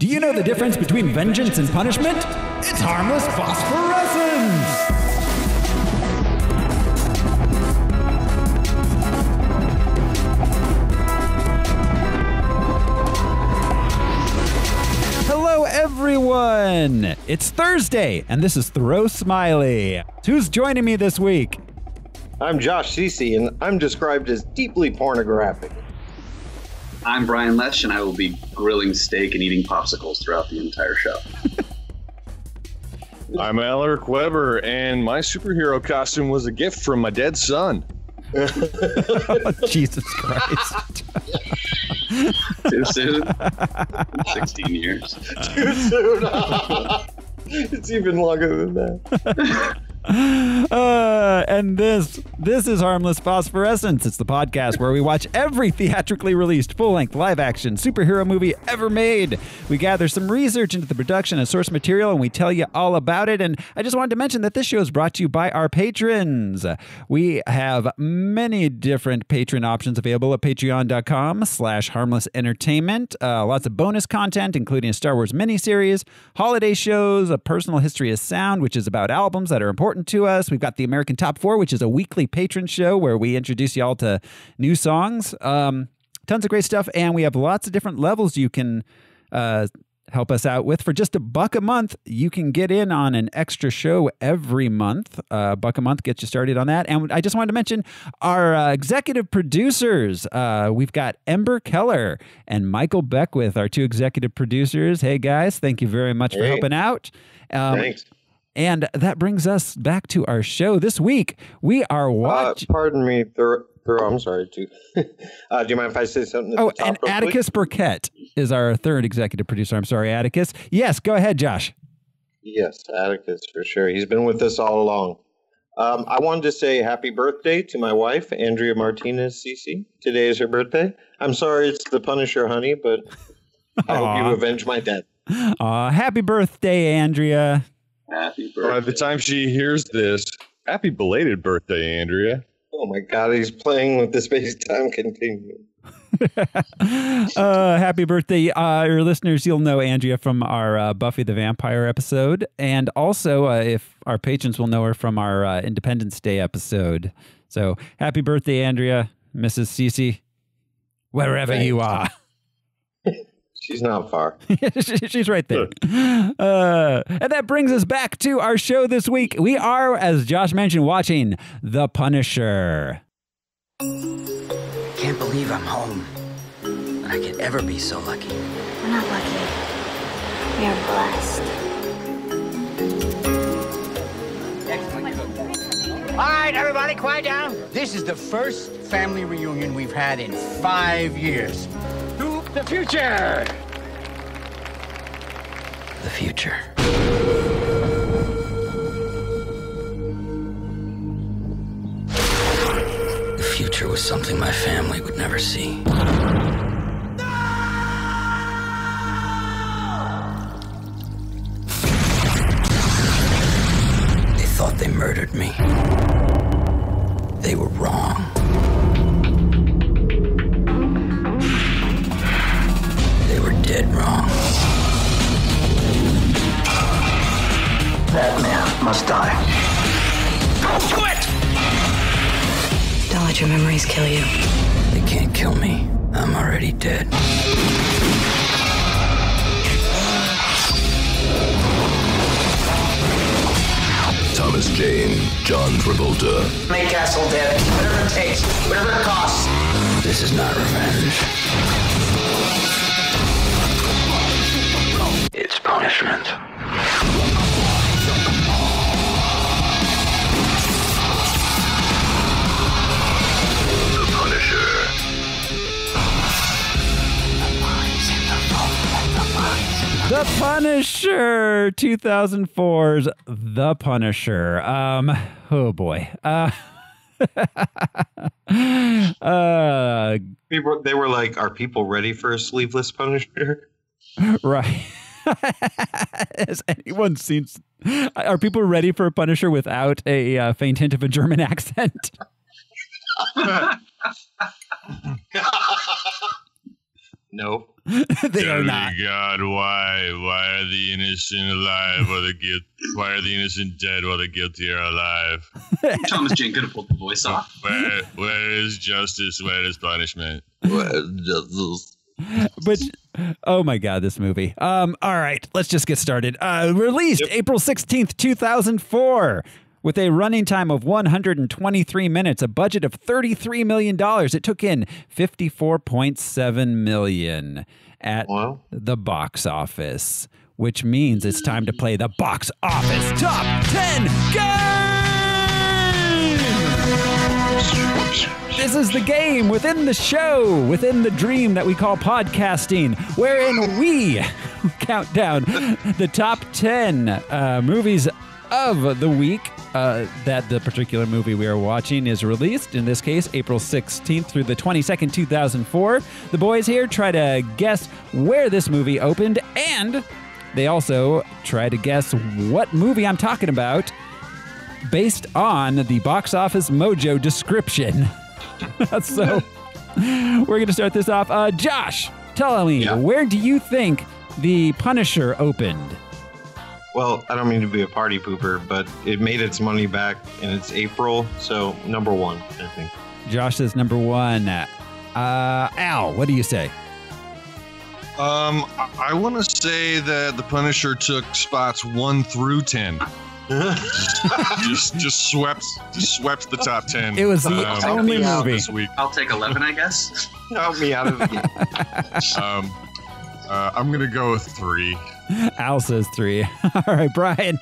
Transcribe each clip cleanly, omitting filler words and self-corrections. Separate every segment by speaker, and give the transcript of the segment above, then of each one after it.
Speaker 1: Do you know the difference between vengeance and punishment? It's Harmless Phosphorescence! Hello, everyone! It's Thursday, and this is Throw Smiley. Who's joining me this week?
Speaker 2: I'm Josh Cece, and I'm described as deeply pornographic.
Speaker 3: I'm Brian Lesh, and I will be grilling steak and eating popsicles throughout the entire show.
Speaker 4: I'm Alaric Weber, and my superhero costume was a gift from my dead son.
Speaker 1: Oh, Jesus Christ.
Speaker 3: Too soon? 16 years.
Speaker 2: Too soon. It's even longer than that.
Speaker 1: And this is Harmless Phosphorescence. It's the podcast where we watch every theatrically released full-length live-action superhero movie ever made. We gather some research into the production and source material, and we tell you all about it. And I just wanted to mention that this show is brought to you by our patrons. We have many different patron options available at patreon.com/Harmless Entertainment. Lots of bonus content, including a Star Wars miniseries, holiday shows, a personal history of sound, which is about albums that are important to us. We've got the American Top 4, which is a weekly patron show where we introduce you all to new songs. Tons of great stuff, and we have lots of different levels you can help us out with. For just $1 a month, you can get in on an extra show every month. $1 a month gets you started on that. And I just wanted to mention our executive producers. We've got Ember Keller and Michael Beckwith, our two executive producers. Hey, guys, thank you very much for helping out.
Speaker 2: Thanks.
Speaker 1: And that brings us back to our show. This week, we are watching...
Speaker 2: pardon me, I'm sorry. Do you mind if I say something?
Speaker 1: And Atticus Burkett is our third executive producer. I'm sorry, Atticus. Yes, go ahead, Josh.
Speaker 2: Yes, Atticus, for sure. He's been with us all along. I wanted to say happy birthday to my wife, Andrea Martinez Cece. Today is her birthday. I'm sorry it's the Punisher, honey, but I hope you avenge my death.
Speaker 1: Happy birthday, Andrea.
Speaker 3: Happy birthday.
Speaker 4: By the time she hears this, happy belated birthday, Andrea.
Speaker 2: Oh my God, he's playing with the space-time continuum.
Speaker 1: Happy birthday. Your listeners, you'll know Andrea from our Buffy the Vampire episode. And also, if our patrons will know her from our Independence Day episode. So, happy birthday, Andrea, Mrs. Cece, wherever you are.
Speaker 2: She's not far.
Speaker 1: She's right there. And that brings us back to our show this week. We are, as Josh mentioned, watching The Punisher.
Speaker 5: Can't believe I'm home. And I could ever be so lucky.
Speaker 6: We're not lucky. We are blessed.
Speaker 5: All right, everybody, quiet down. This is the first family reunion we've had in 5 years. To the future! The future. The future was something my family would never see. They thought they murdered me. They were wrong. They were dead wrong. That man must die. Do it!
Speaker 6: Don't let your memories kill you.
Speaker 5: They can't kill me. I'm already dead.
Speaker 7: Thomas Jane, John Travolta.
Speaker 5: Make Castle dead. Whatever it takes. Whatever it costs. This is not revenge. It's punishment.
Speaker 7: The Punisher.
Speaker 1: The Punisher, 2004's The Punisher. Oh boy.
Speaker 2: They were like, are people ready for a sleeveless Punisher?
Speaker 1: Right. Has anyone seen... Are people ready for a Punisher without a faint hint of a German accent?
Speaker 2: No.
Speaker 1: They are not.
Speaker 8: God, why are the innocent alive while the guilty? Why are the innocent dead while the guilty are alive?
Speaker 3: Thomas Jane could have pulled the voice off.
Speaker 8: Where is justice? Where is punishment?
Speaker 1: But oh my God, this movie. All right, let's just get started. Released April 16th, 2004. With a running time of 123 minutes, a budget of $33 million, it took in $54.7 million at the box office, which means it's time to play the box office top 10 game! This is the game within the show, within the dream that we call podcasting, wherein we count down the top 10 movies of the week that the particular movie we are watching is released. In this case, April 16th through the 22nd, 2004. The boys here try to guess where this movie opened, and they also try to guess what movie I'm talking about based on the box office mojo description. So we're going to start this off. Josh, tell me, where do you think The Punisher opened?
Speaker 2: Well, I don't mean to be a party pooper, but it made its money back and it's April, so number 1, I think.
Speaker 1: Josh says number 1. Al, what do you say?
Speaker 4: I want to say that The Punisher took spots 1 through 10. just swept the top 10.
Speaker 1: It was the only movie
Speaker 4: this week.
Speaker 3: I'll take 11, I guess.
Speaker 2: Help me out of the game.
Speaker 4: I'm gonna go with 3.
Speaker 1: Al says 3. All right, Brian.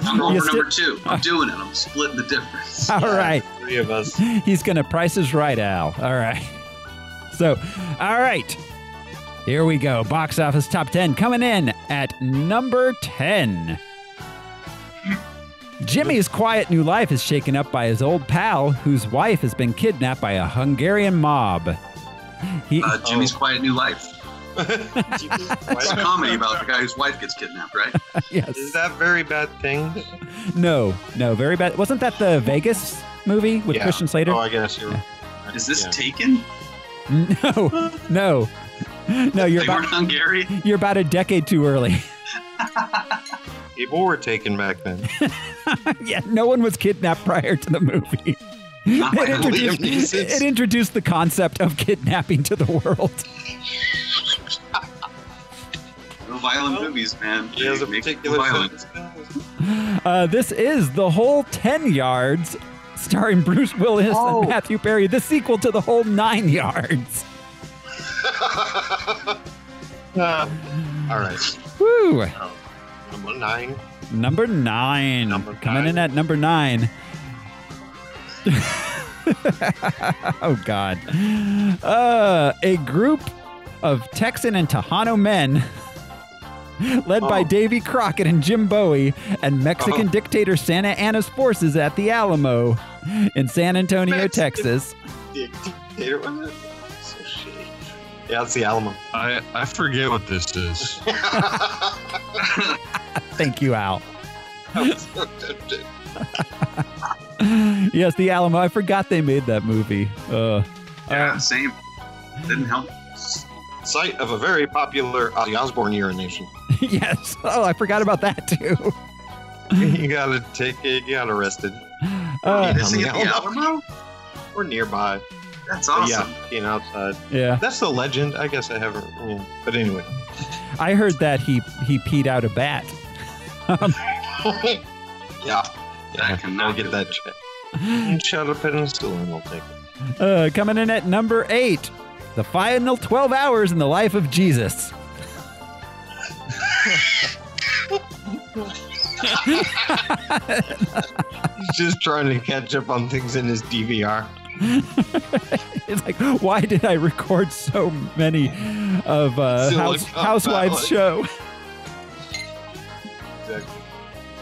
Speaker 3: I'm going for number 2. I'm doing it. I'm splitting the difference.
Speaker 1: All right.
Speaker 2: 3 of us.
Speaker 1: He's going to price his right, Al. All right. So, all right. Here we go. Box office top 10 coming in at number 10. Jimmy's quiet new life is shaken up by his old pal, whose wife has been kidnapped by a Hungarian mob.
Speaker 3: Jimmy's quiet new life. It's a comedy about the guy whose wife gets kidnapped, right?
Speaker 1: Yes.
Speaker 2: Is that Very Bad Thing?
Speaker 1: No, Very Bad. Wasn't that the Vegas movie with Christian Slater?
Speaker 2: Oh, I guess you're right.
Speaker 3: Is this Taken?
Speaker 1: No. You're
Speaker 3: weren't Hungary?
Speaker 1: You're about a decade too early.
Speaker 2: People were taken back then.
Speaker 1: Yeah, no one was kidnapped prior to the movie. It introduced the concept of kidnapping to the world.
Speaker 3: No violent movies, man.
Speaker 2: He has a particular
Speaker 3: violent.
Speaker 1: This is The Whole 10 Yards, starring Bruce Willis and Matthew Perry, the sequel to The Whole 9 Yards.
Speaker 2: All right.
Speaker 1: Woo!
Speaker 2: Number 9.
Speaker 1: Number 9. Coming in at number 9. Oh, God. A group of Texan and Tejano men led by Davy Crockett and Jim Bowie and Mexican dictator Santa Anna's forces at the Alamo in San Antonio, Texas.
Speaker 2: Dictator, was it? So shitty. Yeah, it's the Alamo.
Speaker 4: I forget what this is.
Speaker 1: Thank you, Al.
Speaker 2: I was so tempted.
Speaker 1: Yes, the Alamo. I forgot they made that movie.
Speaker 3: Yeah, same. Didn't help.
Speaker 2: Site of a very popular Ozzy Osbourne urination.
Speaker 1: Yes. Oh, I forgot about that too.
Speaker 2: You gotta get arrested.
Speaker 3: Is he at the Alamo?
Speaker 2: Or nearby.
Speaker 3: That's awesome.
Speaker 2: Yeah, being outside.
Speaker 1: Yeah.
Speaker 2: That's the legend. I guess I haven't. Yeah. But anyway.
Speaker 1: I heard that he peed out a bat.
Speaker 2: Yeah.
Speaker 3: I'll
Speaker 2: get that check. Shut up and penicillin, we'll take it.
Speaker 1: Coming in at number 8. The final 12 hours in the life of Jesus.
Speaker 2: He's just trying to catch up on things in his DVR.
Speaker 1: It's like, why did I record so many of Housewives show?
Speaker 2: Exactly.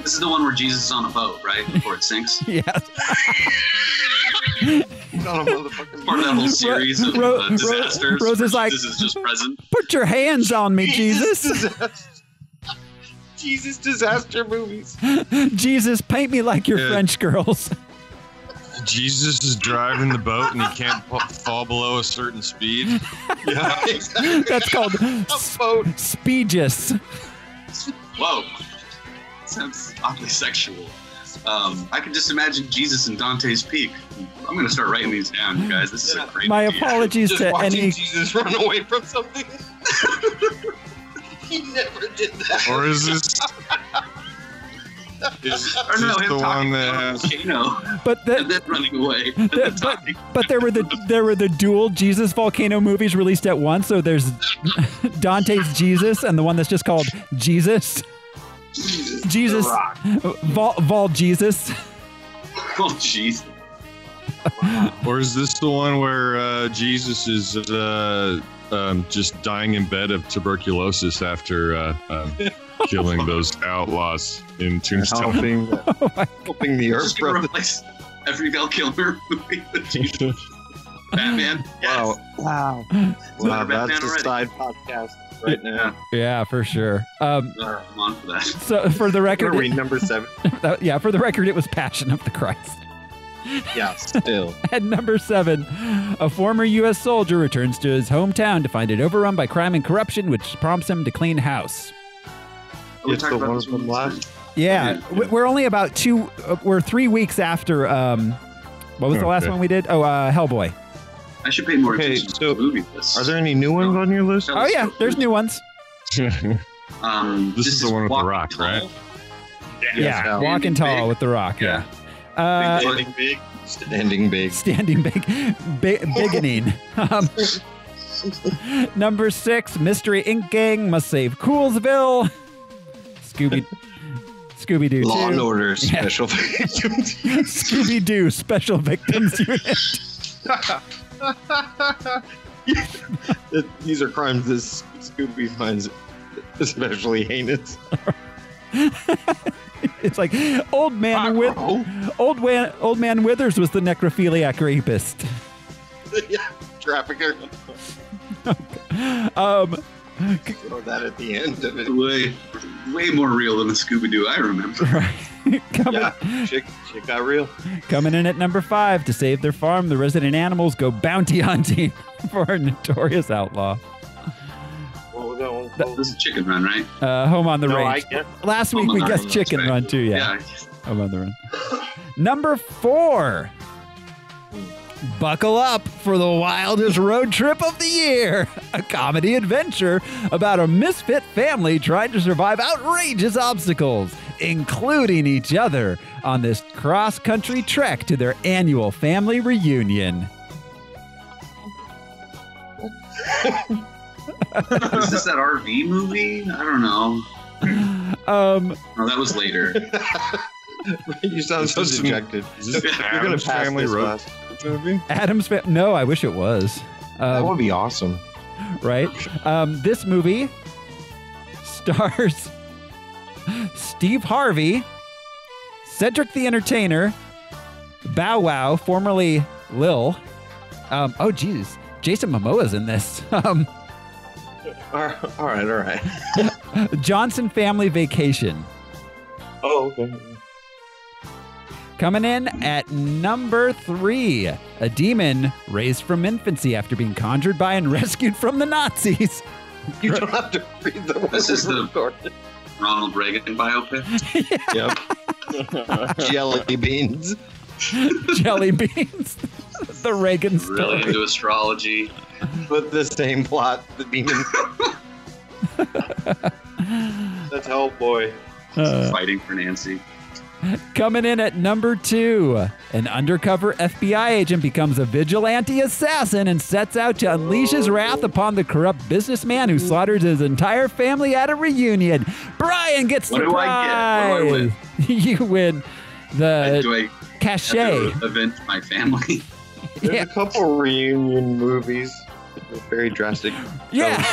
Speaker 3: This is the one where Jesus is on a boat, right? Before it sinks?
Speaker 1: Yes.
Speaker 2: Part of
Speaker 3: that whole series of disasters.
Speaker 1: Rose is like,
Speaker 3: this is just present.
Speaker 1: Put your hands on me, Jesus.
Speaker 2: Jesus disaster movies.
Speaker 1: Jesus, paint me like your French girls.
Speaker 8: Jesus is driving the boat and he can't fall below a certain speed.
Speaker 2: Yeah, exactly.
Speaker 1: That's called Speegis.
Speaker 3: Whoa. Sounds oddly sexual. I can just imagine Jesus and Dante's Peak. I'm going to start writing these down, you guys. This is a great
Speaker 1: My
Speaker 3: idea.
Speaker 1: apologies
Speaker 2: Just
Speaker 1: to
Speaker 2: watching
Speaker 1: any.
Speaker 2: Jesus run away from something. He never did that.
Speaker 8: Or is this? Is
Speaker 3: Or no,
Speaker 8: this
Speaker 3: him
Speaker 8: the one
Speaker 3: talking
Speaker 8: that
Speaker 3: about a
Speaker 8: has?
Speaker 3: volcano
Speaker 1: But
Speaker 3: and then running away.
Speaker 1: but there were the dual Jesus volcano movies released at once. So there's Dante's Jesus and the one that's just called Jesus. Jesus. Vol Jesus.
Speaker 3: Oh, jeez.
Speaker 8: Or is this the one where Jesus is just dying in bed of tuberculosis after killing those outlaws in Tombstone?
Speaker 2: Helping the Earth
Speaker 3: Just gonna
Speaker 2: Brother.
Speaker 3: replace every Val Kilmer movie with Jesus. Batman. Yes.
Speaker 2: Wow,
Speaker 3: Batman
Speaker 2: that's a
Speaker 3: already.
Speaker 2: side podcast right now.
Speaker 1: Yeah, for sure.
Speaker 3: I'm on for that.
Speaker 1: So for the record,
Speaker 2: We're number 7.
Speaker 1: yeah, for the record, it was Passion of the Christ.
Speaker 2: Yeah, still.
Speaker 1: At number 7, a former U.S. soldier returns to his hometown to find it overrun by crime and corruption, which prompts him to clean house.
Speaker 3: Are we
Speaker 2: It's
Speaker 3: talking
Speaker 2: the
Speaker 3: about
Speaker 2: one
Speaker 3: this
Speaker 2: from last.
Speaker 1: Yeah, we're only about we're 3 weeks after. What was the last
Speaker 8: Okay.
Speaker 1: one we did? Oh, Hellboy.
Speaker 3: I should pay more
Speaker 2: Okay,
Speaker 3: attention
Speaker 2: so
Speaker 3: to the movie list.
Speaker 2: Are there any new ones on your list?
Speaker 1: Oh yeah, there's new ones.
Speaker 8: This is the one with the
Speaker 3: Walking
Speaker 8: rock,
Speaker 3: Tall.
Speaker 8: right?
Speaker 1: Yeah,
Speaker 2: Standing
Speaker 1: Walking Tall
Speaker 3: Big.
Speaker 1: with the Rock. Yeah.
Speaker 2: Standing big. Standing big.
Speaker 1: Standing big, bigoning. Number 6, Mystery Inc. Gang must save Coolsville. Scooby-Doo 2.
Speaker 2: Law and Order Special Victims.
Speaker 1: Scooby-Doo Special Victims Unit.
Speaker 2: These are crimes that Scooby finds especially heinous.
Speaker 1: It's like old man Withers was the necrophiliac rapist.
Speaker 2: Yeah, trafficker. Throw that at the end of it.
Speaker 3: Way more real than the Scooby-Doo I remember.
Speaker 1: Right.
Speaker 2: Shit got real.
Speaker 1: Coming in at number 5, to save their farm, the resident animals go bounty hunting for a notorious outlaw.
Speaker 2: What was that one called?
Speaker 3: This is Chicken Run, right?
Speaker 1: Home on the
Speaker 2: No,
Speaker 1: Range.
Speaker 2: I guess.
Speaker 1: Last week
Speaker 3: Home on
Speaker 1: we
Speaker 3: the
Speaker 1: guessed
Speaker 3: Range,
Speaker 1: Chicken
Speaker 3: that's right.
Speaker 1: Run too, yeah. Home on the Run. Number 4. Buckle up for the wildest road trip of the year. A comedy adventure about a misfit family trying to survive outrageous obstacles, including each other, on this cross-country trek to their annual family reunion.
Speaker 3: Is this that RV movie? I don't know. No, that was later.
Speaker 2: You sound so dejected.
Speaker 8: Is this
Speaker 2: You're gonna
Speaker 8: Addams
Speaker 2: pass
Speaker 8: Family
Speaker 2: this
Speaker 8: Road
Speaker 2: last.
Speaker 8: movie?
Speaker 1: Adam's no, I wish it was.
Speaker 2: That would be awesome.
Speaker 1: Right? This movie stars Steve Harvey, Cedric the Entertainer, Bow Wow, formerly Lil. Oh, geez. Jason Momoa's in this.
Speaker 2: All right.
Speaker 1: Johnson Family Vacation.
Speaker 2: Oh, okay.
Speaker 1: Coming in at number 3, a demon raised from infancy after being conjured by and rescued from the Nazis.
Speaker 2: You don't have to read the
Speaker 3: This is the Ronald Reagan biopic.
Speaker 2: Yep. Jelly beans.
Speaker 1: Jelly beans. The Reagan story.
Speaker 3: Really into astrology.
Speaker 2: But the same plot, the demon. That's Hellboy.
Speaker 3: Fighting for Nancy.
Speaker 1: Coming in at number 2, an undercover FBI agent becomes a vigilante assassin and sets out to unleash his wrath upon the corrupt businessman who slaughters his entire family at a reunion. Brian gets the
Speaker 3: What do I get? What do I
Speaker 1: prize. You win the
Speaker 3: Do I
Speaker 1: cachet.
Speaker 3: have to avenge my family?
Speaker 2: There's a couple reunion movies with very drastic.
Speaker 1: Yeah,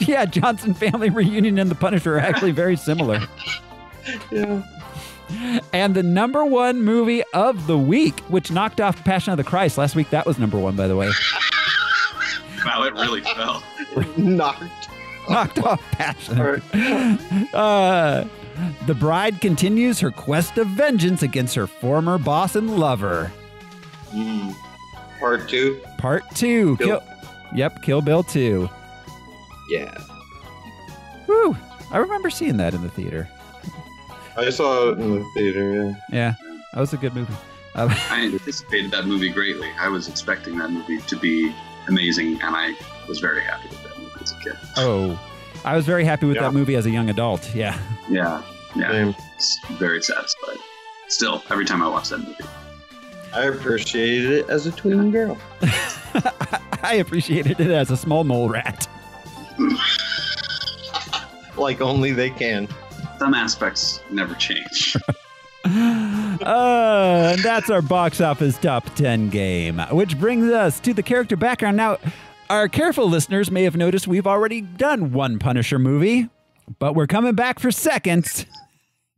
Speaker 1: yeah. Johnson Family Reunion and The Punisher are actually very similar.
Speaker 2: Yeah.
Speaker 1: And the number 1 movie of the week, which knocked off Passion of the Christ. Last week, that was number 1, by the way.
Speaker 3: Wow, it really fell.
Speaker 1: Knocked off Passion. The bride continues her quest of vengeance against her former boss and lover.
Speaker 2: Part 2?
Speaker 1: Part 2. Kill Bill 2.
Speaker 2: Yeah.
Speaker 1: Woo! I remember seeing that in the theater.
Speaker 2: I saw it in the theater, yeah.
Speaker 1: Yeah, that was a good movie.
Speaker 3: I anticipated that movie greatly. I was expecting that movie to be amazing, and I was very happy with that movie as a kid.
Speaker 1: Oh, I was very happy with that movie as a young adult. Yeah.
Speaker 3: Yeah. It's very satisfied. Still, every time I watch that movie.
Speaker 2: I appreciated it as a tween girl.
Speaker 1: I appreciated it as a small mole rat.
Speaker 2: Like only they can.
Speaker 3: Some aspects never change.
Speaker 1: And that's our box office top 10 game, which brings us to the character background. Now, our careful listeners may have noticed we've already done one Punisher movie, but we're coming back for seconds.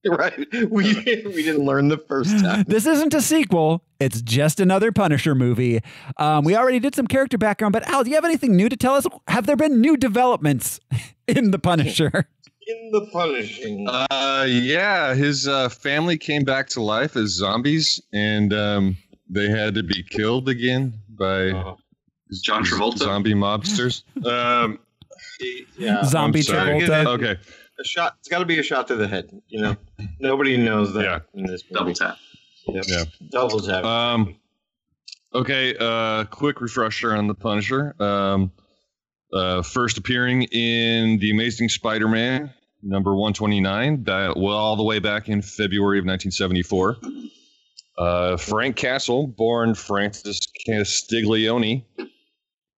Speaker 2: Right. We didn't learn the first time.
Speaker 1: This isn't a sequel. It's just another Punisher movie. We already did some character background, but Al, do you have anything new to tell us? Have there been new developments in the Punisher?
Speaker 2: In the punishing.
Speaker 8: Yeah, his family came back to life as zombies, and they had to be killed again by
Speaker 3: John Travolta.
Speaker 8: Zombie mobsters.
Speaker 2: Yeah.
Speaker 1: Zombie Travolta.
Speaker 8: Okay.
Speaker 2: A shot. It's got to be a shot to the head. You know, nobody knows that in this movie.
Speaker 3: Double tap.
Speaker 2: Yep.
Speaker 8: Yeah.
Speaker 2: Double tap.
Speaker 8: Okay. Quick refresher on the Punisher. First appearing in The Amazing Spider-Man, number 129, all the way back in February of 1974. Frank Castle, born Francis Castiglione.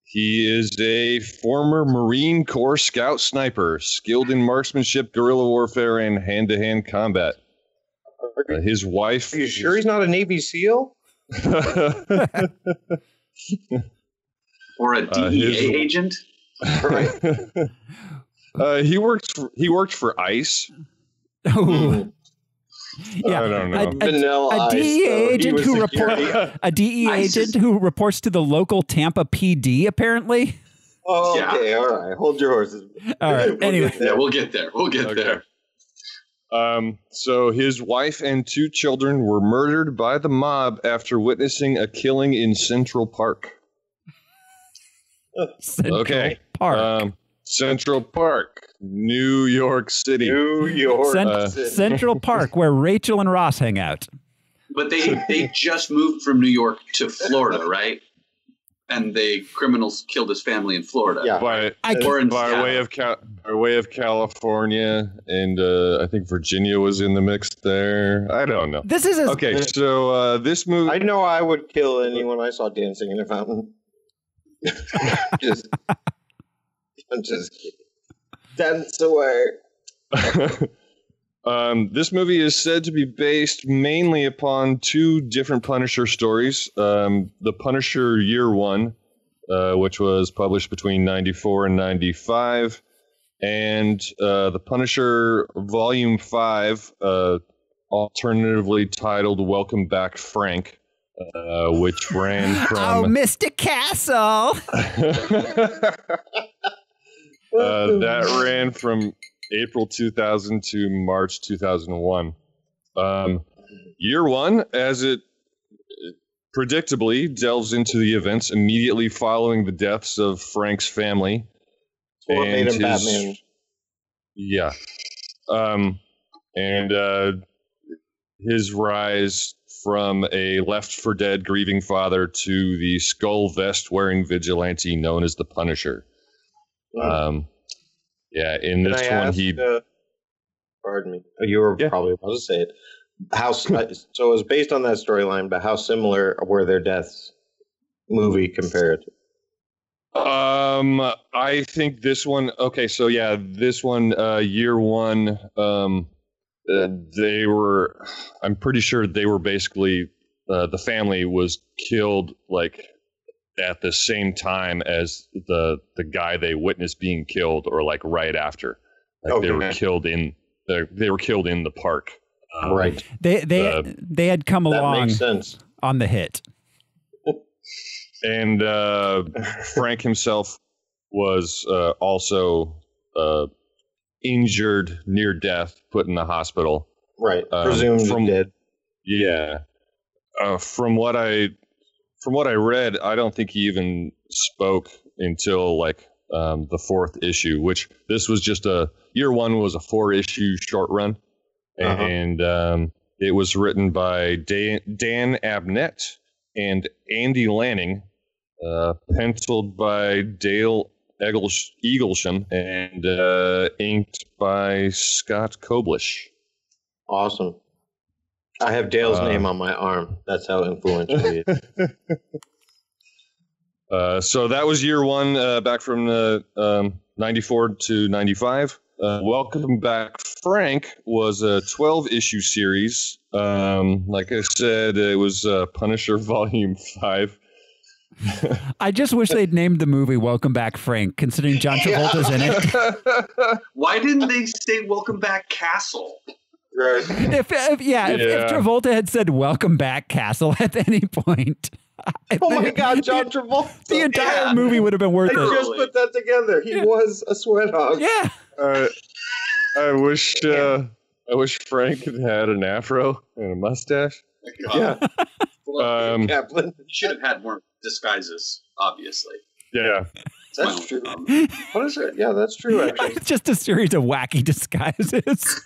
Speaker 8: He is a former Marine Corps scout sniper, skilled in marksmanship, guerrilla warfare, and hand-to-hand combat. His wife...
Speaker 2: Are you sure he's not a Navy SEAL?
Speaker 3: Or a DEA agent?
Speaker 2: Right.
Speaker 8: He worked for ICE.
Speaker 1: Oh. Yeah,
Speaker 8: I don't know.
Speaker 2: Vanilla
Speaker 1: a DEA
Speaker 2: Ice,
Speaker 1: agent who reports to the local Tampa PD, apparently.
Speaker 2: Oh, okay, all right. Hold your horses.
Speaker 1: All right. Anyway,
Speaker 3: we'll get there. We'll get there.
Speaker 8: So his wife and 2 children were murdered by the mob after witnessing a killing in Central Park.
Speaker 1: Central Park.
Speaker 8: Central Park, New York City.
Speaker 1: Central Park, where Rachel and Ross hang out.
Speaker 3: But they just moved from New York to Florida, right? And the criminals killed his family in Florida.
Speaker 2: Yeah.
Speaker 8: By way of California, and I think Virginia was in the mix there. I don't know.
Speaker 1: This is
Speaker 8: okay. So this movie,
Speaker 2: I know I would kill anyone I saw dancing in a fountain. I'm just kidding. Dance away.
Speaker 8: This movie is said to be based mainly upon 2 different Punisher stories. The Punisher Year One, which was published between 94 and 95, and the Punisher Volume 5, alternatively titled Welcome Back, Frank, which ran from...
Speaker 1: Oh, Mr. Castle!
Speaker 8: That ran from April 2000 to March 2001. Year One, as it predictably delves into the events immediately following the deaths of Frank's family.
Speaker 2: Or made him Batman.
Speaker 8: Yeah. And his rise from a left-for-dead grieving father to the skull vest-wearing vigilante known as the Punisher. Yeah, in this one,
Speaker 2: pardon me. You were probably about to say it. So it was based on that storyline, but how similar were their deaths, movie compared?
Speaker 8: I think this one. Okay, so yeah, this one, Year One. They were. I'm pretty sure they were basically. The family was killed like at the same time as the guy they witnessed being killed, or like right after. Like they were killed in the park.
Speaker 2: Right.
Speaker 1: They had come along on the hit.
Speaker 8: And Frank himself was also injured near death, put in the hospital.
Speaker 2: Right. Presumed dead.
Speaker 8: Yeah. From what I
Speaker 4: from what I read, I don't think he even spoke until like the 4th issue, which this was just year 1 was a 4-issue short run. And it was written by Dan Abnett and Andy Lanning, penciled by Dale Eaglesham, and inked by Scott Koblish.
Speaker 2: Awesome. I have Dale's name on my arm. That's how influential he is.
Speaker 4: So that was year 1, back from 94 to 95. Welcome Back, Frank was a 12-issue series. Like I said, it was Punisher Volume 5.
Speaker 1: I just wish they'd named the movie Welcome Back, Frank, considering John Travolta's in it.
Speaker 3: Why didn't they say Welcome Back, Castle?
Speaker 2: Right.
Speaker 1: If Travolta had said Welcome Back, Castle at any point.
Speaker 2: Oh my God, John Travolta.
Speaker 1: The entire movie would have been worth it.
Speaker 2: I just put that together. He was a sweat hog.
Speaker 1: Yeah.
Speaker 4: I wish Frank had had an afro and a mustache.
Speaker 2: Yeah.
Speaker 3: Kaplan should have had more disguises, obviously.
Speaker 4: Yeah.
Speaker 2: That's true. What is it? Yeah, that's true, actually.
Speaker 1: It's just a series of wacky disguises.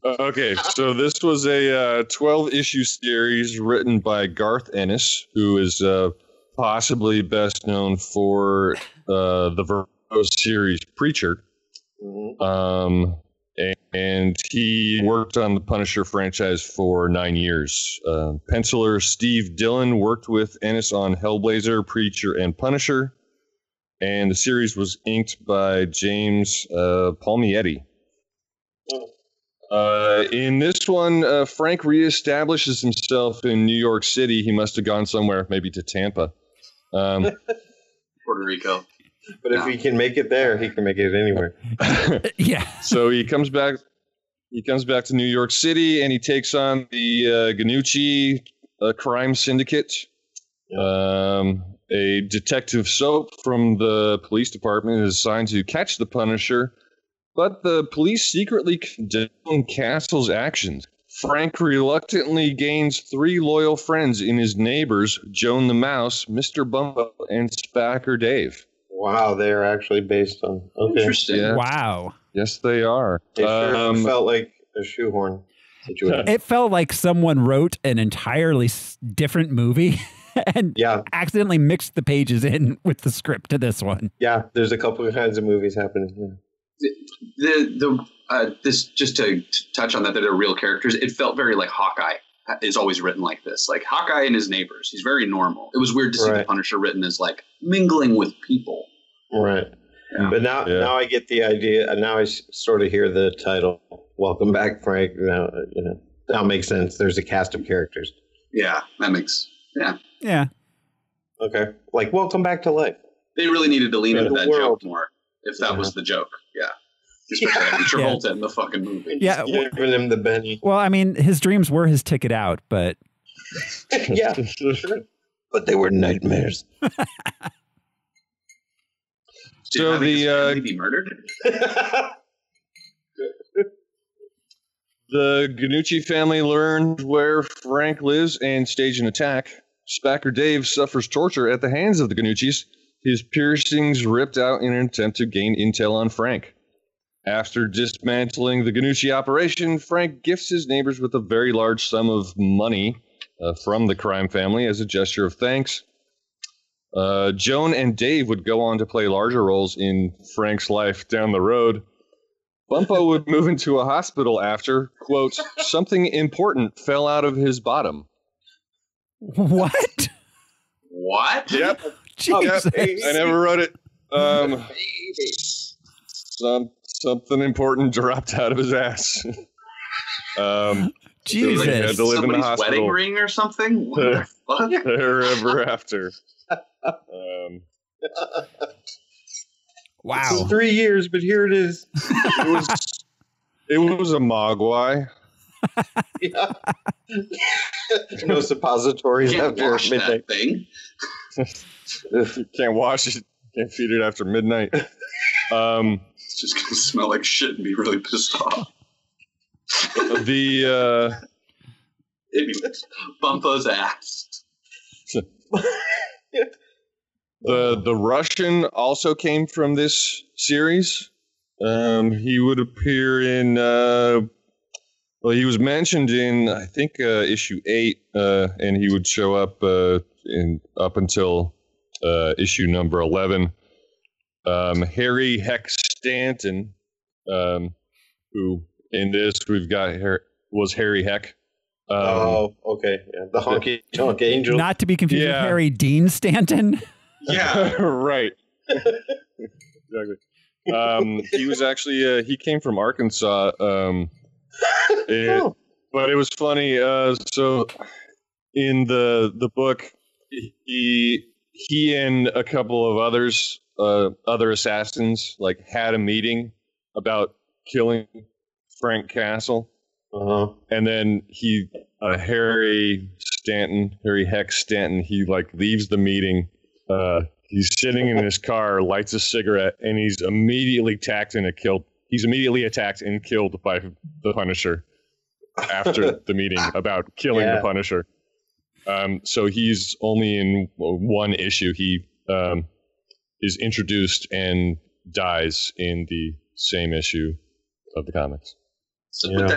Speaker 4: Okay, so this was a 12-issue series written by Garth Ennis, who is possibly best known for the Vertigo series Preacher. And he worked on the Punisher franchise for 9 years. Penciler Steve Dillon worked with Ennis on Hellblazer, Preacher, and Punisher. And the series was inked by James Palmietti. In this one, Frank reestablishes himself in New York City. He must have gone somewhere, maybe to Tampa.
Speaker 3: Puerto Rico.
Speaker 2: But if he can make it there, he can make it anywhere.
Speaker 1: Yeah.
Speaker 4: So he comes back. He comes back to New York City, and he takes on the Ganucci crime syndicate. A detective Soap from the police department is assigned to catch the Punisher, but the police secretly condone Castle's actions. Frank reluctantly gains 3 loyal friends in his neighbors, Joan the Mouse, Mr. Bumbo, and Spacker Dave.
Speaker 2: Wow, they are actually based on... Okay.
Speaker 3: Interesting.
Speaker 4: Yeah.
Speaker 1: Wow.
Speaker 4: Yes, they are.
Speaker 2: It sure felt like a shoehorn situation.
Speaker 1: It felt like someone wrote an entirely different movie and accidentally mixed the pages in with the script to this one.
Speaker 2: Yeah, there's a couple of kinds of movies happening here.
Speaker 3: This, just to touch on that, they're real characters. It felt very like Hawkeye is always written like this. Like Hawkeye and his neighbors. He's very normal. It was weird to see the Punisher written as like mingling with people.
Speaker 2: Right.
Speaker 3: Yeah.
Speaker 2: But now I get the idea. Now I sort of hear the title, Welcome Back, Frank. Now, now makes sense. There's a cast of characters.
Speaker 3: Yeah, that makes,
Speaker 1: Yeah.
Speaker 2: Okay. Like, Welcome Back to Life.
Speaker 3: They really needed to lean into that joke more, if that was the joke. Yeah. Especially having Travolta in the fucking movie.
Speaker 1: Yeah.
Speaker 2: Giving him the Benny.
Speaker 1: Well, I mean, his dreams were his ticket out, but...
Speaker 2: Yeah, sure. But they were nightmares.
Speaker 3: So the be murdered.
Speaker 4: The Ganucci family learned where Frank lives and stage an attack. Spacker Dave suffers torture at the hands of the Ganuccis, his piercings ripped out in an attempt to gain intel on Frank. After dismantling the Ganucci operation, Frank gifts his neighbors with a very large sum of money from the crime family as a gesture of thanks. Joan and Dave would go on to play larger roles in Frank's life down the road. Bumpo would move into a hospital after, quote, something important fell out of his bottom.
Speaker 1: What?
Speaker 3: What?
Speaker 4: Yep.
Speaker 1: Jesus.
Speaker 4: Yep. I never wrote it. Something important dropped out of his ass.
Speaker 1: Jesus.
Speaker 4: He had to live in the
Speaker 3: Somebody's
Speaker 4: hospital.
Speaker 3: wedding ring or something? What the fuck?
Speaker 4: Ever after.
Speaker 1: Wow.
Speaker 2: It's 3 years, but here it is.
Speaker 4: It was a mogwai.
Speaker 2: Yeah. No suppositories
Speaker 3: Can't
Speaker 2: after
Speaker 3: wash
Speaker 2: midnight.
Speaker 3: that thing.
Speaker 4: You can't wash it. Can't feed it after midnight.
Speaker 3: It's just gonna smell like shit and be really pissed off. Anyways, Bumpo's ass.
Speaker 4: The Russian also came from this series. He would appear in. Well, he was mentioned in, I think, issue 8, and he would show up up until issue number 11. Harry Heck Stanton, who in this we've got was Harry Heck.
Speaker 2: Okay. Yeah. The honky tonk angel.
Speaker 1: Not to be confused with Harry Dean Stanton.
Speaker 3: Yeah,
Speaker 4: right. Exactly. He was actually he came from Arkansas. But it was funny. So in the book, he and a couple of others, other assassins, like had a meeting about killing Frank Castle. And then Harry Heck Stanton, he like leaves the meeting. He's sitting in his car, lights a cigarette, and he's immediately attacked and killed by the Punisher after the meeting about killing the Punisher. So he's only in one issue. He is introduced and dies in the same issue of the comics.
Speaker 3: So, but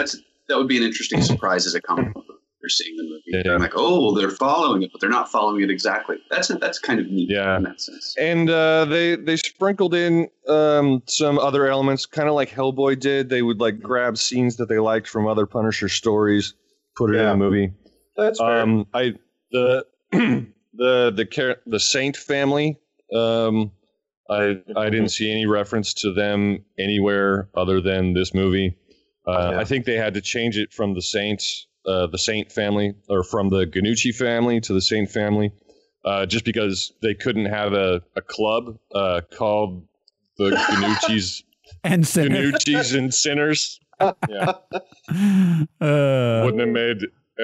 Speaker 3: that would be an interesting surprise as a comic book. They're seeing the movie. Yeah. I'm like, oh, they're following it, but they're not following it exactly. That's kind of neat in that sense.
Speaker 4: And they sprinkled in some other elements, kind of like Hellboy did. They would like grab scenes that they liked from other Punisher stories, put it in the movie.
Speaker 2: That's fair.
Speaker 4: The Saint family. I didn't see any reference to them anywhere other than this movie. I think they had to change it from the Saints. The Saint family, or from the Ganucci family to the Saint family, just because they couldn't have a club called the Ganucci's
Speaker 1: and
Speaker 4: Ganucci's and Sinners. Yeah, wouldn't have made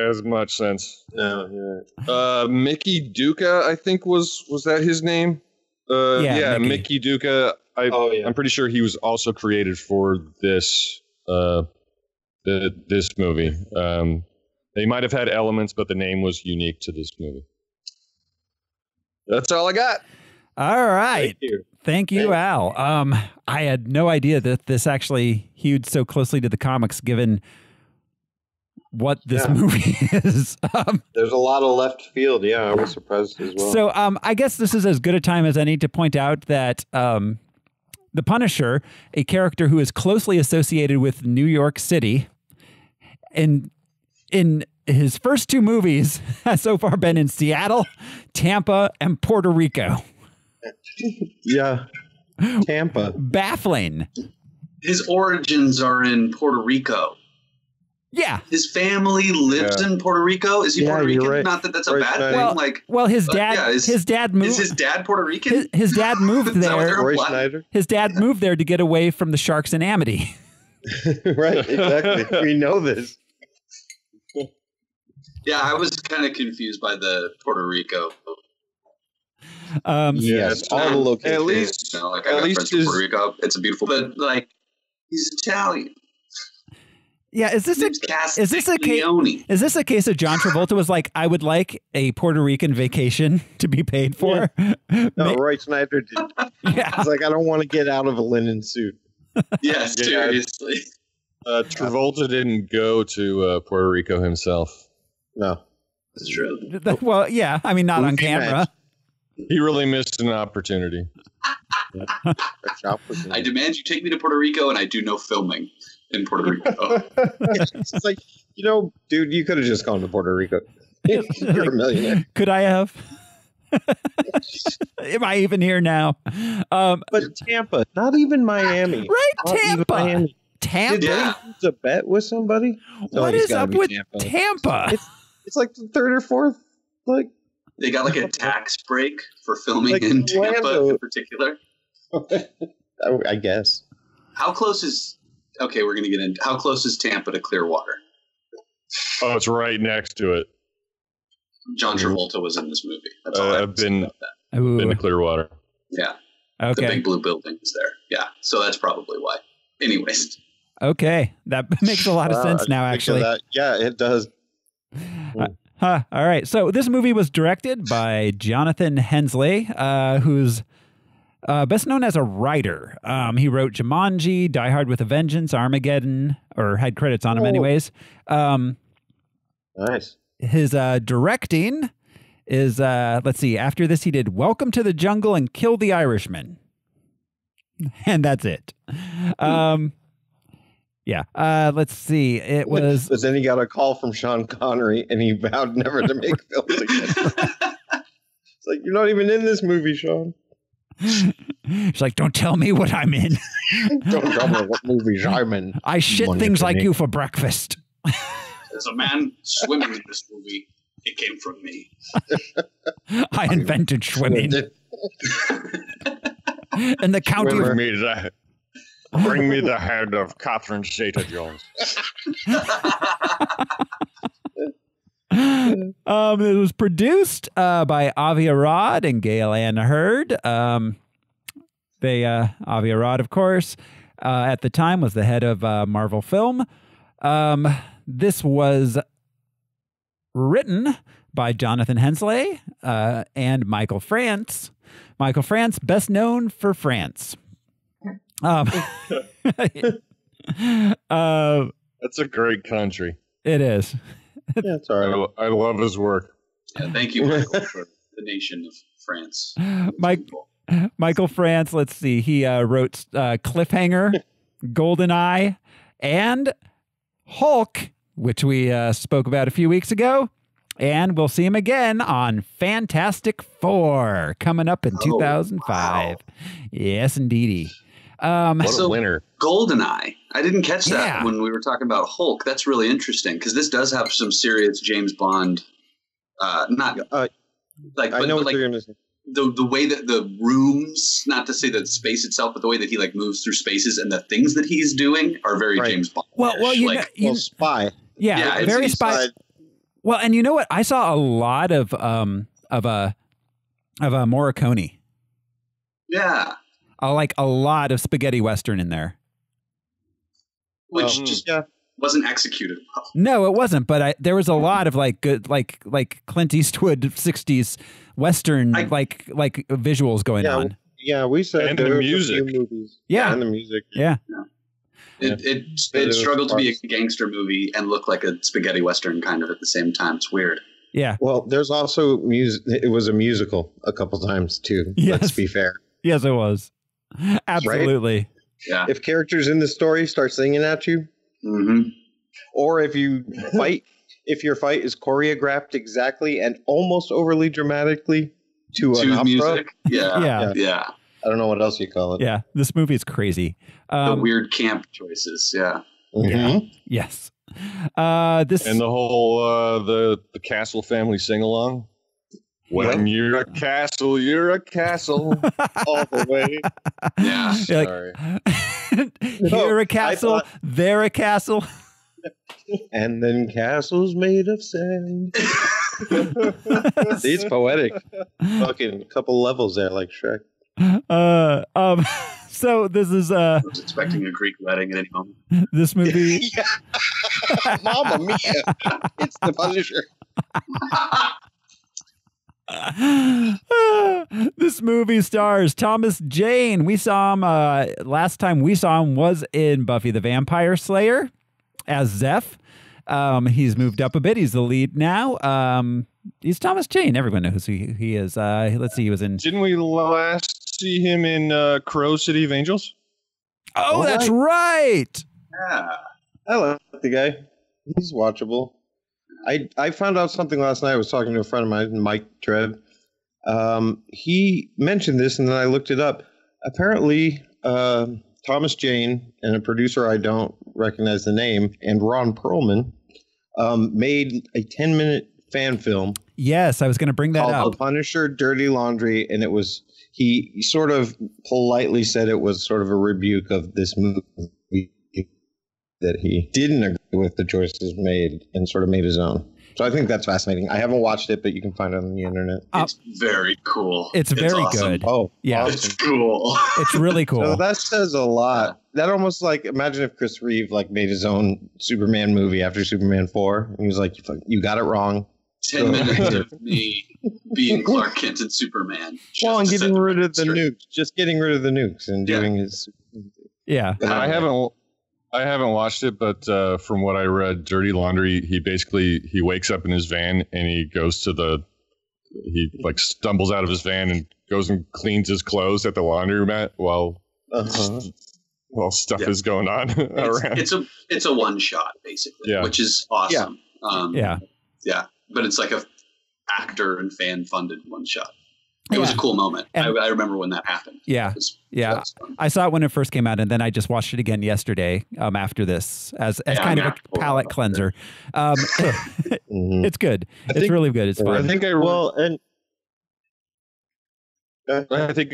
Speaker 4: as much sense.
Speaker 2: No, you're right.
Speaker 4: Mickey Duca, I think was that his name? Mickey Duca. I'm pretty sure he was also created for this. This movie. They might have had elements, but the name was unique to this movie. That's all I got.
Speaker 1: All right. Thank you, Al. I had no idea that this actually hewed so closely to the comics, given what this movie is.
Speaker 2: There's a lot of left field. Yeah, I was surprised as well.
Speaker 1: So I guess this is as good a time as any to point out that the Punisher, a character who is closely associated with New York City, in his first 2 movies has so far been in Seattle, Tampa, and Puerto Rico.
Speaker 2: Yeah, Tampa.
Speaker 1: Baffling.
Speaker 3: His origins are in Puerto Rico.
Speaker 1: Yeah.
Speaker 3: His family lives in Puerto Rico. Is he Puerto Rican?
Speaker 2: Right.
Speaker 3: Not that that's a bad thing.
Speaker 1: Well, his dad. His dad moved.
Speaker 3: Is his dad Puerto Rican?
Speaker 1: His dad moved there.
Speaker 2: Roy Schneider?
Speaker 1: His dad moved there to get away from the sharks in Amity.
Speaker 2: Right. Exactly. We know this.
Speaker 3: Yeah, I was kind of confused by the Puerto Rico.
Speaker 2: Yes, all the locations.
Speaker 3: At least, I got friends from Puerto Rico. It's a beautiful, but he's Italian.
Speaker 1: Yeah, is this a case of John Travolta was like, I would like a Puerto Rican vacation to be paid for?
Speaker 2: Yeah. No, Roy Schneider did.
Speaker 1: Yeah.
Speaker 2: He's like, I don't want to get out of a linen suit.
Speaker 3: Yeah, seriously.
Speaker 4: Travolta didn't go to Puerto Rico himself.
Speaker 2: No,
Speaker 3: that's true.
Speaker 1: Well, yeah, I mean, not on camera.
Speaker 4: He really missed an opportunity.
Speaker 3: I demand you take me to Puerto Rico, and I do no filming in Puerto Rico.
Speaker 2: It's like, dude, you could have just gone to Puerto Rico. You're a millionaire.
Speaker 1: Could I have? Am I even here now?
Speaker 2: But Tampa, not even Miami.
Speaker 1: Right,
Speaker 2: not
Speaker 1: Tampa.
Speaker 2: Miami.
Speaker 1: Tampa.
Speaker 2: Did they use a bet with somebody?
Speaker 1: What is up with Tampa?
Speaker 2: It's like the 3rd or 4th.
Speaker 3: They got a tax break for filming in Tampa in particular.
Speaker 2: I guess.
Speaker 3: How close is? Okay, we're gonna get into how close is Tampa to Clearwater?
Speaker 4: Oh, it's right next to it.
Speaker 3: John Travolta was in this movie. That's all I've
Speaker 4: been to Clearwater.
Speaker 3: Yeah.
Speaker 1: Okay.
Speaker 3: The big blue building is there. Yeah. So that's probably why. Anyways.
Speaker 1: Okay, that makes a lot of sense now. Actually,
Speaker 2: yeah, it does.
Speaker 1: All right. So this movie was directed by Jonathan Hensley, who's best known as a writer. He wrote Jumanji, Die Hard with a Vengeance, Armageddon, or had credits on him anyways.
Speaker 2: Nice.
Speaker 1: His directing is, let's see, after this he did Welcome to the Jungle and Kill the Irishman. And that's it. Yeah. Let's see. It was.
Speaker 2: But then he got a call from Sean Connery, and he vowed never to make films again. It's like, you're not even in this movie, Sean.
Speaker 1: She's like, don't tell me what I'm in.
Speaker 2: Don't tell me what movies I'm in.
Speaker 1: I shit things like you for breakfast.
Speaker 3: There's a man swimming in this movie. It came from me.
Speaker 1: I invented swimming. And the county of
Speaker 8: Bring me the head of Catherine Zeta-Jones.
Speaker 1: It was produced by Avi Arad and Gail Ann Hurd. Avi Arad, of course, at the time was the head of Marvel Film. This was written by Jonathan Hensley and Michael France. Michael France, best known for France.
Speaker 8: That's a great country.
Speaker 1: It is.
Speaker 2: Yeah, it's all right.
Speaker 8: I love his work.
Speaker 3: Yeah, thank you, Michael, for the nation of France.
Speaker 1: Michael France, let's see. He wrote Cliffhanger, GoldenEye, and Hulk, which we spoke about a few weeks ago. And we'll see him again on Fantastic Four coming up in 2005. Wow. Yes, indeedy.
Speaker 8: What a winner.
Speaker 3: GoldenEye. I didn't catch that when we were talking about Hulk. That's really interesting because this does have some serious James Bond.
Speaker 2: I know what you're going to say.
Speaker 3: The way that the rooms, not to say that space itself, but the way that he like moves through spaces and the things that he's doing are very James Bond.
Speaker 1: Well,
Speaker 2: spy.
Speaker 1: Yeah, very spy. Well, and you know what? I saw a lot of Morricone.
Speaker 3: Yeah.
Speaker 1: Like a lot of spaghetti western in there.
Speaker 3: Which wasn't executed well.
Speaker 1: No, it wasn't. But there was a lot of like good, like Clint Eastwood 60s western like visuals going on.
Speaker 2: Yeah, we said
Speaker 8: and the music.
Speaker 2: Movies.
Speaker 1: Yeah,
Speaker 2: and the music.
Speaker 1: Yeah.
Speaker 3: It struggled to be a gangster movie and look like a spaghetti western kind of at the same time. It's weird.
Speaker 1: Yeah.
Speaker 2: Well, there's also music. It was a musical a couple times too.
Speaker 1: Yes.
Speaker 2: Let's be fair.
Speaker 1: Yes, it was. Absolutely.
Speaker 2: Right?
Speaker 3: Yeah.
Speaker 2: If characters in the story start singing at you, or if you fight, if your fight is choreographed exactly and almost overly dramatically to an opera,
Speaker 3: music.
Speaker 1: Yeah.
Speaker 2: I don't know what else you call it.
Speaker 1: Yeah, this movie is crazy.
Speaker 3: The weird camp choices. Yeah.
Speaker 1: Yeah. Yes. This
Speaker 8: and the whole the Castle family sing along. When you're a castle, you're a castle all the way.
Speaker 3: Yeah.
Speaker 8: Sorry.
Speaker 1: You're a castle, they're a castle.
Speaker 2: And then castles made of sand. See, it's poetic. Fucking couple levels there, like Shrek.
Speaker 1: So this is
Speaker 3: I was expecting a Greek wedding at any moment.
Speaker 1: This movie.
Speaker 2: Mamma mia! It's the Punisher.
Speaker 1: This movie stars Thomas Jane. We saw him last time we saw him was in Buffy the Vampire Slayer as Zeph. He's moved up a bit. He's the lead now. He's Thomas Jane. Everyone knows who he is. Let's see. He was in.
Speaker 8: Didn't we last see him in Crow City of Angels?
Speaker 1: Oh, that's right.
Speaker 3: Yeah.
Speaker 2: I like the guy. He's watchable. I found out something last night. I was talking to a friend of mine, Mike Treb. He mentioned this, and then I looked it up. Apparently, Thomas Jane and a producer I don't recognize the name, and Ron Perlman, made a 10-minute fan film.
Speaker 1: Yes, I was going to bring that
Speaker 2: called
Speaker 1: up.
Speaker 2: The Punisher Dirty Laundry, and it was he sort of politely said it was sort of a rebuke of this movie that he didn't agree with the choices made and sort of made his own. So I think that's fascinating. I haven't watched it, but you can find it on the internet.
Speaker 3: It's very cool.
Speaker 1: It's very
Speaker 3: awesome.
Speaker 1: good.
Speaker 2: Oh,
Speaker 1: yeah.
Speaker 2: awesome.
Speaker 3: It's cool.
Speaker 1: It's really cool.
Speaker 2: So that says a lot. that almost like, imagine if Chris Reeve like made his own Superman movie after Superman 4. And he was like, you got it wrong.
Speaker 3: 10 minutes of me being Clark Kent and Superman.
Speaker 2: Well, and getting rid of the nukes. Just getting rid of the nukes and doing his...
Speaker 1: Yeah.
Speaker 4: I haven't watched it, but from what I read, Dirty Laundry, he wakes up in his van and he goes to he like stumbles out of his van and goes and cleans his clothes at the laundromat while stuff is going on around.
Speaker 3: It's a one shot basically, which is awesome. Yeah. But it's like a actor and fan funded one shot. It was a cool moment. I remember when that happened.
Speaker 1: Yeah. I saw it when it first came out, and then I just watched it again yesterday after this as kind of a palate cleanser. It's good. It's really good. It's fun.
Speaker 4: I think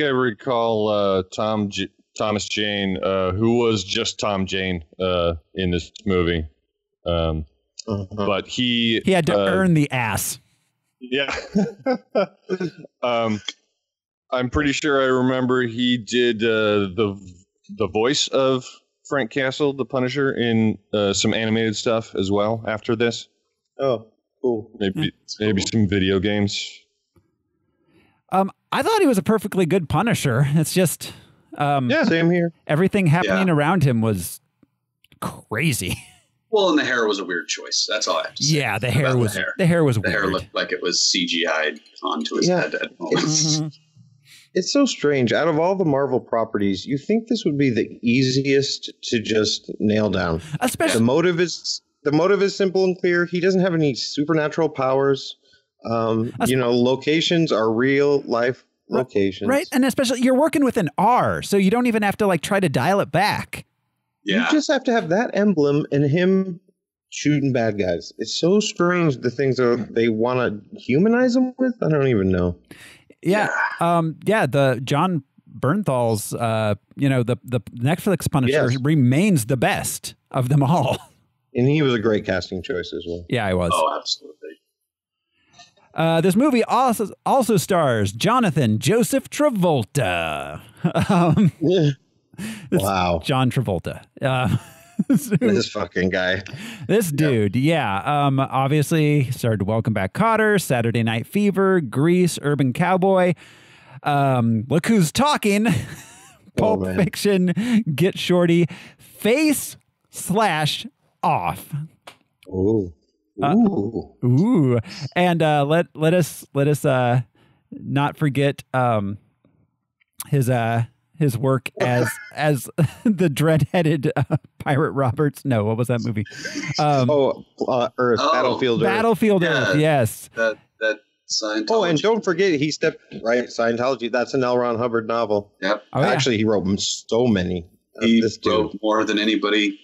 Speaker 4: I recall Thomas Jane, who was just Tom Jane in this movie. But he
Speaker 1: had to earn the ass.
Speaker 4: Yeah. I'm pretty sure I remember he did the voice of Frank Castle, the Punisher, in some animated stuff as well after this.
Speaker 2: Oh, cool.
Speaker 4: Maybe some video games.
Speaker 1: I thought he was a perfectly good Punisher. It's just
Speaker 2: same here.
Speaker 1: Everything happening around him was crazy.
Speaker 3: Well, and the hair was a weird choice. That's all I have to say.
Speaker 1: Yeah, the hair was weird. The hair
Speaker 3: looked like it was CGI'd onto his head at moments.
Speaker 2: It's so strange. Out of all the Marvel properties, you think this would be the easiest to just nail down.
Speaker 1: Especially
Speaker 2: the motive is simple and clear. He doesn't have any supernatural powers. Locations are real life locations.
Speaker 1: Right, and especially you're working with an R, so you don't even have to like try to dial it back.
Speaker 2: Yeah. You just have to have that emblem and him shooting bad guys. It's so strange the things they want to humanize him with. I don't even know.
Speaker 1: Yeah. The John Bernthal's, the Netflix Punisher remains the best of them all.
Speaker 2: And he was a great casting choice as well.
Speaker 1: Yeah, he was.
Speaker 3: Oh, absolutely.
Speaker 1: This movie also stars Jonathan Joseph Travolta.
Speaker 2: Wow.
Speaker 1: John Travolta.
Speaker 2: This fucking guy.
Speaker 1: This dude, obviously starred Welcome Back, Kotter, Saturday Night Fever, Grease, Urban Cowboy. Look Who's Talking, Pulp Fiction, Get Shorty, Face / Off.
Speaker 2: Ooh.
Speaker 1: And let us not forget his work as the dread-headed pirate Roberts. No, what was that movie?
Speaker 2: Earth, Battlefield Earth.
Speaker 1: Battlefield Earth, yes.
Speaker 3: That Scientology.
Speaker 2: Oh, and don't forget, he stepped right. Scientology. That's an L. Ron Hubbard novel.
Speaker 3: Yep.
Speaker 2: Actually, he wrote so many.
Speaker 3: He wrote more than anybody.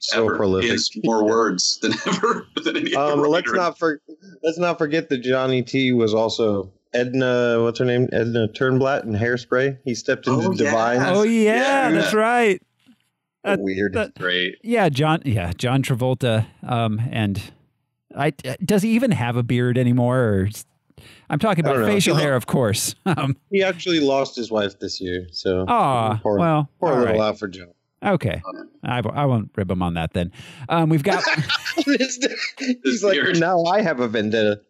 Speaker 2: So
Speaker 3: ever.
Speaker 2: prolific.
Speaker 3: He has more words than ever. Than any other
Speaker 2: let's not forget that Johnny T was also Edna. What's her name? Edna Turnblatt in Hairspray. He stepped into Divine.
Speaker 1: Oh yeah, that's right.
Speaker 2: Weird.
Speaker 3: Great.
Speaker 1: Yeah, John Travolta. And does he even have a beard anymore? Or I'm talking about facial hair, of course.
Speaker 2: He actually lost his wife this year. So.
Speaker 1: Poor
Speaker 2: little out for Joe.
Speaker 1: Okay, I won't rib him on that then. We've got.
Speaker 2: He's like, now I have a vendetta.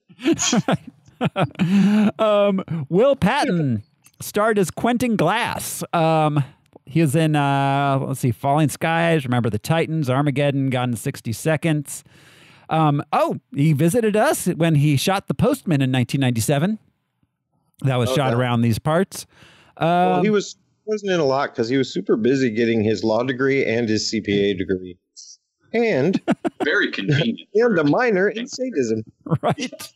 Speaker 1: Will Patton starred as Quentin Glass. He was in Falling Skies, Remember the Titans, Armageddon, Gone in 60 Seconds. He visited us when he shot The Postman in 1997. That was shot around these parts.
Speaker 2: He wasn't in a lot because he was super busy getting his law degree and his CPA degree. And
Speaker 3: very convenient.
Speaker 2: And a minor in sadism.
Speaker 1: Right.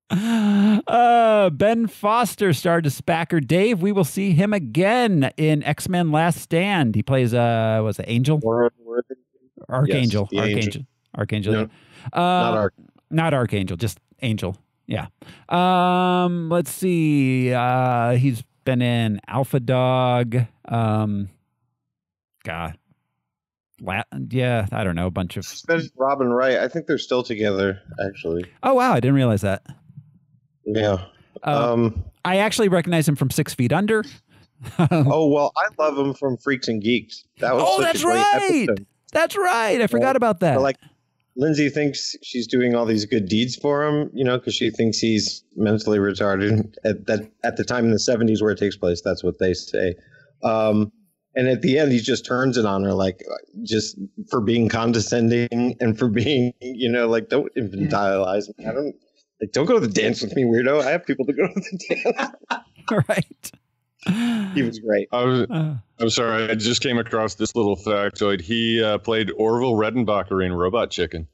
Speaker 1: Ben Foster starred as Spacker Dave. We will see him again in X-Men Last Stand. He plays was it Angel? Archangel.
Speaker 2: Yes,
Speaker 1: Archangel.
Speaker 2: No,
Speaker 1: not Archangel, just Angel. Yeah. Let's see. He's been in Alpha Dog. I don't know, a bunch of.
Speaker 2: Robin Wright. I think they're still together, actually.
Speaker 1: Oh wow, I didn't realize that.
Speaker 2: Yeah.
Speaker 1: I actually recognize him from 6 Feet Under.
Speaker 2: Oh, well, I love him from Freaks and Geeks. That was
Speaker 1: that's
Speaker 2: a great
Speaker 1: right.
Speaker 2: episode.
Speaker 1: That's right. I forgot about that.
Speaker 2: But, like, Lindsay thinks she's doing all these good deeds for him, because she thinks he's mentally retarded. At the time in the 70s where it takes place, that's what they say. And at the end, he just turns it on her, like, just for being condescending and for being, don't infantilize me. Don't go to the dance with me, weirdo. I have people to go to the dance.
Speaker 1: Right.
Speaker 2: He was great.
Speaker 8: I'm sorry, I just came across this little factoid. He played Orville Redenbacher in Robot Chicken.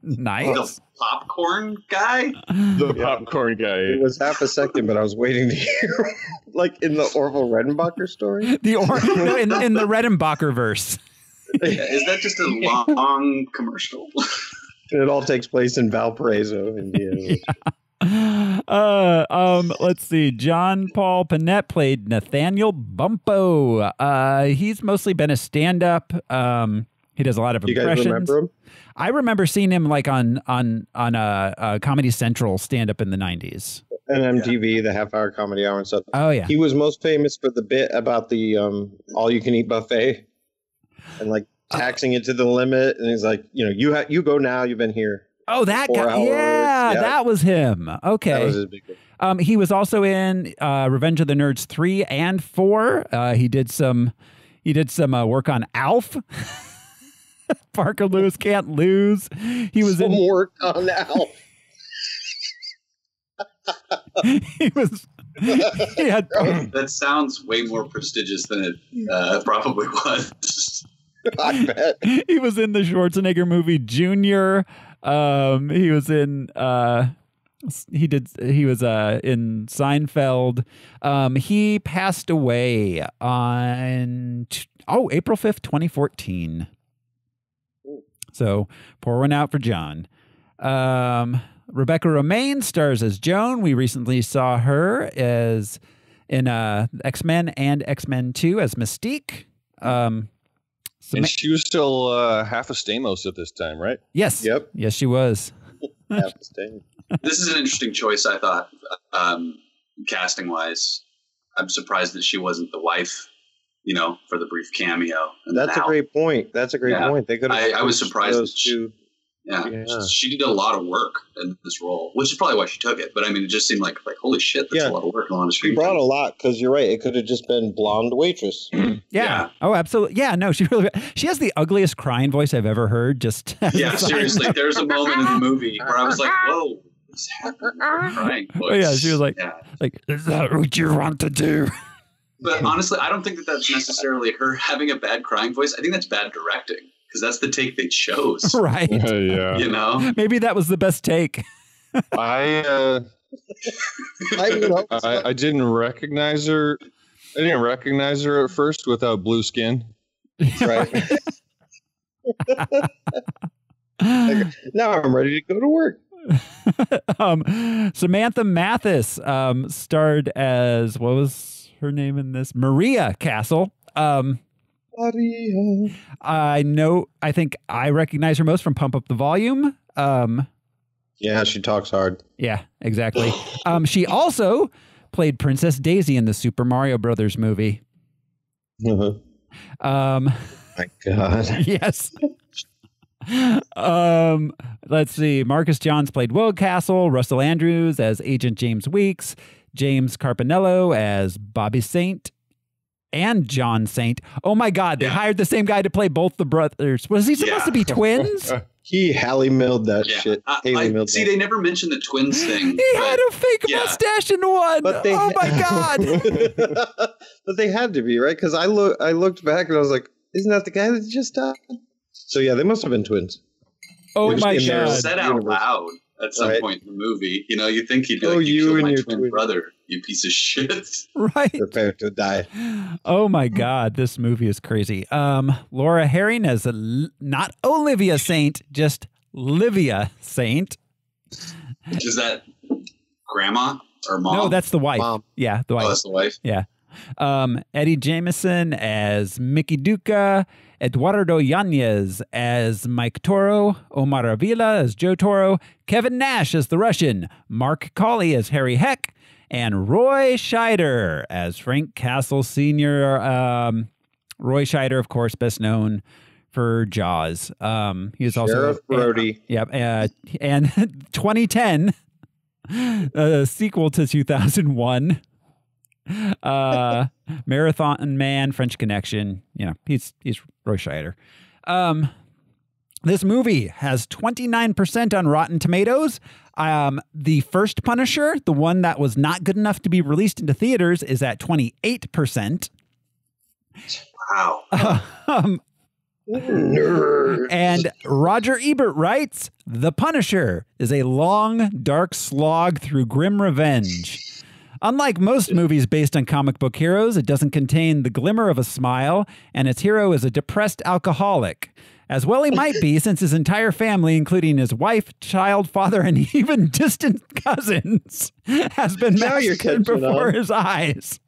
Speaker 1: Nice.
Speaker 3: The popcorn guy?
Speaker 8: The popcorn guy.
Speaker 2: It was half a second, but I was waiting to hear, like, in the Orville Redenbacher story.
Speaker 1: In the Redenbacher verse.
Speaker 3: Yeah, is that just a long commercial?
Speaker 2: It all takes place in Valparaiso, Indiana.
Speaker 1: Let's see. John Paul Panette played Nathaniel Bumpo. He's mostly been a stand-up. He does a lot of impressions.
Speaker 2: You guys remember him?
Speaker 1: I remember seeing him like on Comedy Central stand-up in the 90s.
Speaker 2: And MTV, the half-hour comedy hour and stuff.
Speaker 1: Oh, yeah.
Speaker 2: He was most famous for the bit about the all-you-can-eat buffet and, like, taxing it to the limit. And he's like, you go now. You've been here.
Speaker 1: Oh, that guy.
Speaker 2: 4 hours.
Speaker 1: Yeah, that was him. Okay.
Speaker 2: That was his big one.
Speaker 1: He was also in Revenge of the Nerds 3 and 4. He did some work on Alf. Parker Lewis Can't Lose. He was
Speaker 2: Some work on Alf.
Speaker 1: He was. He had.
Speaker 3: That sounds way more prestigious than it probably was.
Speaker 2: I bet.
Speaker 1: He was in the Schwarzenegger movie Junior. He was in. He was in Seinfeld. He passed away on April 5th, 2014. So pour one out for John. Rebecca Romaine stars as Joan. We recently saw her as in X-Men and X-Men 2 as Mystique.
Speaker 4: And she was still half a Stamos at this time, right?
Speaker 1: Yes.
Speaker 2: Yep.
Speaker 1: Yes, she was.
Speaker 2: Half a Stamos.
Speaker 3: This is an interesting choice, I thought, casting-wise. I'm surprised that she wasn't the wife, for the brief cameo.
Speaker 2: That's a great point. That's a great point. They could.
Speaker 3: I was surprised that
Speaker 2: two.
Speaker 3: She did a lot of work in this role, which is probably why she took it. But I mean, it just seemed like holy shit, that's a lot of work on the screen.
Speaker 2: She brought a lot because you're right. It could have just been blonde waitress.
Speaker 1: Yeah. Oh, absolutely. Yeah. No, she has the ugliest crying voice I've ever heard. Just
Speaker 3: seriously. There's a moment in the movie where I was like, whoa. What's happening? Crying voice.
Speaker 1: Oh yeah, she was like, is that what you want to do?
Speaker 3: But honestly, I don't think that that's necessarily her having a bad crying voice. I think that's bad directing because that's the take they chose.
Speaker 1: Right.
Speaker 8: Yeah.
Speaker 1: Maybe that was the best take.
Speaker 8: I didn't recognize her. I didn't recognize her at first without blue skin.
Speaker 2: Right. Now I'm ready to go to work.
Speaker 1: Samantha Mathis starred as, what was her name in this? Maria Castle.
Speaker 2: Maria.
Speaker 1: I think I recognize her most from Pump Up the Volume.
Speaker 2: Yeah, she talks hard.
Speaker 1: Yeah, exactly. She also played Princess Daisy in the Super Mario Brothers movie.
Speaker 2: My God.
Speaker 1: Yes. Let's see. Marcus Johns played Will Castle, Russell Andrews as Agent James Weeks, James Carpinello as Bobby Saint, and John Saint. Oh my God, they hired the same guy to play both the brothers. Was he supposed to be twins?
Speaker 2: He Hallie milled that shit.
Speaker 3: They never mentioned the twins thing.
Speaker 1: He had a fake mustache in one. Oh my God.
Speaker 2: But they had to be, right? Because I looked back and I was like, isn't that the guy that just died? So yeah, they must have been twins.
Speaker 1: Oh my God!
Speaker 3: Said out loud at some point in the movie. You think he'd be like, "You killed my twin brother, you piece of shit!"
Speaker 1: Right?
Speaker 2: Prepare to die.
Speaker 1: Oh my God, this movie is crazy. Laura Herring as not Olivia Saint, just Livia Saint.
Speaker 3: Is that grandma or mom?
Speaker 1: No, that's the wife.
Speaker 2: Mom.
Speaker 1: Yeah, the wife.
Speaker 3: Oh, that's the wife.
Speaker 1: Yeah. Eddie Jameson as Mickey Duca, Eduardo Yanez as Mike Toro, Omar Avila as Joe Toro, Kevin Nash as the Russian, Mark Colley as Harry Heck, and Roy Scheider as Frank Castle Sr. Roy Scheider, of course, best known for Jaws. He was also
Speaker 2: Sheriff Brody.
Speaker 1: And 2010, a sequel to 2001. Marathon Man, French Connection. He's Roy Scheider. This movie has 29% on Rotten Tomatoes. The first Punisher, the one that was not good enough to be released into theaters, is at 28%.
Speaker 3: Wow.
Speaker 1: And Roger Ebert writes, The Punisher is a long, dark slog through grim revenge. Unlike most movies based on comic book heroes, it doesn't contain the glimmer of a smile, and its hero is a depressed alcoholic. As well he might be, since his entire family, including his wife, child, father, and even distant cousins, has been massacred before his eyes.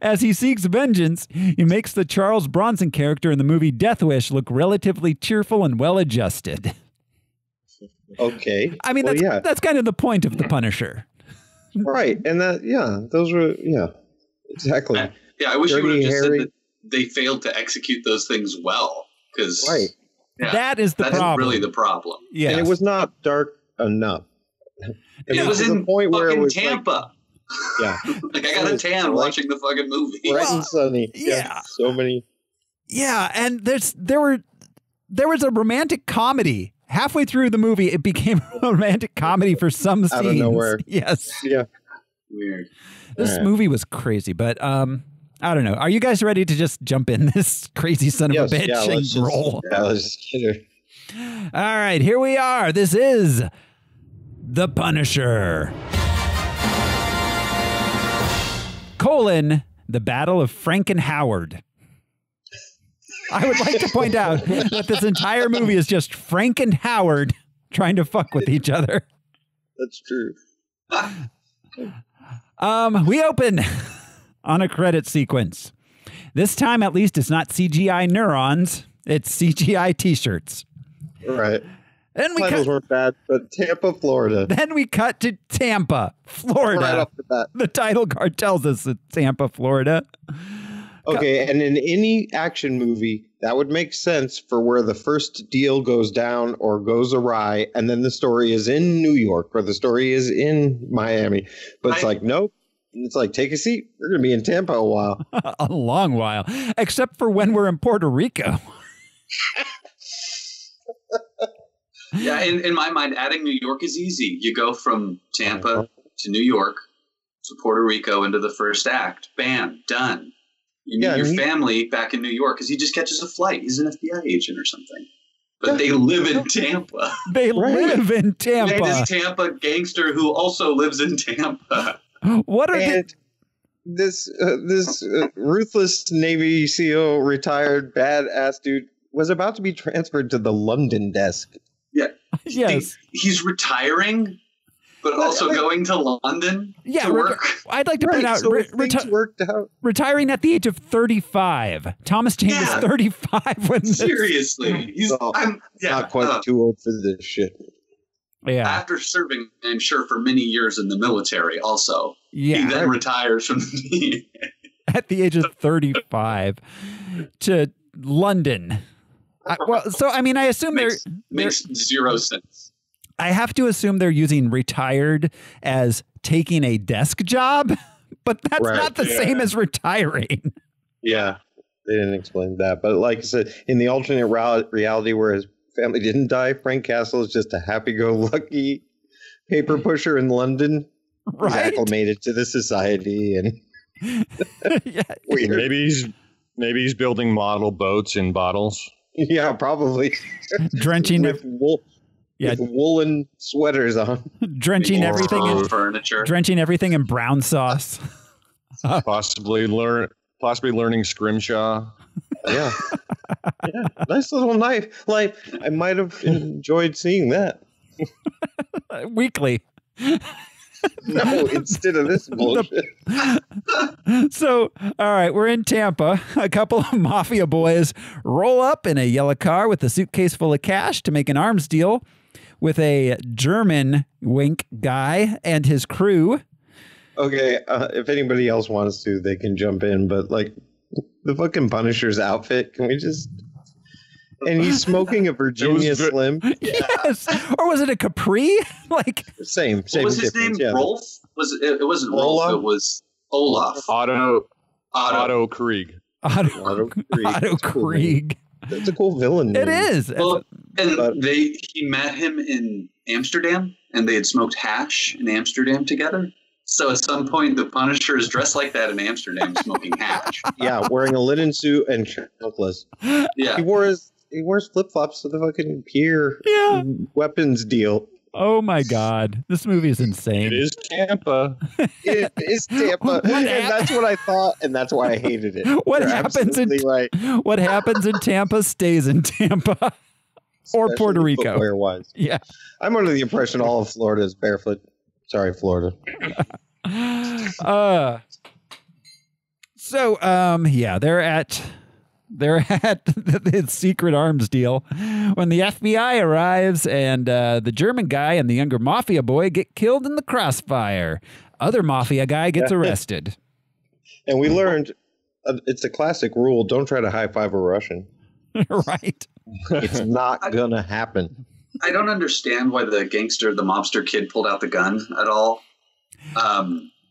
Speaker 1: As he seeks vengeance, he makes the Charles Bronson character in the movie Death Wish look relatively cheerful and well-adjusted.
Speaker 2: Okay.
Speaker 1: I mean, that's kind of the point of The Punisher.
Speaker 2: Right. And those were, exactly.
Speaker 3: I wish you would have just said that they failed to execute those things well. Because
Speaker 1: that is the problem.
Speaker 3: That's really the problem.
Speaker 1: Yeah,
Speaker 2: and it was not dark enough.
Speaker 3: It was in point where it was Tampa.
Speaker 2: I
Speaker 3: got a tan watching the fucking movie.
Speaker 2: Bright and sunny.
Speaker 1: Yeah,
Speaker 2: so many.
Speaker 1: Yeah, and there was a romantic comedy halfway through the movie. It became a romantic comedy for some scenes.
Speaker 2: Out of nowhere.
Speaker 1: Yes.
Speaker 2: Yeah.
Speaker 3: Weird.
Speaker 1: This movie was crazy, but I don't know. Are you guys ready to just jump in this crazy son of a bitch and roll?
Speaker 2: Let's just get her.
Speaker 1: All right, here we are. This is The Punisher. The Battle of Frank and Howard. I would like to point out that this entire movie is just Frank and Howard trying to fuck with each other.
Speaker 2: That's true.
Speaker 1: We open on a credit sequence. This time, at least, it's not CGI neurons. It's CGI T-shirts.
Speaker 2: Right.
Speaker 1: Then
Speaker 2: Titles weren't bad, but Tampa, Florida.
Speaker 1: Then we cut to Tampa, Florida.
Speaker 2: Right off the bat.
Speaker 1: The title card tells us it's Tampa, Florida.
Speaker 2: Okay, and in any action movie, that would make sense for where the first deal goes down or goes awry, and then the story is in New York or the story is in Miami. But it's like, nope. It's like, take a seat. We're going to be in Tampa a while.
Speaker 1: A long while. Except for when we're in Puerto Rico.
Speaker 3: Yeah, in my mind, adding New York is easy. You go from Tampa to New York to Puerto Rico into the first act. Bam, done. You meet your family back in New York because he just catches a flight. He's an FBI agent or something. But they live in Tampa.
Speaker 1: They live in Tampa.
Speaker 3: And this Tampa gangster who also lives in Tampa.
Speaker 1: What are
Speaker 2: this ruthless Navy SEAL, retired badass dude was about to be transferred to the London desk.
Speaker 3: Yeah.
Speaker 1: Yes.
Speaker 3: He's retiring, but also going to London to work.
Speaker 1: I'd like to point out,
Speaker 2: worked out.
Speaker 1: Retiring at the age of 35. Thomas Jane was 35 when
Speaker 3: seriously. He's
Speaker 2: not quite too old for this shit.
Speaker 1: Yeah.
Speaker 3: After serving, I'm sure, for many years in the military also.
Speaker 1: Yeah.
Speaker 3: He then retires from the
Speaker 1: at the age of 35 to London. I assume
Speaker 3: makes zero sense.
Speaker 1: I have to assume they're using retired as taking a desk job, but that's not the same as retiring.
Speaker 2: Yeah, they didn't explain that. But like I said, in the alternate reality where his family didn't die, Frank Castle is just a happy-go-lucky paper pusher in London.
Speaker 1: Right.
Speaker 2: He's acclimated to the society and weird.
Speaker 4: Maybe he's building model boats in bottles.
Speaker 2: Yeah, probably.
Speaker 1: Drenching
Speaker 2: with woolen sweaters on.
Speaker 1: Drenching everything in
Speaker 3: furniture.
Speaker 1: Drenching everything in brown sauce.
Speaker 4: Possibly learning scrimshaw.
Speaker 2: Yeah. Nice little knife. Like, I might have enjoyed seeing that.
Speaker 1: Weekly.
Speaker 2: No, instead of this bullshit.
Speaker 1: So, all right, we're in Tampa. A couple of mafia boys roll up in a yellow car with a suitcase full of cash to make an arms deal with a German wink guy and his crew.
Speaker 2: Okay, if anybody else wants to, they can jump in. But like the fucking Punisher's outfit, can we just? And he's smoking a Virginia Slim.
Speaker 1: Yes, or was it a Capri? Like
Speaker 2: same.
Speaker 3: What was his name?
Speaker 2: Yeah.
Speaker 3: Rolf? It wasn't Rolf. It was Olaf.
Speaker 8: Otto Krieg.
Speaker 1: Otto Krieg.
Speaker 2: That's a cool villain name.
Speaker 1: It is.
Speaker 3: Well, he met him in Amsterdam, and they had smoked hash in Amsterdam together. So at some point, the Punisher is dressed like that in Amsterdam, smoking hash.
Speaker 2: Yeah, wearing a linen suit and chanclas.
Speaker 3: Yeah,
Speaker 2: he wears flip flops to the fucking pier. Weapons deal.
Speaker 1: Oh my God, this movie is insane.
Speaker 8: It is Tampa.
Speaker 2: It is Tampa, and that's what I thought, and that's why I hated it.
Speaker 1: What happens in Tampa stays in Tampa, or Puerto Rico.
Speaker 2: Footwear-wise.
Speaker 1: Yeah,
Speaker 2: I'm under the impression all of Florida is barefoot. Sorry, Florida. They're at the secret arms deal when the FBI arrives, and the German guy and the younger mafia boy get killed in the crossfire. Other mafia guy gets arrested. And we learned it's a classic rule: don't try to high five a Russian.
Speaker 1: Right?
Speaker 2: It's not gonna happen.
Speaker 3: I don't understand why the mobster kid pulled out the gun at all.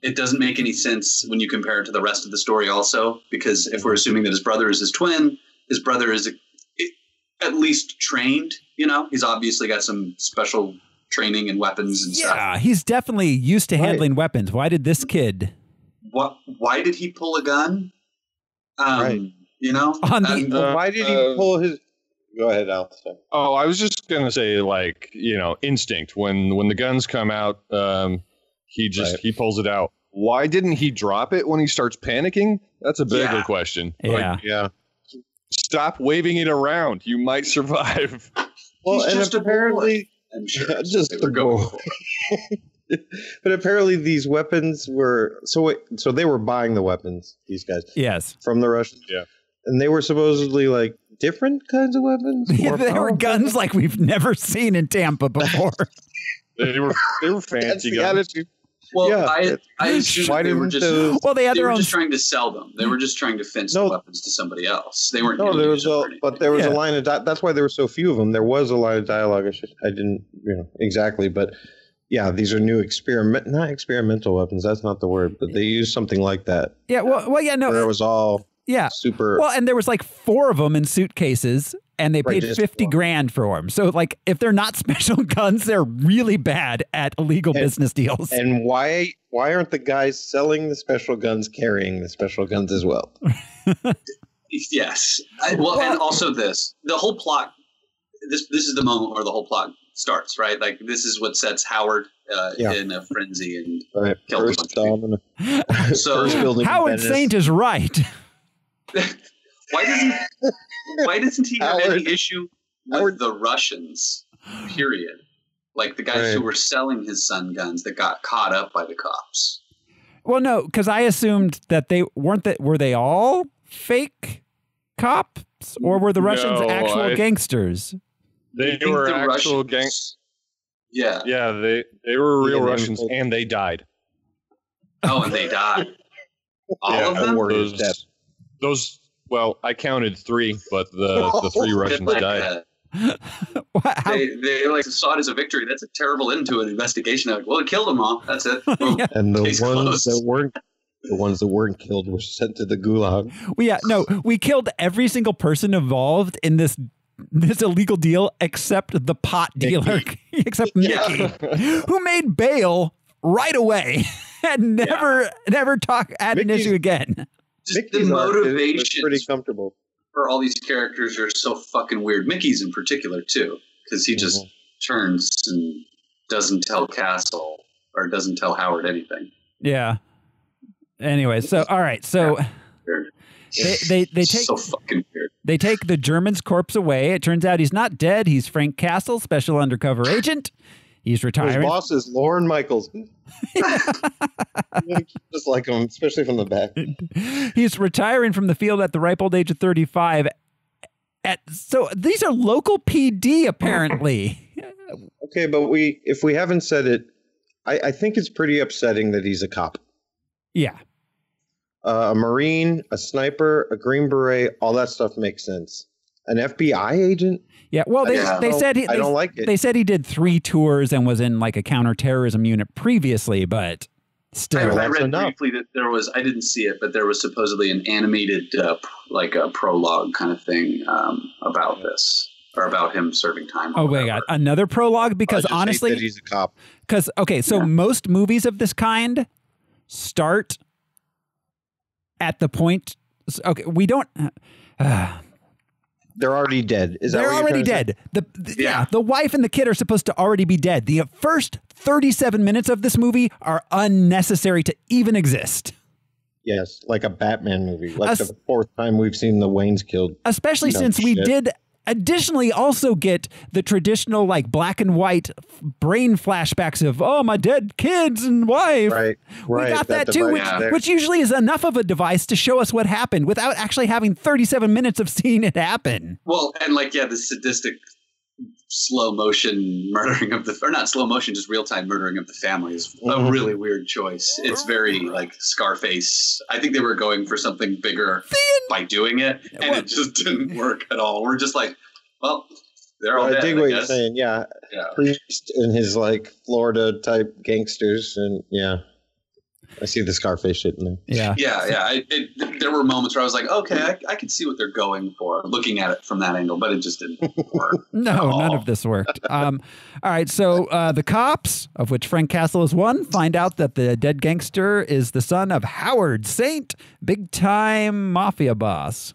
Speaker 3: It doesn't make any sense when you compare it to the rest of the story also, because if we're assuming that his brother is his twin, his brother is at least trained, he's obviously got some special training and weapons and stuff.
Speaker 1: Yeah, he's definitely used to handling weapons. Why did this kid?
Speaker 3: Why did he pull a gun?
Speaker 2: Why did he pull his... Go ahead, Al.
Speaker 8: Oh, I was just going to say, instinct. When the guns come out, he pulls it out. Why didn't he drop it when he starts panicking? That's a bigger question.
Speaker 1: Yeah.
Speaker 8: Stop waving it around. You might survive.
Speaker 2: Well,
Speaker 3: He's just
Speaker 2: apparently,
Speaker 3: just a boy.
Speaker 2: But apparently these weapons were so they were buying the weapons, these guys.
Speaker 1: Yes.
Speaker 2: From the Russians.
Speaker 8: Yeah.
Speaker 2: And they were supposedly like different kinds of weapons.
Speaker 1: They were guns like we've never seen in Tampa before.
Speaker 8: They were fancy guns.
Speaker 2: Attitude.
Speaker 3: Well, yeah. I assume they were just
Speaker 1: they had their own...
Speaker 3: just trying to sell them. They were just trying to fence the weapons to somebody else. They weren't.
Speaker 2: No, there was a line of that's why there were so few of them. There was a line of dialogue. I didn't, exactly, but yeah, these are new not experimental weapons. That's not the word, but they used something like that.
Speaker 1: Yeah. Well, yeah, no.
Speaker 2: Where it was all super.
Speaker 1: Well, and there was like 4 of them in suitcases. And they paid $50,000 for them. So, like, if they're not special guns, they're really bad at illegal business deals.
Speaker 2: And why aren't the guys selling the special guns carrying the special guns as well?
Speaker 3: Yes. And also the whole plot. This is the moment where the whole plot starts, right? Like, this is what sets Howard in a frenzy and kills a bunch of people. So
Speaker 1: Howard Saint is right.
Speaker 3: Why doesn't he have any issue with the Russians, period? Like the guys who were selling his son guns that got caught up by the cops.
Speaker 1: Well, no, because I assumed that were they all fake cops, or were the Russians actual gangsters?
Speaker 8: They were actual gangsters.
Speaker 3: Yeah.
Speaker 8: Yeah, they were real Russians, and they died.
Speaker 3: Oh, and they died. All of them?
Speaker 8: Those Well, I counted 3, but the 3 Russians died.
Speaker 3: They like saw it as a victory. That's a terrible end to an investigation. They're like, well, it killed them all. That's it.
Speaker 1: Yeah.
Speaker 2: And the ones that weren't killed were sent to the gulag.
Speaker 1: We killed every single person involved in this illegal deal except the pot dealer, except Mickey, who made bail right away and never had an issue again.
Speaker 3: Just the motivation
Speaker 2: pretty comfortable
Speaker 3: for all these characters are so fucking weird. Mickey's in particular too, because he just turns and doesn't tell Castle or doesn't tell Howard anything.
Speaker 1: Yeah. Anyway, so all right, so they take
Speaker 3: so fucking weird.
Speaker 1: They take the German's corpse away. It turns out he's not dead. He's Frank Castle, special undercover agent. He's retiring.
Speaker 2: His boss is Lorne Michaels. Just like him, especially from the back.
Speaker 1: He's retiring from the field at the ripe old age of 35. So these are local PD, apparently.
Speaker 2: Okay, but if we haven't said it, I think it's pretty upsetting that he's a cop.
Speaker 1: Yeah.
Speaker 2: A Marine, a sniper, a Green Beret, all that stuff makes sense. An FBI agent?
Speaker 1: Yeah, well, they said
Speaker 2: I don't like it.
Speaker 1: They said he did 3 tours and was in like a counterterrorism unit previously, but still,
Speaker 3: I read briefly that there was. I didn't see it, but there was supposedly an animated, like a prologue kind of thing about this, or about him serving time.
Speaker 1: Oh my God, another prologue? Because honestly,
Speaker 2: hate that he's a cop.
Speaker 1: Because most movies of this kind start at the point. Okay, we don't.
Speaker 2: They're already dead.
Speaker 1: They're already dead. The wife and the kid are supposed to already be dead. The first 37 minutes of this movie are unnecessary to even exist.
Speaker 2: Yes, like a Batman movie. Like the 4th time we've seen the Waynes killed.
Speaker 1: Especially since we did additionally also get the traditional like black and white brain flashbacks of, oh, my dead kids and wife.
Speaker 2: Right.
Speaker 1: We got that too, which usually is enough of a device to show us what happened without actually having 37 minutes of seeing it happen.
Speaker 3: Well, and like, the sadistic slow motion murdering of or not slow motion, just real time murdering of the family is a really weird choice. It's very like Scarface. I think they were going for something bigger by doing it, and it just didn't work at all. We're just like, well, they're all dead. I dig what you're saying.
Speaker 2: Yeah. Priest and his like Florida type gangsters, and I see the Scarface shit in there.
Speaker 3: There were moments where I was like, okay, I can see what they're going for, looking at it from that angle, but it just didn't work.
Speaker 1: No, none of this worked. All right, so the cops, of which Frank Castle is one, find out that the dead gangster is the son of Howard Saint, big-time mafia boss.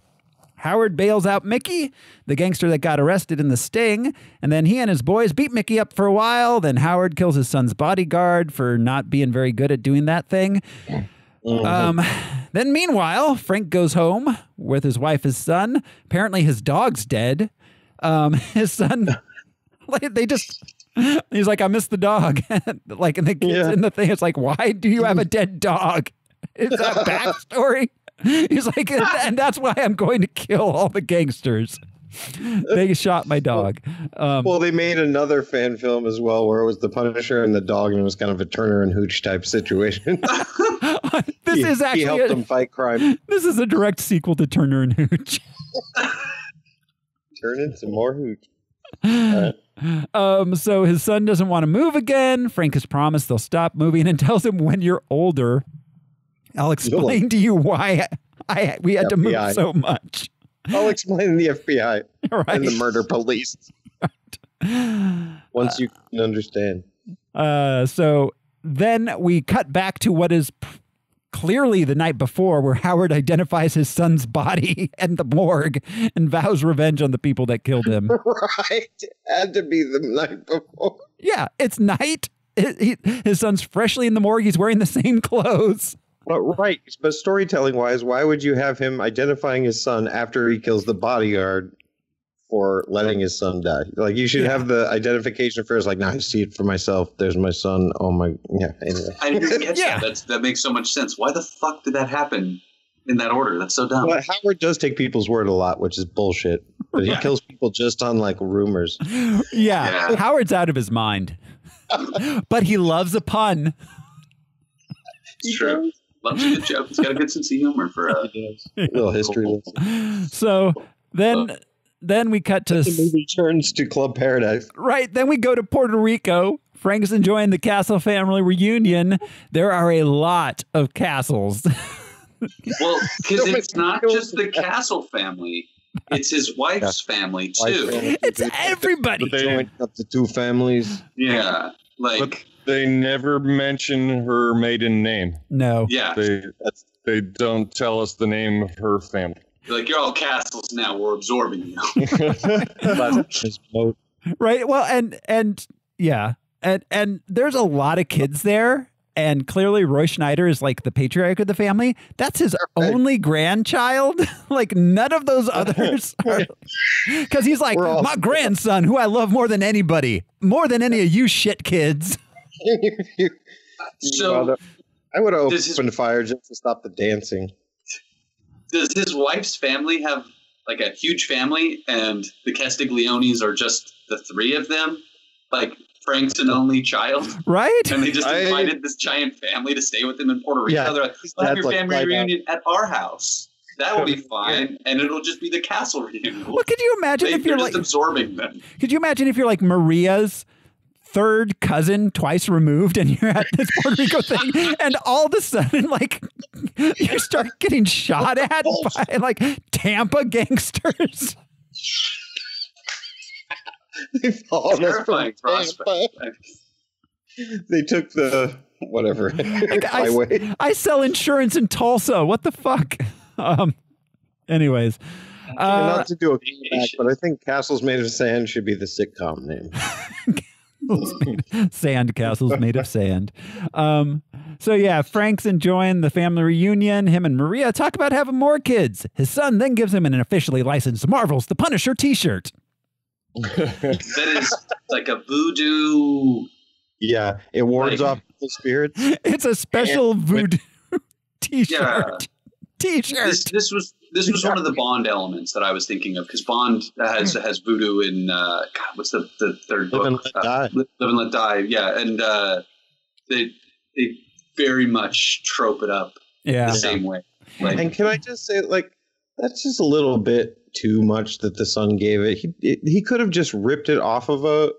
Speaker 1: Howard bails out Mickey, the gangster that got arrested in the sting, and then he and his boys beat Mickey up for a while. Then Howard kills his son's bodyguard for not being very good at doing that thing. Then meanwhile, Frank goes home with his wife, his son. Apparently his dog's dead. His son, he's like, I miss the dog. Like, and the kids in the thing, it's like, why do you have a dead dog? Is that backstory? He's like, and that's why I'm going to kill all the gangsters. They shot my dog.
Speaker 2: Well, they made another fan film as well where it was the Punisher and the dog, and it was kind of a Turner and Hooch type situation.
Speaker 1: He
Speaker 2: helped them fight crime.
Speaker 1: This is a direct sequel to Turner and Hooch.
Speaker 2: Turn into more Hooch.
Speaker 1: So his son doesn't want to move again. Frank has promised they'll stop moving and tells him, when you're older, I'll explain to you why we had to move so much.
Speaker 2: I'll explain the FBI and the murder police. Once you can understand.
Speaker 1: So then we cut back to what is clearly the night before, where Howard identifies his son's body and the morgue and vows revenge on the people that killed him.
Speaker 2: Right. It had to be the night before.
Speaker 1: Yeah, it's night. His son's freshly in the morgue. He's wearing the same clothes.
Speaker 2: Right, but storytelling-wise, why would you have him identifying his son after he kills the bodyguard for letting his son die? Like, you should have the identification first. Like, I see it for myself. There's my son. Oh my, anyway.
Speaker 3: I didn't catch that. That makes so much sense. Why the fuck did that happen in that order? That's so dumb.
Speaker 2: Well, Howard does take people's word a lot, which is bullshit. But he kills people just on like rumors.
Speaker 1: Yeah, Howard's out of his mind, but he loves a pun.
Speaker 3: It's true. Loves a good joke. He's got a good sense of humor for a
Speaker 2: little history lesson.
Speaker 1: So then we cut to
Speaker 2: the movie turns to Club Paradise.
Speaker 1: Right. Then we go to Puerto Rico. Frank's enjoying the Castle family reunion. There are a lot of castles.
Speaker 3: Well, because it's not just the Castle family. It's his wife's family, too.
Speaker 1: It's everybody.
Speaker 2: They joined up the two families.
Speaker 3: Yeah.
Speaker 4: But they never mention her maiden name.
Speaker 1: No.
Speaker 3: Yeah.
Speaker 4: They don't tell us the name of her family.
Speaker 3: They're like, you're all castles now. We're absorbing you.
Speaker 1: Right. Well, and there's a lot of kids there. And clearly Roy Schneider is like the patriarch of the family. That's his only grandchild. Like, none of those others are. Because he's like, my grandson, who I love more than anybody. More than any of you shit kids.
Speaker 3: So
Speaker 2: I would have opened fire just to stop the dancing.
Speaker 3: Does his wife's family have like a huge family, and the Castigliones are just the three of them? Like, Frank's an only child.
Speaker 1: Right?
Speaker 3: And they just invited this giant family to stay with them in Puerto Rico.
Speaker 2: Yeah.
Speaker 3: They're like, we'll have your family reunion at our house. That will be fine. And it'll just be the castle reunion.
Speaker 1: Well, could you imagine if you're
Speaker 3: just absorbing them?
Speaker 1: Could you imagine if you're like Maria's third cousin twice removed and you're at this Puerto Rico thing and all of a sudden like you start getting shot at by like Tampa gangsters?
Speaker 2: They followed us from
Speaker 3: Tampa.
Speaker 2: They took the whatever highway.
Speaker 1: I sell insurance in Tulsa. What the fuck? Anyways,
Speaker 2: not to do a comeback, but I think Castles Made of Sand should be the sitcom name.
Speaker 1: Sand castles made of sand. So yeah, Frank's enjoying the family reunion. Him and Maria talk about having more kids. His son then gives him an officially licensed Marvel's The Punisher t-shirt.
Speaker 3: That is like a voodoo.
Speaker 2: Yeah, it wards off evil spirits.
Speaker 1: It's a special voodoo t-shirt.
Speaker 3: Yeah.
Speaker 1: T-shirt.
Speaker 3: This was one of the Bond elements that I was thinking of, because Bond has voodoo in what's the third book?
Speaker 2: Live and Let Die.
Speaker 3: Live and Let Die. Yeah, and they very much trope it up the same way. Like,
Speaker 2: and can I just say, like, that's just a little bit too much that the son gave it. He could have just ripped it off of a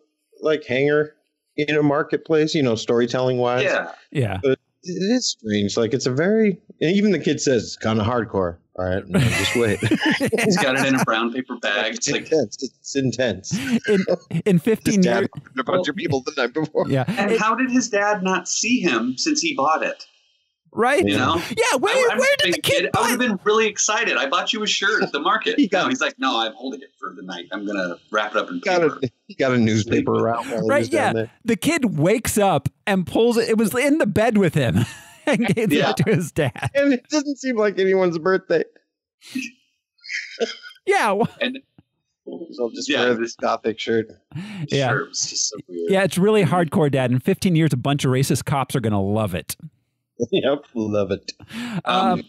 Speaker 2: hanger in a marketplace, storytelling wise.
Speaker 1: Yeah.
Speaker 2: But it is strange. Like, it's a very, even the kid says it's kind of hardcore. All right, no, just wait.
Speaker 3: He's got it in a brown paper bag.
Speaker 2: It's intense. It's intense.
Speaker 1: In 15 years,
Speaker 2: a bunch of people the night before.
Speaker 1: Yeah.
Speaker 3: And how did his dad not see him since he bought it?
Speaker 1: Right?
Speaker 3: Yeah,
Speaker 1: where did the kid buy
Speaker 3: I would have been really excited. I bought you a shirt at the market. He's like, no, I'm holding it for the night. I'm going to wrap it up in paper.
Speaker 2: He got a newspaper around.
Speaker 1: Right, yeah. The kid wakes up and pulls it. It was in the bed with him. And gave it to his dad.
Speaker 2: And it doesn't seem like anyone's birthday.
Speaker 1: Yeah.
Speaker 2: And so just wear this gothic shirt.
Speaker 1: Yeah.
Speaker 3: Sure, it was just so weird.
Speaker 1: Yeah, it's really hardcore, Dad. In 15 years, a bunch of racist cops are going to love it.
Speaker 2: Yep, love it.
Speaker 3: On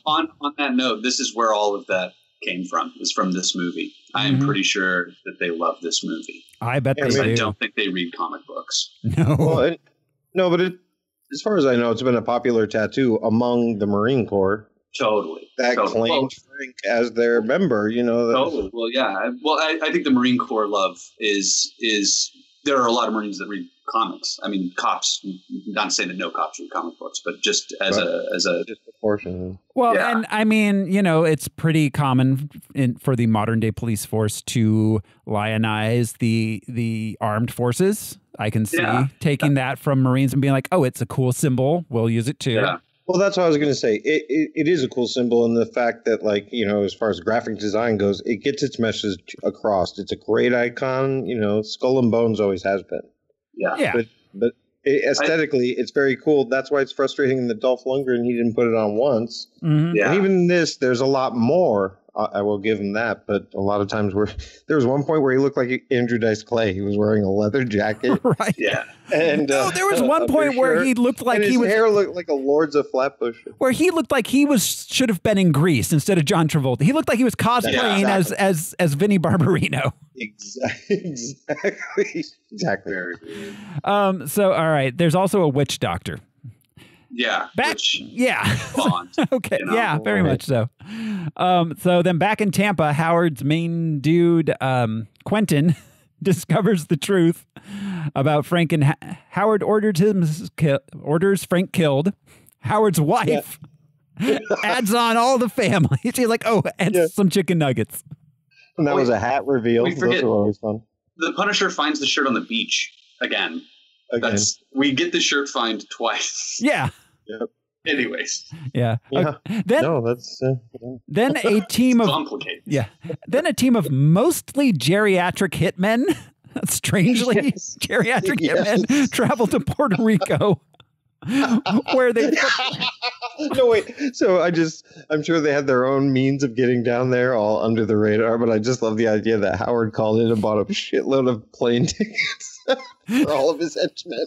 Speaker 3: that note, this is where all of that came from, is from this movie. I am pretty sure that they love this movie.
Speaker 1: I bet they do.
Speaker 3: I don't think they read comic books.
Speaker 1: No.
Speaker 2: Well, no, but as far as I know, it's been a popular tattoo among the Marine Corps.
Speaker 3: Totally.
Speaker 2: That claimed Frank as their member,
Speaker 3: Totally. Well, yeah. Well, I think the Marine Corps love is there are a lot of Marines that read comics. I mean, cops, not saying that no cops read comic books, but just as a
Speaker 2: disproportionate.
Speaker 1: Well, and I mean, it's pretty common for the modern day police force to lionize the armed forces. I can see taking that from Marines and being like, oh, it's a cool symbol. We'll use it too. Yeah.
Speaker 2: Well, that's what I was going to say. It is a cool symbol in the fact that, as far as graphic design goes, it gets its message across. It's a great icon. Skull and Bones always has been.
Speaker 3: Yeah.
Speaker 2: But aesthetically, it's very cool. That's why it's frustrating that Dolph Lundgren, he didn't put it on once.
Speaker 1: Mm-hmm.
Speaker 2: Yeah. And even in this, there's a lot more. I will give him that, but a lot of times there was one point where he looked like Andrew Dice Clay. He was wearing a leather jacket,
Speaker 1: right?
Speaker 3: Yeah,
Speaker 2: and
Speaker 1: there was one point where he looked like
Speaker 2: his hair looked like a Lords of Flatbush,
Speaker 1: where he looked like he should have been in Greece instead of John Travolta. He looked like he was cosplaying as Vinnie Barbarino.
Speaker 2: Exactly.
Speaker 1: So all right, there's also a witch doctor.
Speaker 3: Yeah.
Speaker 1: Bond. Okay. Yeah, very much so. So then back in Tampa, Howard's main dude, Quentin, discovers the truth about Frank, and Howard orders Frank killed. Howard's wife adds on all the family. She's like, and some chicken nuggets.
Speaker 2: And that was a hat reveal. Those are always fun.
Speaker 3: The Punisher finds the shirt on the beach again. We get the shirt find twice.
Speaker 1: Yeah.
Speaker 2: Yep.
Speaker 3: Anyways.
Speaker 1: Yeah. Then a team of
Speaker 3: complicated.
Speaker 1: Yeah. Then a team of mostly geriatric hitmen, strangely geriatric hitmen, travel to Puerto Rico, where they.
Speaker 2: No, wait. So I'm sure they had their own means of getting down there, all under the radar. But I just love the idea that Howard called in and bought a shitload of plane tickets for all of his henchmen.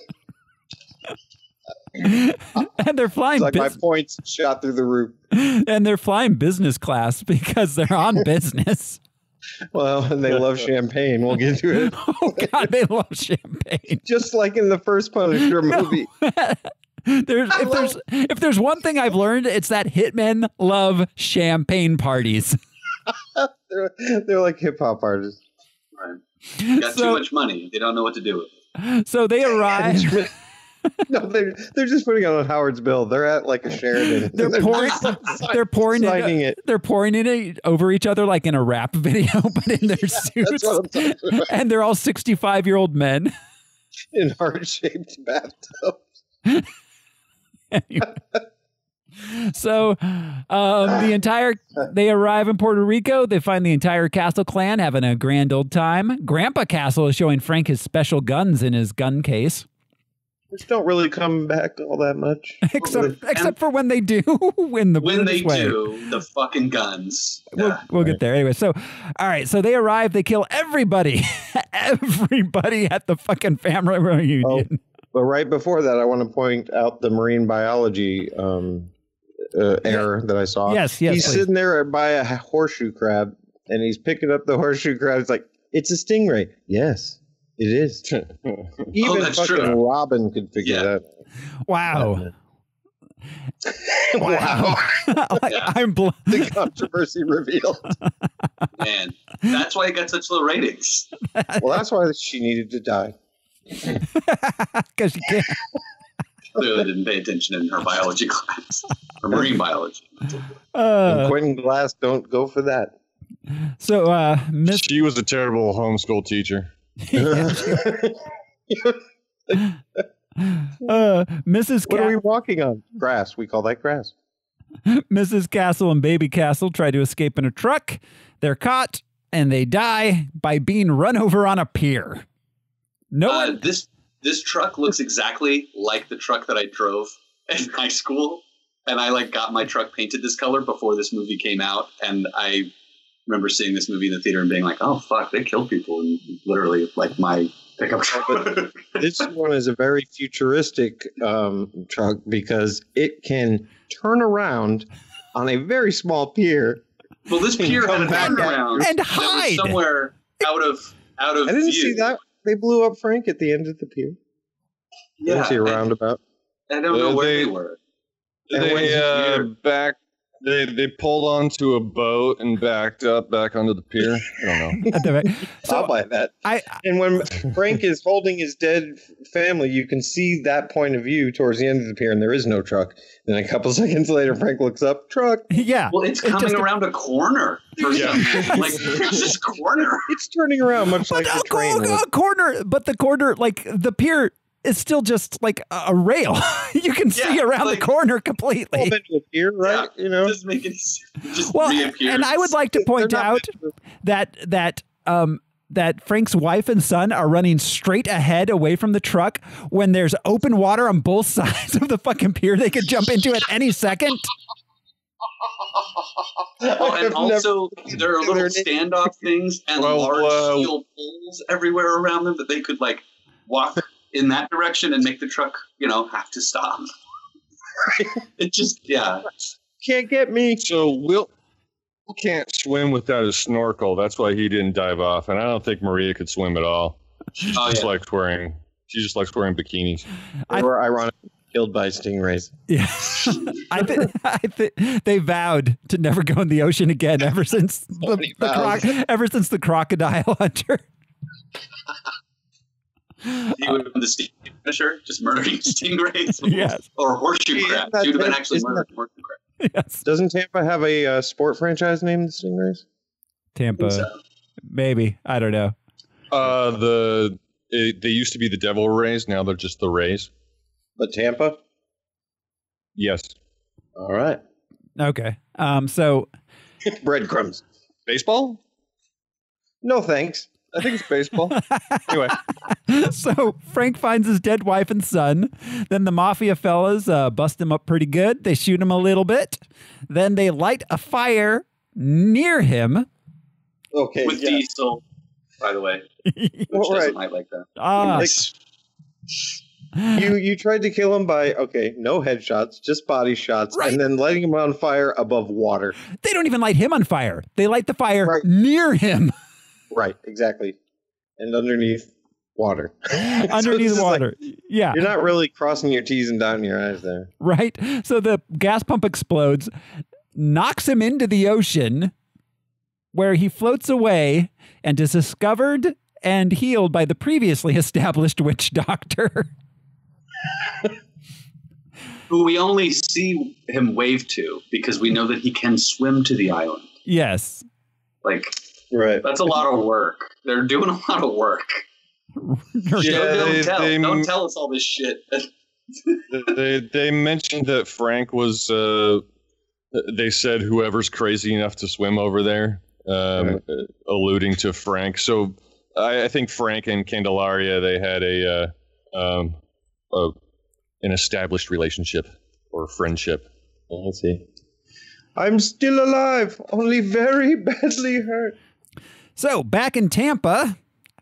Speaker 1: And they're flying.
Speaker 2: My points shot through the roof.
Speaker 1: And they're flying business class because they're on business.
Speaker 2: Well, and they love champagne. We'll get to it.
Speaker 1: Oh God, they love champagne.
Speaker 2: Just like in the first Punisher movie.
Speaker 1: If there's one thing I've learned, it's that hitmen love champagne parties.
Speaker 2: They're like hip hop artists.
Speaker 3: Right. Got too much money. They don't know what to do with it.
Speaker 1: So they arrive.
Speaker 2: No, they're just putting it on Howard's bill. They're at like a Sheridan.
Speaker 1: They're pouring it over each other like in a rap video, but in their suits. And they're all 65-year-old men
Speaker 2: in heart-shaped bathtubs.
Speaker 1: Anyway. So they arrive in Puerto Rico. They find the entire Castle clan having a grand old time. Grandpa Castle is showing Frank his special guns in his gun case.
Speaker 2: Which don't really come back all that much.
Speaker 1: except for when they do. when they
Speaker 3: do, the fucking guns.
Speaker 1: We'll get there. Anyway, so, all right. So they arrive. They kill everybody. Everybody at the fucking family reunion.
Speaker 2: Oh, but right before that, I want to point out the marine biology error that I saw.
Speaker 1: Yes,
Speaker 2: He's
Speaker 1: please.
Speaker 2: sitting there by a horseshoe crab, and he's picking up the horseshoe crab. It's like, it's a stingray. Yes. It is. Even fucking true. Robin could figure that out.
Speaker 1: Wow. Wow.
Speaker 2: The controversy revealed.
Speaker 3: Man, that's why it got such low ratings.
Speaker 2: Well, that's why she needed to die.
Speaker 1: Because she can't.
Speaker 3: Clearly didn't pay attention in her biology class. Or marine biology.
Speaker 2: And Quentin Glass don't go for that.
Speaker 1: So,
Speaker 4: she was a terrible homeschool teacher.
Speaker 1: Mrs.
Speaker 2: What are we walking on? Grass. We call that grass.
Speaker 1: Mrs. Castle and Baby Castle try to escape in a truck. They're caught and they die by being run over on a pier.
Speaker 3: This truck looks exactly like the truck that I drove in high school, and I got my truck painted this color before this movie came out, and I remember seeing this movie in the theater and being like, oh, fuck, they killed people in literally my pickup truck.
Speaker 2: This one is a very futuristic truck because it can turn around on a very small pier.
Speaker 3: Well, this pier had a turnaround
Speaker 1: and hide
Speaker 3: somewhere out of
Speaker 2: I didn't
Speaker 3: view.
Speaker 2: see that. They blew up Frank at the end of the pier.
Speaker 3: Yeah,
Speaker 2: didn't see a roundabout.
Speaker 3: I don't know where they were.
Speaker 4: They pulled onto a boat and backed up back onto the pier. I don't know.
Speaker 2: I'll buy that. And when Frank is holding his dead family, you can see that point of view towards the end of the pier, and there is no truck. Then a couple seconds later, Frank looks up, truck.
Speaker 1: Yeah.
Speaker 3: Well, it's coming around a corner. There's this corner.
Speaker 2: It's turning around much like the train.
Speaker 1: A corner, but the corner, the pier is still just like a rail. You can see around the corner completely.
Speaker 2: A pier, right?
Speaker 3: Yeah, doesn't make any sense. Just reappears.
Speaker 1: And I would like to point out that Frank's wife and son are running straight ahead away from the truck when there's open water on both sides of the fucking pier. They could jump into it any second.
Speaker 3: And also there are little standoff things and large steel poles everywhere around them that they could walk in that direction and make the truck, have to stop. It just,
Speaker 2: can't get me.
Speaker 4: So Will can't swim without a snorkel. That's why he didn't dive off. And I don't think Maria could swim at all. She just likes wearing bikinis.
Speaker 2: They were ironically killed by stingrays.
Speaker 1: Yeah. I think they vowed to never go in the ocean again ever since the crocodile hunter.
Speaker 3: He would have been the Stinger, just murdering stingrays.
Speaker 1: Yes.
Speaker 3: Or horseshoe crab. He would have been actually murdering horseshoe crab.
Speaker 1: Yes.
Speaker 2: Doesn't Tampa have a sport franchise named the Stingrays?
Speaker 1: Tampa. Maybe. I don't know.
Speaker 4: They used to be the Devil Rays. Now they're just the Rays.
Speaker 2: But Tampa?
Speaker 4: Yes.
Speaker 2: All right.
Speaker 1: Okay. So.
Speaker 2: Breadcrumbs.
Speaker 4: Baseball?
Speaker 2: No, thanks.
Speaker 4: I think it's baseball. Anyway.
Speaker 1: So Frank finds his dead wife and son. Then the mafia fellas bust him up pretty good. They shoot him a little bit. Then they light a fire near him.
Speaker 2: Okay.
Speaker 3: With diesel, by the way. Which doesn't light like that.
Speaker 2: You tried to kill him by, no headshots, just body shots, and then lighting him on fire above water.
Speaker 1: They don't even light him on fire. They light the fire near him.
Speaker 2: Right, exactly. And underneath water.
Speaker 1: Underneath water. Yeah.
Speaker 2: You're not really crossing your T's and dotting your I's there.
Speaker 1: Right. So the gas pump explodes, knocks him into the ocean, where he floats away and is discovered and healed by the previously established witch doctor.
Speaker 3: Who we only see him wave to because we know that he can swim to the island.
Speaker 1: Yes.
Speaker 3: Like,
Speaker 2: right.
Speaker 3: That's a lot of work. They're doing a lot of work. Don't tell us all this shit.
Speaker 4: they mentioned that Frank was, they said whoever's crazy enough to swim over there, alluding to Frank. So I think Frank and Candelaria, they had an established relationship or friendship.
Speaker 2: Let's see. I'm still alive, only very badly hurt.
Speaker 1: So back in Tampa,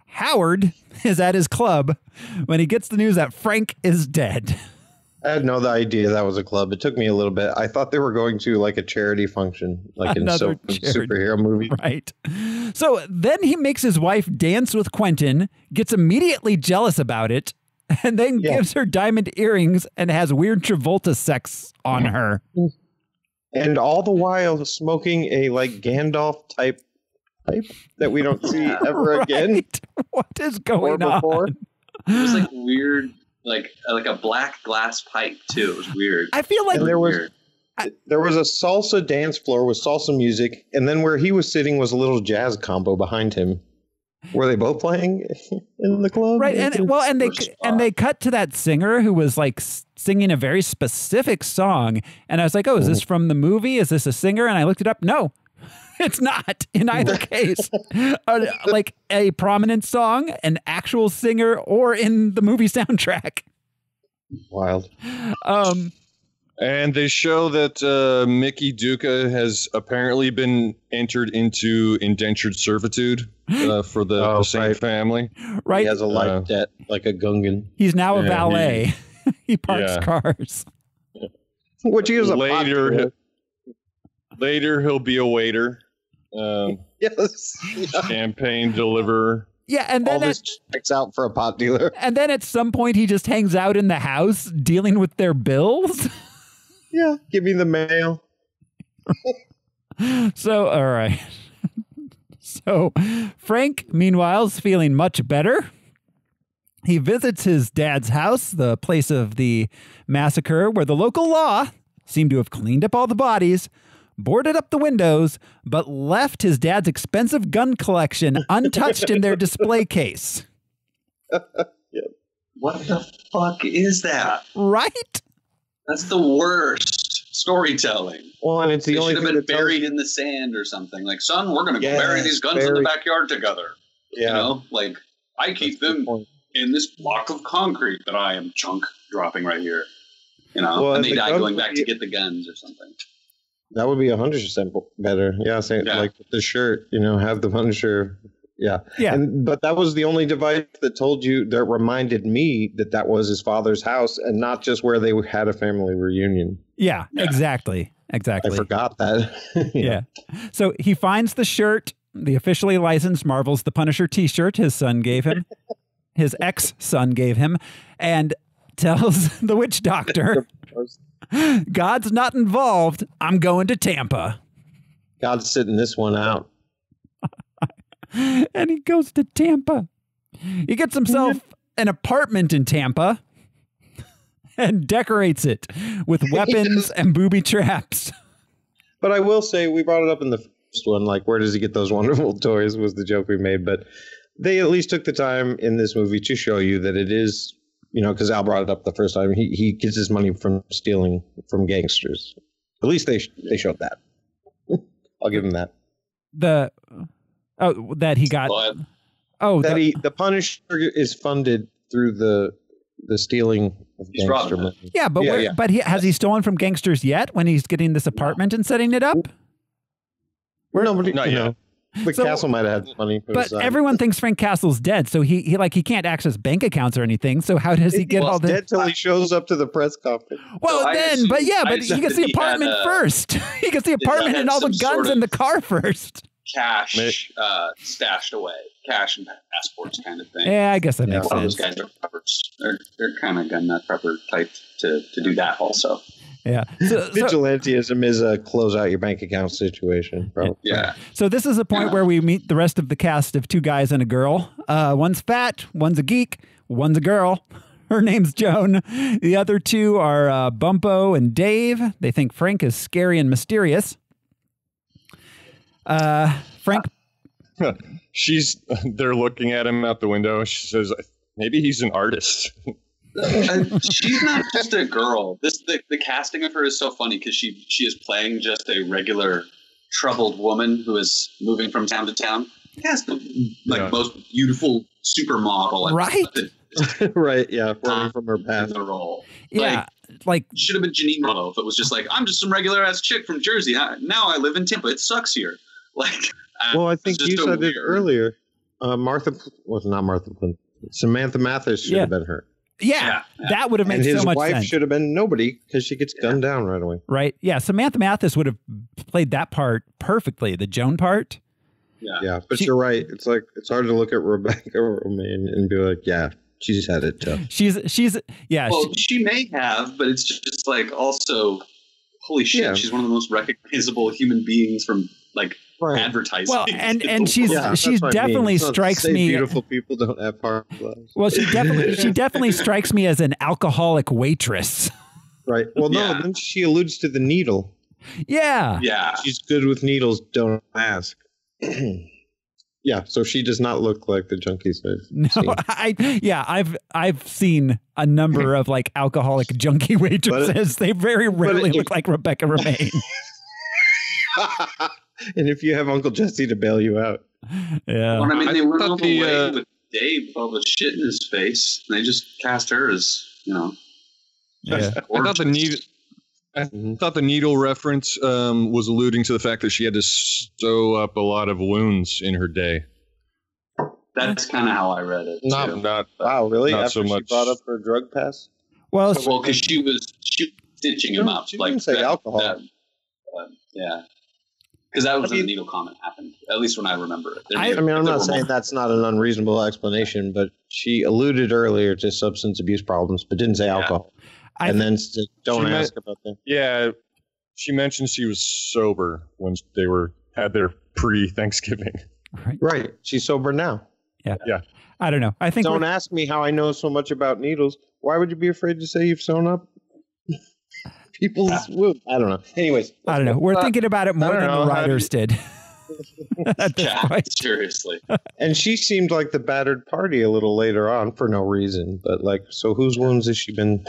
Speaker 1: Howard is at his club when he gets the news that Frank is dead.
Speaker 2: I had no idea that was a club. It took me a little bit. I thought they were going to like a charity function, like in superhero movie.
Speaker 1: Right. So then he makes his wife dance with Quentin, gets immediately jealous about it, and then gives her diamond earrings and has weird Travolta sex on her.
Speaker 2: And all the while smoking a like Gandalf type pipe that we don't see ever again.
Speaker 1: What is going on?
Speaker 3: It was like weird, like a black glass pipe too. It was weird.
Speaker 1: I feel like
Speaker 2: there was a salsa dance floor with salsa music, and then where he was sitting was a little jazz combo behind him. Were they both playing in the club?
Speaker 1: Right, and they cut to that singer who was like singing a very specific song, and I was like, "Oh, is this from the movie? Is this a singer?" And I looked it up. No, it's not in either case. Like a prominent song, an actual singer, or in the movie soundtrack.
Speaker 2: Wild.
Speaker 4: And they show that Mickey Duca has apparently been entered into indentured servitude for the same family.
Speaker 1: Right.
Speaker 2: He has a life debt like a Gungan.
Speaker 1: He's now a valet. He parks cars.
Speaker 2: Which he was
Speaker 4: Later, he'll be a waiter.
Speaker 2: Yes.
Speaker 4: Champagne deliverer.
Speaker 1: Yeah, and then
Speaker 2: all this checks out for a pot dealer.
Speaker 1: And then at some point, he just hangs out in the house dealing with their bills.
Speaker 2: Yeah, give me the mail.
Speaker 1: So, all right. So, Frank, meanwhile, is feeling much better. He visits his dad's house, the place of the massacre, where the local law seemed to have cleaned up all the bodies, boarded up the windows, but left his dad's expensive gun collection untouched in their display case.
Speaker 3: What the fuck is that?
Speaker 1: Right?
Speaker 3: That's the worst storytelling.
Speaker 2: Well, and it's the only
Speaker 3: should have been buried in the sand or something. Like, son, we're going to bury these guns in the backyard together. Yeah. You know, like, I keep them in this block of concrete that I am chunk dropping right here. You know, and they die going back to get the guns or something.
Speaker 2: That would be 100% better. Yeah, like the shirt, you know, have the Punisher. Yeah. But that was the only device that reminded me that was his father's house and not just where they had a family reunion.
Speaker 1: Yeah. Exactly.
Speaker 2: I forgot that.
Speaker 1: Yeah. So he finds the shirt, the officially licensed Marvel's The Punisher t-shirt his son gave him, his ex-son gave him, and tells the witch doctor, God's not involved. I'm going to Tampa.
Speaker 2: God's sitting this one out.
Speaker 1: And he goes to Tampa. He gets himself an apartment in Tampa and decorates it with weapons and booby traps.
Speaker 2: But I will say, we brought it up in the first one, like, where does he get those wonderful toys was the joke we made. But they at least took the time in this movie to show you that it is, you know, because Al brought it up the first time. He gets his money from stealing from gangsters. At least they showed that. I'll give him that.
Speaker 1: That he got.
Speaker 2: The Punisher is funded through the stealing of gangster money.
Speaker 1: Yeah, but has he stolen from gangsters yet? When he's getting this apartment and setting it up?
Speaker 2: Not yet. The Castle might have had money.
Speaker 1: But everyone thinks Frank Castle's dead, so he can't access bank accounts or anything. So how does he get all this?
Speaker 2: Dead till he shows up to the press conference.
Speaker 1: Well, but he gets the apartment first. He gets the apartment and all the guns in the car first.
Speaker 3: Cash stashed away, cash and passports kind of thing.
Speaker 1: Yeah, I guess that makes sense.
Speaker 3: Those guys are preppers. They're kind of gun nut prepper type to do that also.
Speaker 1: Yeah.
Speaker 2: Vigilantism is a close out your bank account situation, probably.
Speaker 3: Yeah.
Speaker 1: So this is a point where we meet the rest of the cast of two guys and a girl. One's fat, one's a geek, one's a girl. Her name's Joan. The other two are Bumpo and Dave. They think Frank is scary and mysterious. Frank.
Speaker 4: They're looking at him out the window. She says, maybe he's an artist.
Speaker 3: She's not just a girl. The casting of her is so funny because she is playing just a regular troubled woman who is moving from town to town. Yes, most beautiful supermodel,
Speaker 1: right?
Speaker 2: Right, yeah, running from her past.
Speaker 3: The role,
Speaker 1: yeah,
Speaker 3: should have been Janine Rollo if it was just like, I'm just some regular ass chick from Jersey. Now I live in Tampa. It sucks here.
Speaker 2: Well, I think you said it earlier. Samantha Mathis should have been her.
Speaker 1: Yeah, that would have made so much sense.
Speaker 2: And his wife should have been nobody because she gets gunned down right away.
Speaker 1: Right. Yeah. Samantha Mathis would have played that part perfectly. The Joan part.
Speaker 2: Yeah. But you're right. It's like, it's hard to look at Rebecca Romaine and be like, yeah, she's had it tough.
Speaker 3: Well, she may have, but it's just like also, holy shit, she's one of the most recognizable human beings from advertising.
Speaker 1: Well, and she's definitely strikes me.
Speaker 2: Beautiful people don't have hard lives.
Speaker 1: Well, she definitely strikes me as an alcoholic waitress.
Speaker 2: Right. Well, no, then she alludes to the needle.
Speaker 1: Yeah.
Speaker 3: Yeah.
Speaker 2: She's good with needles. Don't ask. Yeah. So she does not look like the junkies.
Speaker 1: I've seen a number of alcoholic junkie waitresses. They very rarely look like Rebecca Romaine.
Speaker 2: And if you have Uncle Jesse to bail you out.
Speaker 1: Yeah.
Speaker 3: Well, I mean, they went all the way with Dave with all the shit in his face. And they just cast her as,
Speaker 1: Yeah.
Speaker 4: I thought the needle reference was alluding to the fact that she had to sew up a lot of wounds in her day.
Speaker 3: That's kind of how I read it.
Speaker 2: Wow, really?
Speaker 4: Not
Speaker 2: After
Speaker 4: so much.
Speaker 2: She brought up her drug pass?
Speaker 1: Well,
Speaker 3: because she was stitching him up.
Speaker 2: She didn't say alcohol.
Speaker 3: Yeah. Because that was when the needle comment happened, at least when I remember it.
Speaker 2: I'm not saying that's not an unreasonable explanation, but she alluded earlier to substance abuse problems, but didn't say alcohol. Then don't ask about that.
Speaker 4: Yeah, she mentioned she was sober when they had their pre-Thanksgiving.
Speaker 2: Right. She's sober now.
Speaker 1: Yeah. I don't know. I think
Speaker 2: don't ask me how I know so much about needles. Why would you be afraid to say you've sewn up people's wounds? I don't know. Anyways.
Speaker 1: I don't know. We're thinking about it more than the writers did.
Speaker 3: Seriously.
Speaker 2: And she seemed like the battered party a little later on for no reason. But so whose wounds has she been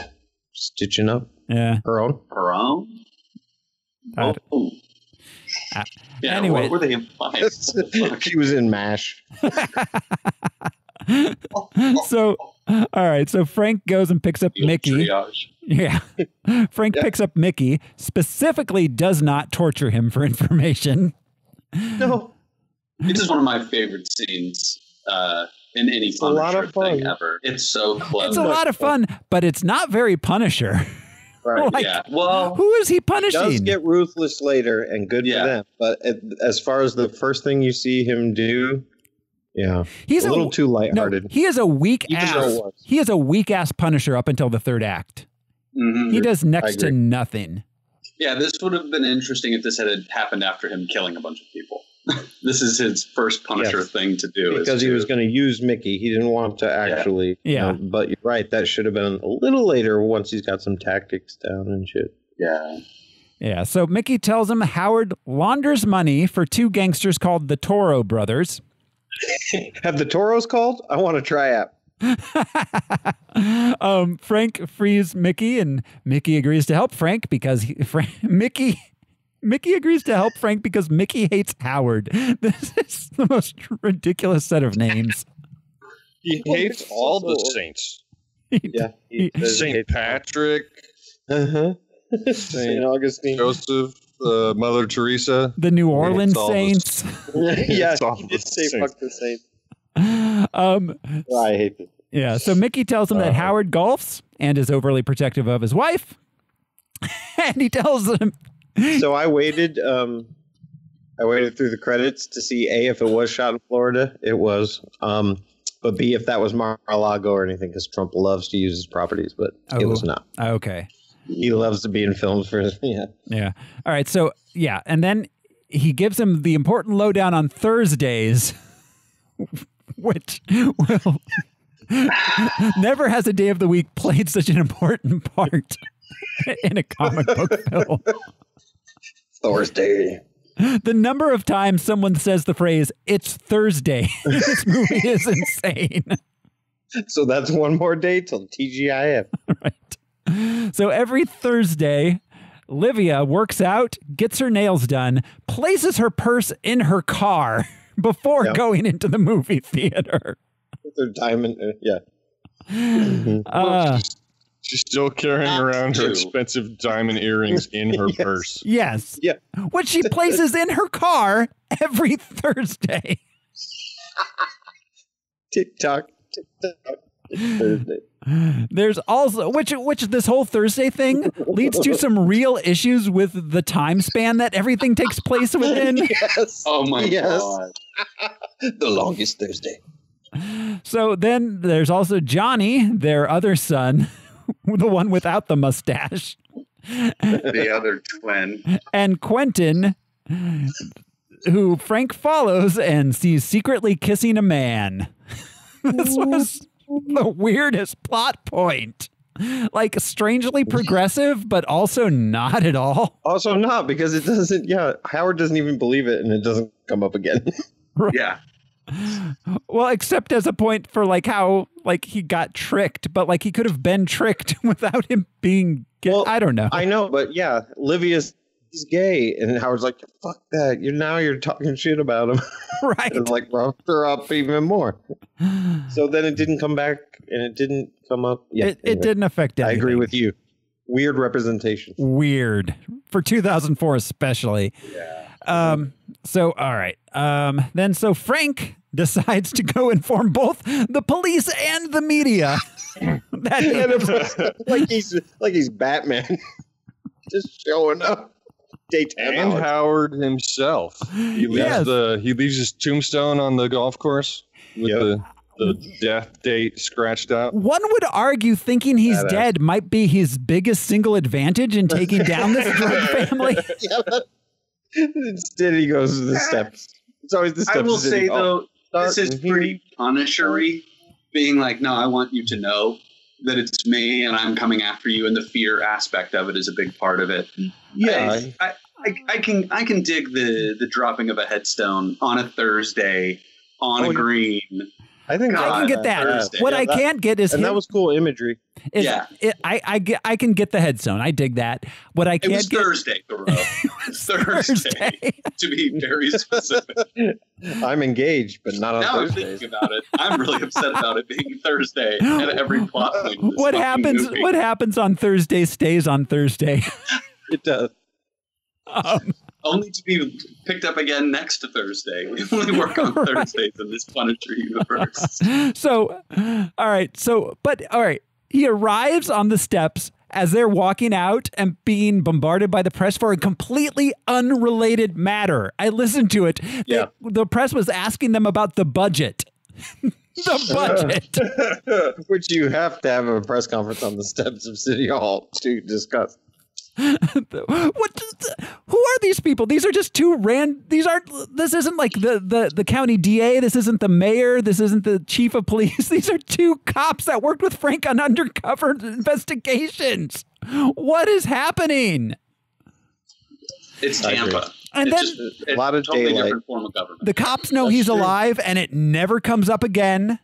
Speaker 2: stitching up?
Speaker 1: Yeah.
Speaker 2: Her own?
Speaker 3: Her own?
Speaker 1: Anyway.
Speaker 3: What were they implying?
Speaker 2: She was in MASH.
Speaker 1: So, all right. So Frank goes and picks up Mickey.
Speaker 3: Triage.
Speaker 1: Yeah. Frank picks up Mickey, specifically does not torture him for information.
Speaker 2: No.
Speaker 3: This is one of my favorite scenes in any Punisher thing ever. It's so close.
Speaker 1: It's a lot of fun, but it's not very Punisher.
Speaker 2: Right.
Speaker 3: Well,
Speaker 1: who is he punishing?
Speaker 2: He does get ruthless later, and good for them. But as far as the first thing you see him do, he's a little too lighthearted.
Speaker 1: No, he is a weak ass. He is a weak ass Punisher up until the third act.
Speaker 3: Mm-hmm.
Speaker 1: He does next to nothing.
Speaker 3: Yeah, this would have been interesting if this had happened after him killing a bunch of people. This is his first Punisher thing to do.
Speaker 2: Because he was going to use Mickey. He didn't want to actually. Yeah. But you're right. That should have been a little later once he's got some tactics down and shit.
Speaker 3: Yeah.
Speaker 1: Yeah. So Mickey tells him Howard launders money for two gangsters called the Toro Brothers.
Speaker 2: Have the Toros called? I want to try out.
Speaker 1: Frank frees Mickey, and Mickey agrees to help Frank because Mickey agrees to help Frank because Mickey hates Howard. This is the most ridiculous set of names.
Speaker 4: He hates all the saints.
Speaker 2: Yeah.
Speaker 4: Saint Patrick.
Speaker 2: Saint Augustine.
Speaker 4: Joseph. Mother Teresa.
Speaker 1: The New Orleans Saints.
Speaker 2: Yeah, he did say fuck the Saints. I hate this.
Speaker 1: Yeah, so Mickey tells him that Howard golfs and is overly protective of his wife. And he tells him...
Speaker 2: So I waited through the credits to see A, if it was shot in Florida. It was. But B, if that was Mar-a-Lago or anything, because Trump loves to use his properties, but it was not.
Speaker 1: Okay.
Speaker 2: He loves to be in films for his... Yeah.
Speaker 1: Yeah. All right, so, yeah, and then he gives him the important lowdown on Thursdays, which will... Never has a day of the week played such an important part in a comic book film.
Speaker 2: Thursday.
Speaker 1: The number of times someone says the phrase, "It's Thursday," in this movie is insane.
Speaker 2: So that's one more day till TGIF.
Speaker 1: Right. So every Thursday, Livia works out, gets her nails done, places her purse in her car before going into the movie theater.
Speaker 2: With her diamond, yeah.
Speaker 4: She's still carrying around her expensive diamond earrings in her purse.
Speaker 1: Yes.
Speaker 2: Yeah.
Speaker 1: Which she places in her car every Thursday.
Speaker 2: TikTok. Thursday.
Speaker 1: There's also which this whole Thursday thing leads to some real issues with the time span that everything takes place within.
Speaker 2: Yes.
Speaker 3: Oh my God.
Speaker 2: The longest Thursday.
Speaker 1: So then there's also Johnny, their other son, the one without the mustache.
Speaker 3: The other twin.
Speaker 1: And Quentin, who Frank follows and sees secretly kissing a man. This was the weirdest plot point. Like, strangely progressive, but also not at all.
Speaker 2: Also not, because it doesn't, Howard doesn't even believe it, and it doesn't come up again.
Speaker 1: Right.
Speaker 3: Yeah.
Speaker 1: Well, except as a point for like how like he got tricked, but like he could have been tricked without him being I don't know.
Speaker 2: I know, but yeah, Livia's gay, and Howard's like, fuck that. You're talking shit about him.
Speaker 1: Right.
Speaker 2: And like roughed her up even more. So then it didn't come back, and it didn't come up. Yeah,
Speaker 1: it didn't affect anything.
Speaker 2: I agree with you. Weird representation.
Speaker 1: Weird. For 2004 especially. Yeah. So, all right. Then so Frank decides to go inform both the police and the media.
Speaker 2: like he's Batman. Just showing up. Daytime
Speaker 4: And
Speaker 2: hours.
Speaker 4: Howard himself. He leaves his tombstone on the golf course with the death date scratched out.
Speaker 1: One would argue thinking he's dead might be his biggest single advantage in taking down this drug family.
Speaker 2: Instead, he goes to the steps. It's always the steps.
Speaker 3: I will say, though, this is pretty Punisher-y, being like, no, I want you to know that it's me and I'm coming after you, and the fear aspect of it is a big part of it.
Speaker 2: Yeah.
Speaker 3: I can dig the dropping of a headstone on a Thursday on a green.
Speaker 2: I think
Speaker 1: I can get that.
Speaker 3: Thursday.
Speaker 1: What I can't get is
Speaker 2: that was cool imagery.
Speaker 1: I can get the headstone. I dig that. What I can't get
Speaker 3: Thursday, Thoreau. Thursday. To be very specific.
Speaker 2: I'm engaged, but not on
Speaker 3: now
Speaker 2: Thursdays.
Speaker 3: I'm thinking about it. I'm really upset about it being Thursday at every plot point.
Speaker 1: What happens?
Speaker 3: Movie.
Speaker 1: What happens on Thursday stays on Thursday.
Speaker 2: It does.
Speaker 3: Only to be picked up again next Thursday. We only work on Thursdays in this Punisher universe.
Speaker 1: So, all right. He arrives on the steps as they're walking out and being bombarded by the press for a completely unrelated matter. I listened to it.
Speaker 2: Yeah.
Speaker 1: The press was asking them about the budget. The budget.
Speaker 2: Which you have to have a press conference on the steps of City Hall to discuss.
Speaker 1: Who are these people? These are just two this isn't like the county DA. This isn't the mayor. This isn't the chief of police. These are two cops that worked with Frank on undercover investigations. What is happening?
Speaker 3: It's Tampa.
Speaker 1: And
Speaker 3: it's
Speaker 1: then
Speaker 3: a lot of totally different form of government.
Speaker 1: The cops know he's alive, and it never comes up again.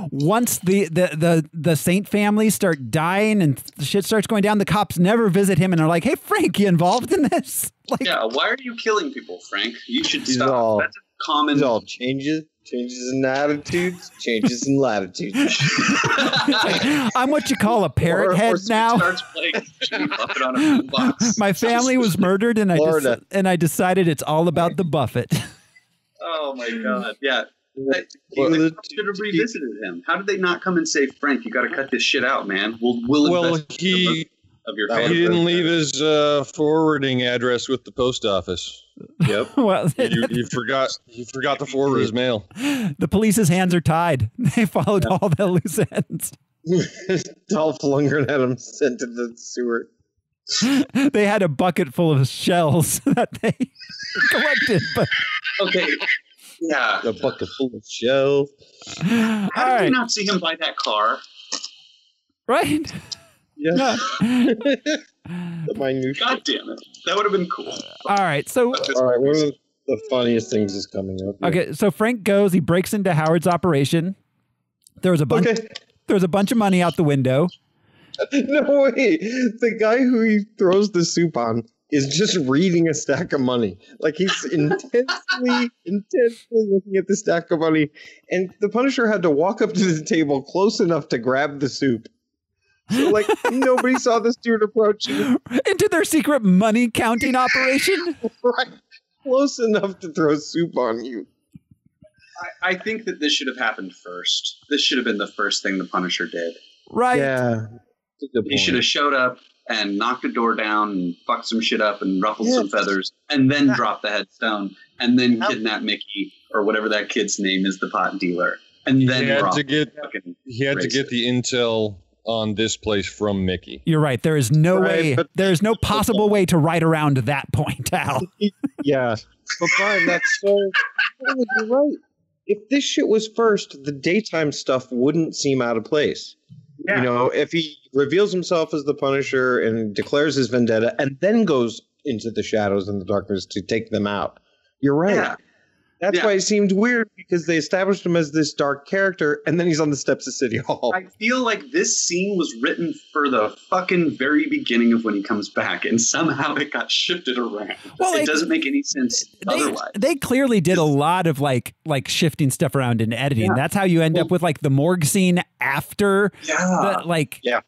Speaker 1: Once the Saint family start dying and shit starts going down, the cops never visit him and are like, "Hey, Frank, you involved in this?" Like,
Speaker 3: yeah, why are you killing people, Frank? You should stop. That's a common.
Speaker 2: It all changes. Changes in attitudes, changes in latitudes.
Speaker 1: I'm what you call a parrot head now.
Speaker 3: Starts playing Jimmy Buffett on a boombox.
Speaker 1: My family was murdered, and I decided it's all about the Buffett.
Speaker 3: Oh my God! Yeah, they should have revisited him. How did they not come and say, "Frank, you got to cut this shit out, man"? We'll invest
Speaker 4: he didn't leave his forwarding address with the post office.
Speaker 2: Yep.
Speaker 1: Well,
Speaker 4: you forgot to forward his mail.
Speaker 1: The police's hands are tied. They followed all the loose ends.
Speaker 2: Dolph Lundgren had him sent to the sewer.
Speaker 1: They had a bucket full of shells that they collected. But
Speaker 3: okay, yeah,
Speaker 2: a bucket full of shells.
Speaker 3: How did we not see him buy that car?
Speaker 1: Right.
Speaker 2: Yeah.
Speaker 3: God damn it. That would have been cool.
Speaker 1: All right. So,
Speaker 2: one of the funniest things is coming up. Here.
Speaker 1: Okay. So Frank goes, he breaks into Howard's operation. There was a bunch of money out the window.
Speaker 2: No way. The guy who he throws the soup on is just reading a stack of money. Like he's intensely looking at the stack of money. And the Punisher had to walk up to the table close enough to grab the soup. So, like, nobody saw this dude approaching.
Speaker 1: Into their secret money counting operation?
Speaker 2: Right. Close enough to throw soup on you.
Speaker 3: I think that this should have happened first. This should have been the first thing the Punisher did.
Speaker 1: Right.
Speaker 2: Yeah.
Speaker 3: He should have showed up and knocked a door down and fucked some shit up and ruffled some feathers and then dropped the headstone and then kidnapped Mickey or whatever that kid's name is, the pot dealer. And then
Speaker 4: he had to get the intel on this place from Mickey.
Speaker 1: You're right. There is no way. There is no possible way to write around that point, Al.
Speaker 2: Yeah. But Brian, that's so. You're right. If this shit was first, the daytime stuff wouldn't seem out of place. Yeah. You know, if he reveals himself as the Punisher and declares his vendetta and then goes into the shadows and the darkness to take them out. You're right. Yeah. That's why it seemed weird, because they established him as this dark character, and then he's on the steps of City Hall.
Speaker 3: I feel like this scene was written for the fucking very beginning of when he comes back, and somehow it got shifted around. Well, it doesn't make any sense otherwise.
Speaker 1: They clearly did a lot of like shifting stuff around in editing. Yeah. That's how you end up with like the morgue scene after.
Speaker 3: And like the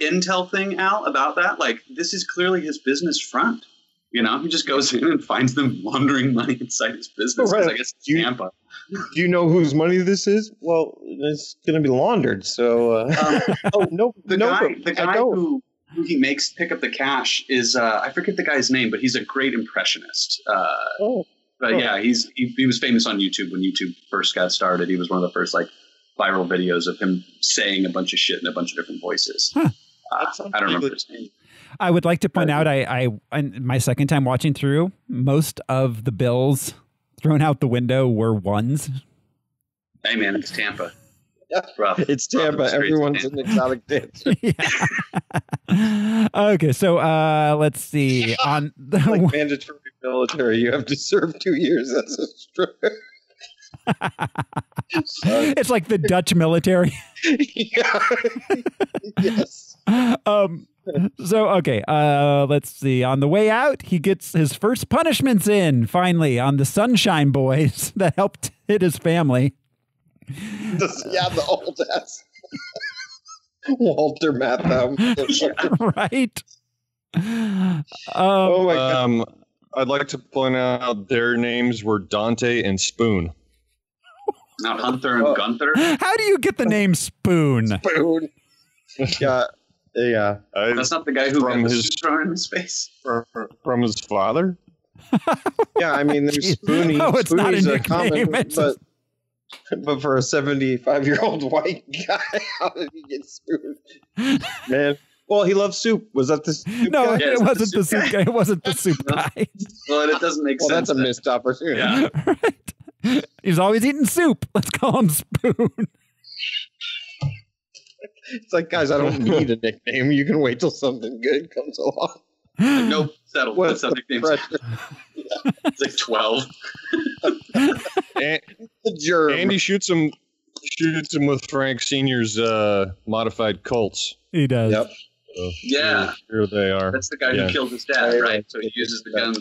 Speaker 3: intel thing, Al, about that, like this is clearly his business front. You know, he just goes in and finds them laundering money inside his business. Right. I guess it's Tampa.
Speaker 2: Do you know whose money this is? Well, it's going to be laundered. So,
Speaker 3: the guy who he makes pick up the cash is I forget the guy's name, but he's a great impressionist. Yeah, he was famous on YouTube when YouTube first got started. He was one of the first like viral videos of him saying a bunch of shit in a bunch of different voices. Huh. I don't remember his name.
Speaker 1: I would like to point out, I my second time watching through, most of the bills thrown out the window were ones.
Speaker 3: Hey man, it's Tampa.
Speaker 2: Rough. It's Tampa. Everyone's an exotic dancer.
Speaker 1: Okay, so let's see. On the
Speaker 2: like mandatory military, you have to serve 2 years as a stripper.
Speaker 1: It's like the Dutch military.
Speaker 2: Yes.
Speaker 1: So, okay, let's see. On the way out, he gets his first punishments in, finally, on the Sunshine Boys that helped hit his family.
Speaker 2: The old ass. Walter Matthau.
Speaker 1: Right.
Speaker 2: Oh, my God.
Speaker 4: I'd like to point out their names were Dante and Spoon.
Speaker 3: Not Hunter and Gunther?
Speaker 1: How do you get the name Spoon?
Speaker 2: Spoon. Yeah.
Speaker 3: That's not the guy who got his thrown in his face.
Speaker 4: From his father?
Speaker 2: Yeah, I mean, there's Spoonie.
Speaker 1: No, it's not a nickname.
Speaker 2: But for a 75-year-old white guy, how did he get Spoon? Man. Well, he loves soup. Was that the soup guy?
Speaker 1: It wasn't the soup guy. It wasn't the soup guy.
Speaker 3: Well, it doesn't make sense.
Speaker 2: Well, that's a missed opportunity.
Speaker 1: Yeah. Right. He's always eating soup. Let's call him Spoon.
Speaker 2: It's like, guys, I don't need a nickname. You can wait till something good comes along.
Speaker 3: Like, nope, settle. What's the nickname? It's like 12.
Speaker 4: Andy shoots him with Frank Sr.'s modified Colts.
Speaker 1: He does.
Speaker 2: Yep.
Speaker 4: So here they are.
Speaker 3: That's the guy who killed his dad, right? So he uses the gun.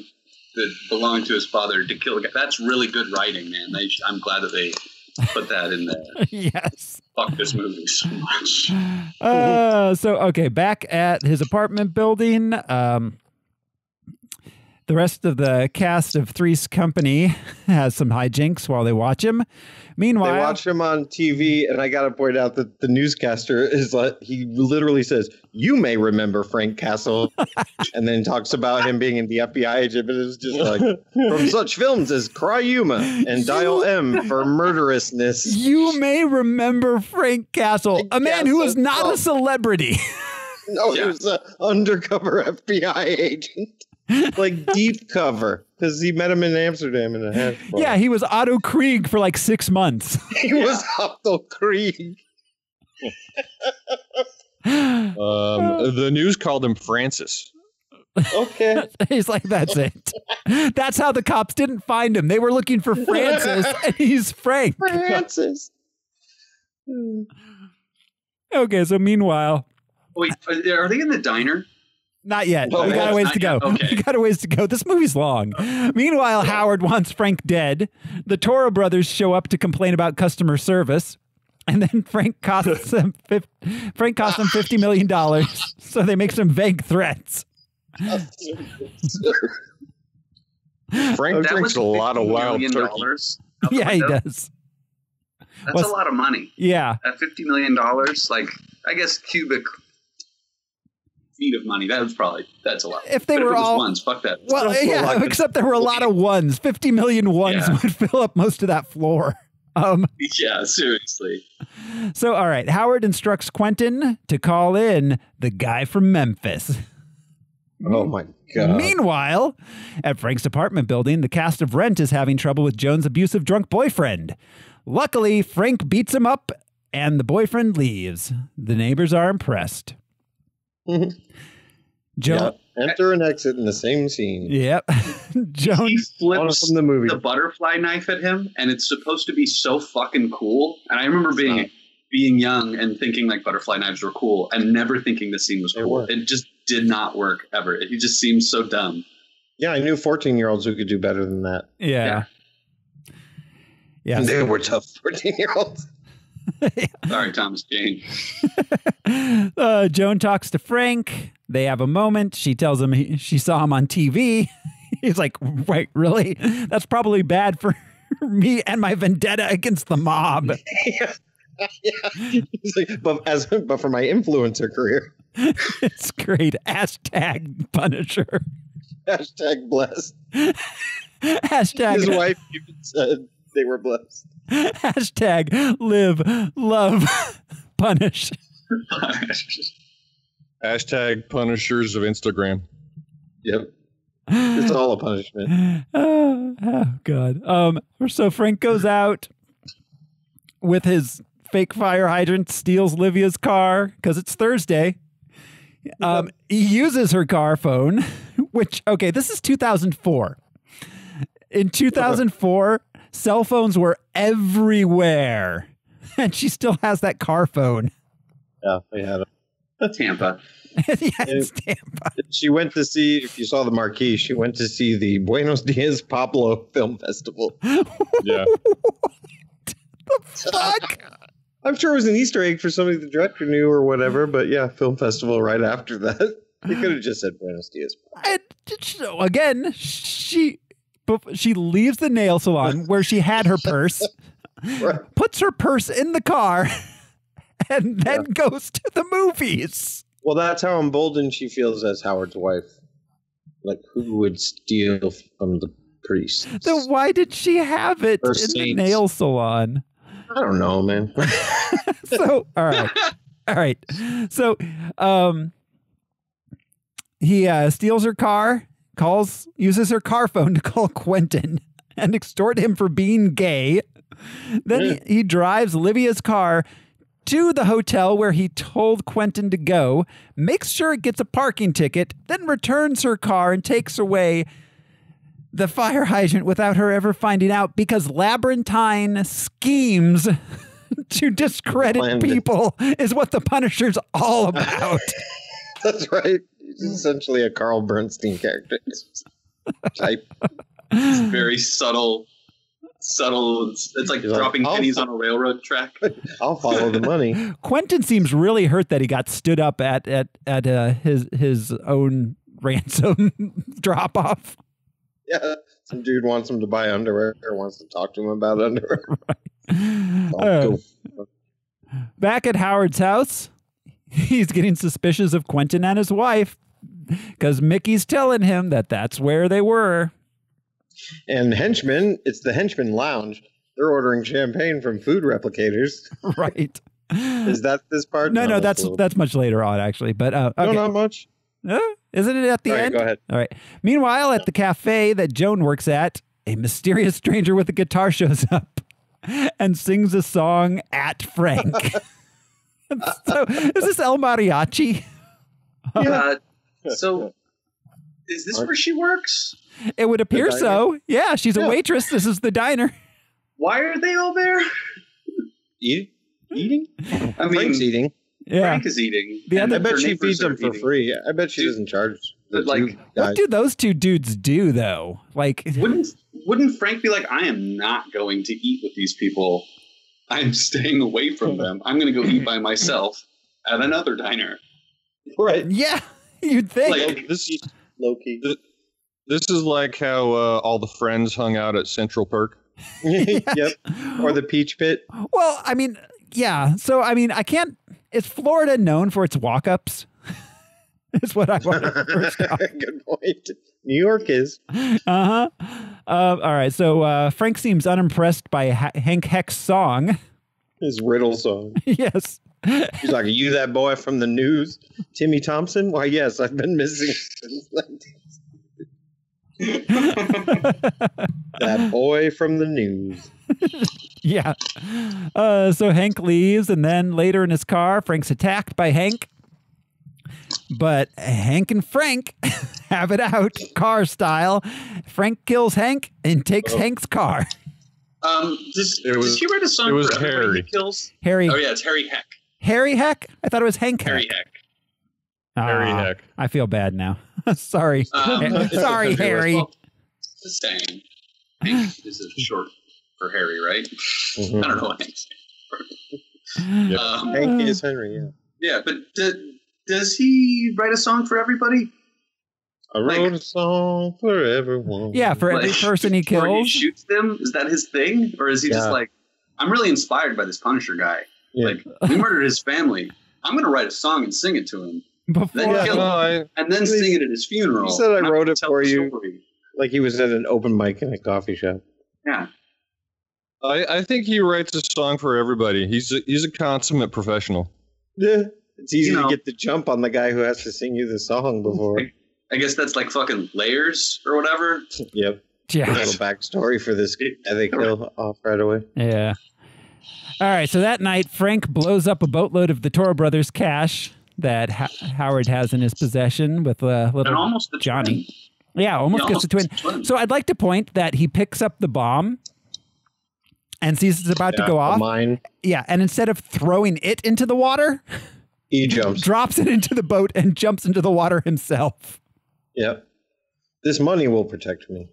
Speaker 3: that belonged to his father to kill a guy. That's really good writing, man. I'm glad that they put that in there.
Speaker 1: Yes.
Speaker 3: Fuck this movie so much.
Speaker 1: Okay, back at his apartment building, the rest of the cast of Three's Company has some hijinks while they watch him. Meanwhile,
Speaker 2: they watch him on TV, and I got to point out that the newscaster is like, he literally says, "You may remember Frank Castle," and then talks about him being in the FBI agent, but it's just like, from such films as Cry Yuma and Dial M for murderousness.
Speaker 1: You may remember Frank Castle, a man who was not a celebrity.
Speaker 2: No, he was an undercover FBI agent. Like deep cover, because he met him in Amsterdam in a hash bar.
Speaker 1: Yeah, he was Otto Krieg for like 6 months.
Speaker 2: He was Otto Krieg.
Speaker 4: The news called him Francis.
Speaker 2: Okay.
Speaker 1: He's like, that's it. That's how the cops didn't find him. They were looking for Francis, and he's Frank.
Speaker 2: Francis.
Speaker 1: Okay, so meanwhile.
Speaker 3: Wait, are they in the diner?
Speaker 1: Not yet.
Speaker 3: Oh,
Speaker 1: we got a ways to go.
Speaker 3: Okay.
Speaker 1: We got a ways to go. This movie's long. Meanwhile, Howard wants Frank dead. The Toro brothers show up to complain about customer service. And then Frank costs them $50 million. So they make some vague threats.
Speaker 4: Frank drinks a lot of wild turkey.
Speaker 1: Yeah, he does.
Speaker 3: That's a lot of money.
Speaker 1: Yeah.
Speaker 3: At $50 million, like, I guess cubic feet of money. That's a lot.
Speaker 1: If they were all
Speaker 3: ones, fuck that.
Speaker 1: Well, yeah, except there were a lot of ones. 50 million ones would fill up most of that floor.
Speaker 3: Yeah, seriously.
Speaker 1: So, all right. Howard instructs Quentin to call in the guy from Memphis.
Speaker 2: Oh, my God.
Speaker 1: Meanwhile, at Frank's apartment building, the cast of Rent is having trouble with Joan's abusive drunk boyfriend. Luckily, Frank beats him up and the boyfriend leaves. The neighbors are impressed.
Speaker 2: Joan, enter and exit in the same scene.
Speaker 1: Yep. Joan
Speaker 3: he flips
Speaker 2: from the movie.
Speaker 3: The butterfly knife at him, and it's supposed to be so fucking cool. And I remember being young and thinking like butterfly knives were cool, and never thinking this scene was cool. It just did not work ever. He just seems so dumb.
Speaker 2: Yeah, I knew 14-year-olds who could do better than that.
Speaker 1: Yeah.
Speaker 2: And they were tough 14-year-olds.
Speaker 3: Sorry, Thomas Jane.
Speaker 1: Joan talks to Frank. They have a moment. She tells him she saw him on TV. He's like, wait, really? That's probably bad for me and my vendetta against the mob.
Speaker 2: He's like, but for my influencer career.
Speaker 1: It's great. Hashtag Punisher.
Speaker 2: Hashtag blessed.
Speaker 1: Hashtag
Speaker 2: his wife even said they were blessed.
Speaker 1: Hashtag live, love, punish.
Speaker 4: Hashtag punishers of Instagram.
Speaker 2: Yep. It's all a punishment.
Speaker 1: Oh, God. So Frank goes out with his fake fire hydrant, steals Livia's car because it's Thursday. He uses her car phone, which, okay, this is 2004. In 2004, cell phones were everywhere, and she still has that car phone.
Speaker 2: Yeah, they had it.
Speaker 3: Tampa.
Speaker 1: Yeah, it's Tampa.
Speaker 2: She went to see, if you saw the marquee, she went to see the Buenos Dias Pablo Film Festival.
Speaker 4: Yeah.
Speaker 1: The fuck?
Speaker 2: I'm sure it was an Easter egg for somebody the director knew or whatever, but yeah, film festival right after that. They could have just said Buenos Dias.
Speaker 1: And again, she leaves the nail salon where she had her purse, puts her purse in the car, and then goes to the movies.
Speaker 2: Well, that's how emboldened she feels as Howard's wife. Like, who would steal from the priest?
Speaker 1: Then why did she have it in the nail salon?
Speaker 2: I don't know, man.
Speaker 1: So, all right. So, he steals her car, uses her car phone to call Quentin and extort him for being gay. Then he drives Livia's car to the hotel where he told Quentin to go, makes sure it gets a parking ticket, then returns her car and takes away the fire hydrant without her ever finding out, because Labyrinthine schemes to discredit people is what the Punisher's all about.
Speaker 2: That's right. He's essentially a Carl Bernstein character. type.
Speaker 3: It's very subtle. It's like dropping pennies on a railroad track.
Speaker 2: I'll follow the money.
Speaker 1: Quentin seems really hurt that he got stood up at his own ransom drop off.
Speaker 2: Yeah, some dude wants him to buy underwear or wants to talk to him about underwear.
Speaker 1: Right. Back at Howard's house, he's getting suspicious of Quentin and his wife because Mickey's telling him that that's where they were.
Speaker 2: And henchmen, it's the henchman lounge. They're ordering champagne from food replicators.
Speaker 1: Right.
Speaker 2: Is that this part?
Speaker 1: No, that's much later on, actually. But okay.
Speaker 2: No, not much.
Speaker 1: Isn't it at the end?
Speaker 2: Go ahead.
Speaker 1: All right. Meanwhile, at the cafe that Joan works at, a mysterious stranger with a guitar shows up and sings a song at Frank. So, is this El Mariachi?
Speaker 3: So, is this where she works?
Speaker 1: It would appear so. Yeah, she's a waitress. This is the diner.
Speaker 3: Why are they all there?
Speaker 2: Eating?
Speaker 3: I mean,
Speaker 2: Frank's eating.
Speaker 1: Yeah.
Speaker 3: Frank is eating.
Speaker 2: I bet she feeds them for free. I bet she doesn't charge.
Speaker 3: But like,
Speaker 1: what do those two dudes do though? Like,
Speaker 3: wouldn't Frank be like, I am not going to eat with these people. I'm staying away from them. I'm going to go eat by myself at another diner.
Speaker 2: Right.
Speaker 1: Yeah, you'd think.
Speaker 3: Like,
Speaker 4: This is
Speaker 2: Low-key.
Speaker 4: This is like how all the friends hung out at Central Perk.
Speaker 2: Yep. Or the Peach Pit.
Speaker 1: Well, I mean, yeah. So, I mean, I can't. Is Florida known for its walk-ups? Is what I want to first off.
Speaker 2: Good point. New York is.
Speaker 1: All right. So Frank seems unimpressed by Hank Heck's song.
Speaker 2: His riddle song.
Speaker 1: Yes.
Speaker 2: He's like, are you that boy from the news? Timmy Thompson? Why, yes, I've been missing since 1960. That boy from the news.
Speaker 1: Yeah. So Hank leaves, and then later in his car, Frank's attacked by Hank. But Hank and Frank have it out, car style. Frank kills Hank and takes Hank's car.
Speaker 3: Does he write a song?
Speaker 4: It was
Speaker 3: for everybody
Speaker 4: Harry.
Speaker 3: He kills?
Speaker 1: Harry.
Speaker 3: Oh yeah, it's Harry Heck.
Speaker 1: Harry Heck? I thought it was Hank Heck.
Speaker 3: Harry Heck.
Speaker 4: Harry Heck.
Speaker 1: I feel bad now. Sorry. Sorry, Harry.
Speaker 3: Well, it's the same. Hank is a short for Harry, right?
Speaker 2: Mm-hmm.
Speaker 3: I don't know what Hank's
Speaker 4: Yep.
Speaker 2: Hank is Henry, yeah.
Speaker 3: Yeah, but does he write a song for everybody?
Speaker 2: I wrote a song for everyone.
Speaker 1: Yeah, for every person he
Speaker 3: Or he
Speaker 1: kills.
Speaker 3: shoots them? Is that his thing? Or is he just like, I'm really inspired by this Punisher guy.
Speaker 2: Yeah.
Speaker 3: Like, we murdered his family. I'm going to write a song and sing it to him. Then kill him. And then sing it at his funeral.
Speaker 2: He said I wrote it for you.
Speaker 3: Story.
Speaker 2: Like he was at an open mic in a coffee shop.
Speaker 3: Yeah.
Speaker 4: I think he writes a song for everybody. He's a consummate professional.
Speaker 2: Yeah. It's easy to get the jump on the guy who has to sing you the song before.
Speaker 3: I guess that's like fucking layers or whatever.
Speaker 2: Yep.
Speaker 1: Yeah.
Speaker 2: A little backstory for this guy they kill off right away.
Speaker 1: Yeah. All right. So that night, Frank blows up a boatload of the Toro brothers' cash that Howard has in his possession with little
Speaker 3: and almost the
Speaker 1: Johnny.
Speaker 3: Twin.
Speaker 1: Yeah, almost gets the twin. So I'd like to point that he picks up the bomb and sees it's about to go off.
Speaker 2: Mine.
Speaker 1: Yeah, and instead of throwing it into the water,
Speaker 2: he jumps,
Speaker 1: drops it into the boat, and jumps into the water himself.
Speaker 2: Yep. This money will protect me.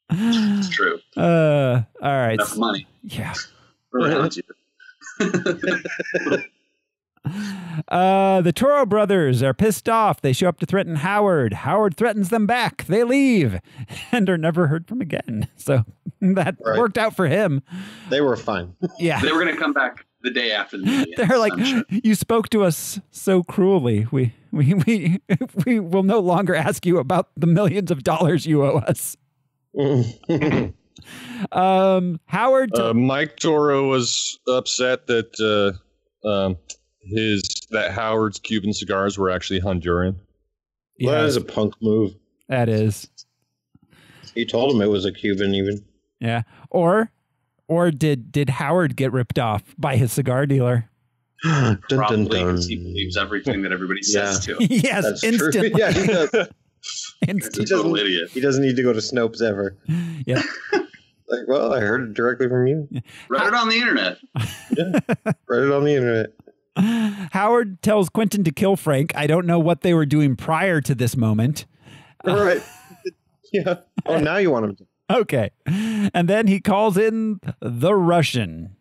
Speaker 3: It's true.
Speaker 1: All right.
Speaker 3: Enough money.
Speaker 1: Yeah.
Speaker 3: Around you.
Speaker 1: The Toro brothers are pissed off. They show up to threaten Howard. Howard threatens them back. They leave and are never heard from again. So that worked out for him.
Speaker 2: They were fine.
Speaker 1: Yeah.
Speaker 3: They were going to come back the day after the movie.
Speaker 1: They're like, you spoke to us so cruelly. We will no longer ask you about the millions of dollars you owe us. Howard.
Speaker 4: Mike Toro was upset that that Howard's Cuban cigars were actually Honduran.
Speaker 2: Well, that is a punk move.
Speaker 1: That is.
Speaker 2: He told him it was a Cuban even.
Speaker 1: Yeah. Or did Howard get ripped off by his cigar dealer?
Speaker 3: Probably because he believes everything that everybody says to him.
Speaker 1: Yes,
Speaker 2: that's
Speaker 1: instantly.
Speaker 2: True. Yeah, he does.
Speaker 1: Instantly.
Speaker 3: He's a total idiot.
Speaker 2: He doesn't need to go to Snopes ever.
Speaker 1: Yeah.
Speaker 2: Like, well, I heard it directly from you.
Speaker 3: Read it on the internet.
Speaker 2: Yeah, read it on the internet.
Speaker 1: Howard tells Quentin to kill Frank. I don't know what they were doing prior to this moment.
Speaker 2: All right. Yeah. Oh, now you want him to.
Speaker 1: Okay. And then he calls in the Russian.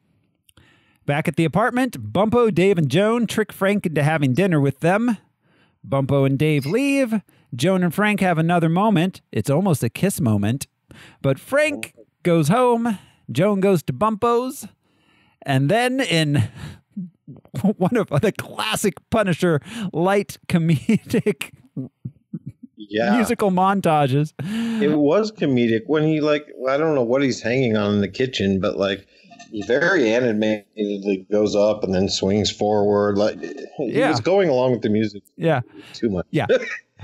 Speaker 1: Back at the apartment, Bumpo, Dave, and Joan trick Frank into having dinner with them. Bumpo and Dave leave. Joan and Frank have another moment. It's almost a kiss moment. But Frank goes home. Joan goes to Bumpo's. And then in one of the classic Punisher light comedic musical montages.
Speaker 2: It was comedic when he I don't know what he's hanging on in the kitchen, but he very animatedly goes up and then swings forward. He was going along with the music.
Speaker 1: Yeah.
Speaker 2: Too much.
Speaker 1: Yeah.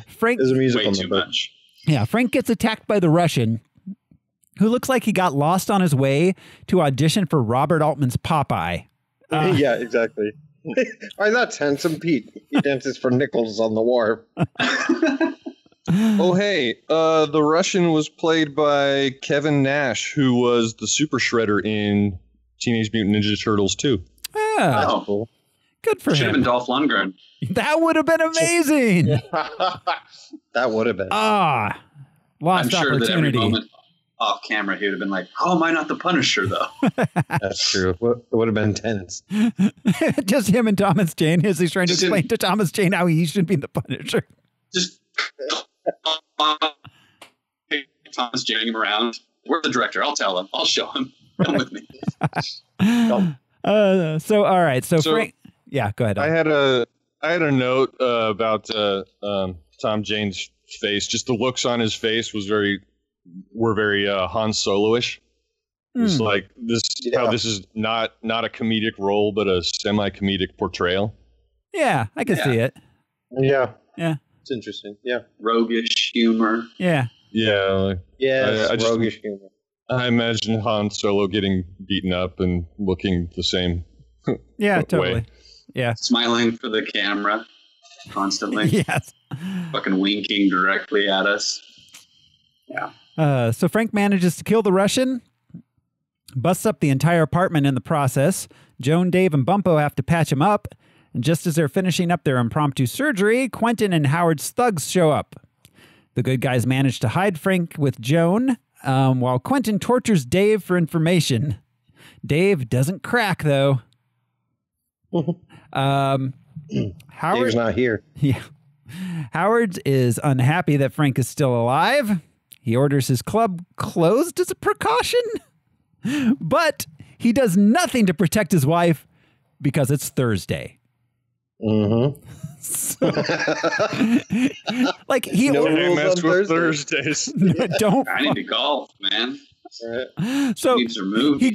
Speaker 1: Frank
Speaker 2: There's a music
Speaker 3: way too much.
Speaker 1: Yeah. Frank gets attacked by the Russian, who looks like he got lost on his way to audition for Robert Altman's Popeye.
Speaker 2: Yeah, exactly. Why not Handsome Pete? He dances for nickels on the wharf.
Speaker 4: Oh, hey, the Russian was played by Kevin Nash, who was the Super Shredder in Teenage Mutant Ninja Turtles 2.
Speaker 1: Oh,
Speaker 2: Cool.
Speaker 1: good for
Speaker 3: Should have
Speaker 1: him.
Speaker 3: been Dolph Lundgren.
Speaker 1: That would have been amazing.
Speaker 2: That would have been.
Speaker 1: Lost
Speaker 3: I'm sure that every
Speaker 1: opportunity.
Speaker 3: moment off camera he would have been like, "How am I not the Punisher, though?"
Speaker 2: That's true. It would have been tense.
Speaker 1: Just him and Thomas Jane as he's trying to
Speaker 3: Just
Speaker 1: explain
Speaker 3: him.
Speaker 1: to Thomas Jane how he should be the Punisher.
Speaker 3: Just Thomas Jane him around. Where's the director? I'll tell him. I'll show him. Come with me.
Speaker 1: So all right. So
Speaker 4: So-
Speaker 1: Frank. Yeah, go ahead.
Speaker 4: I had a note about Tom Jane's face. Just the looks on his face were very Han Solo-ish. It's like this. How this is not a comedic role, but a semi-comedic portrayal.
Speaker 1: Yeah, I can see it.
Speaker 2: Yeah.
Speaker 1: Yeah.
Speaker 2: It's interesting. Yeah.
Speaker 3: Roguish humor.
Speaker 1: Yeah.
Speaker 4: Yeah.
Speaker 2: Yeah.
Speaker 4: I just-
Speaker 2: roguish humor.
Speaker 4: I imagine Han Solo getting beaten up and looking the same.
Speaker 1: Yeah,
Speaker 4: way.
Speaker 1: totally. Yeah.
Speaker 3: Smiling for the camera constantly.
Speaker 1: Yes.
Speaker 3: Fucking winking directly at us. Yeah.
Speaker 1: So Frank manages to kill the Russian, busts up the entire apartment in the process. Joan, Dave, and Bumpo have to patch him up. And just as they're finishing up their impromptu surgery, Quentin and Howard's thugs show up. The good guys manage to hide Frank with Joan, while Quentin tortures Dave for information. Dave doesn't crack, though. Howard,
Speaker 2: Dave's not here.
Speaker 1: yeah. Howard is unhappy that Frank is still alive. He orders his club closed as a precaution, but he does nothing to protect his wife because it's Thursday.
Speaker 2: Mm-hmm.
Speaker 1: Like he
Speaker 2: No
Speaker 4: Can't
Speaker 2: rules
Speaker 4: mess
Speaker 2: on
Speaker 4: with
Speaker 2: Thursday.
Speaker 4: Thursdays.
Speaker 1: don't.
Speaker 3: I need to golf, man.
Speaker 2: Right.
Speaker 1: So
Speaker 3: Needs are moved.
Speaker 1: he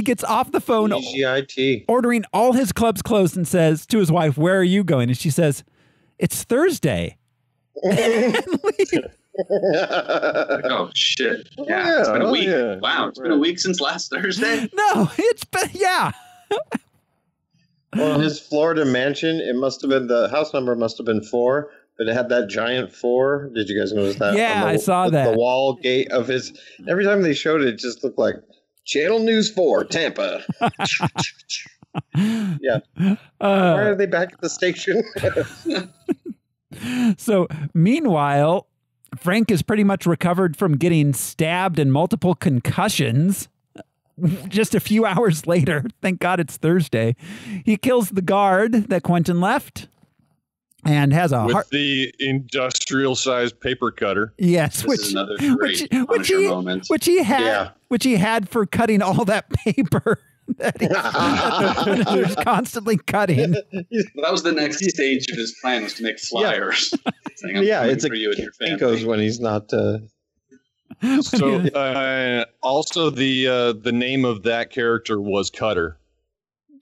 Speaker 1: gets off the phone,
Speaker 2: EGIT.
Speaker 1: ordering all his clubs closed, and says to his wife, "Where are you going?" And she says, "It's Thursday."
Speaker 3: Oh shit! Yeah, it's been a week.
Speaker 4: yeah.
Speaker 3: Wow, it's been a week since last Thursday.
Speaker 1: No, it's been yeah.
Speaker 2: Well, his Florida mansion, the house number must have been 4, but it had that giant 4. Did you guys notice that?
Speaker 1: Yeah, I saw that.
Speaker 2: The wall gate of his. Every time they showed it, it just looked like Channel News 4, Tampa. Yeah. Why are they back at the station?
Speaker 1: So meanwhile, Frank is pretty much recovered from getting stabbed and multiple concussions. Just a few hours later, thank God it's Thursday, he kills the guard that Quentin left and has a
Speaker 4: With the industrial-sized paper cutter.
Speaker 1: yes,
Speaker 3: This is another great Punisher moment.
Speaker 1: which he had for cutting all that paper that the Punisher's constantly cutting.
Speaker 3: That was the next stage of his plan, was to make flyers. Saying, I'm
Speaker 2: Yeah,
Speaker 3: coming
Speaker 2: it's a
Speaker 3: for you and your family.
Speaker 2: Kinko's when he's not.
Speaker 4: So also the name of that character was Cutter,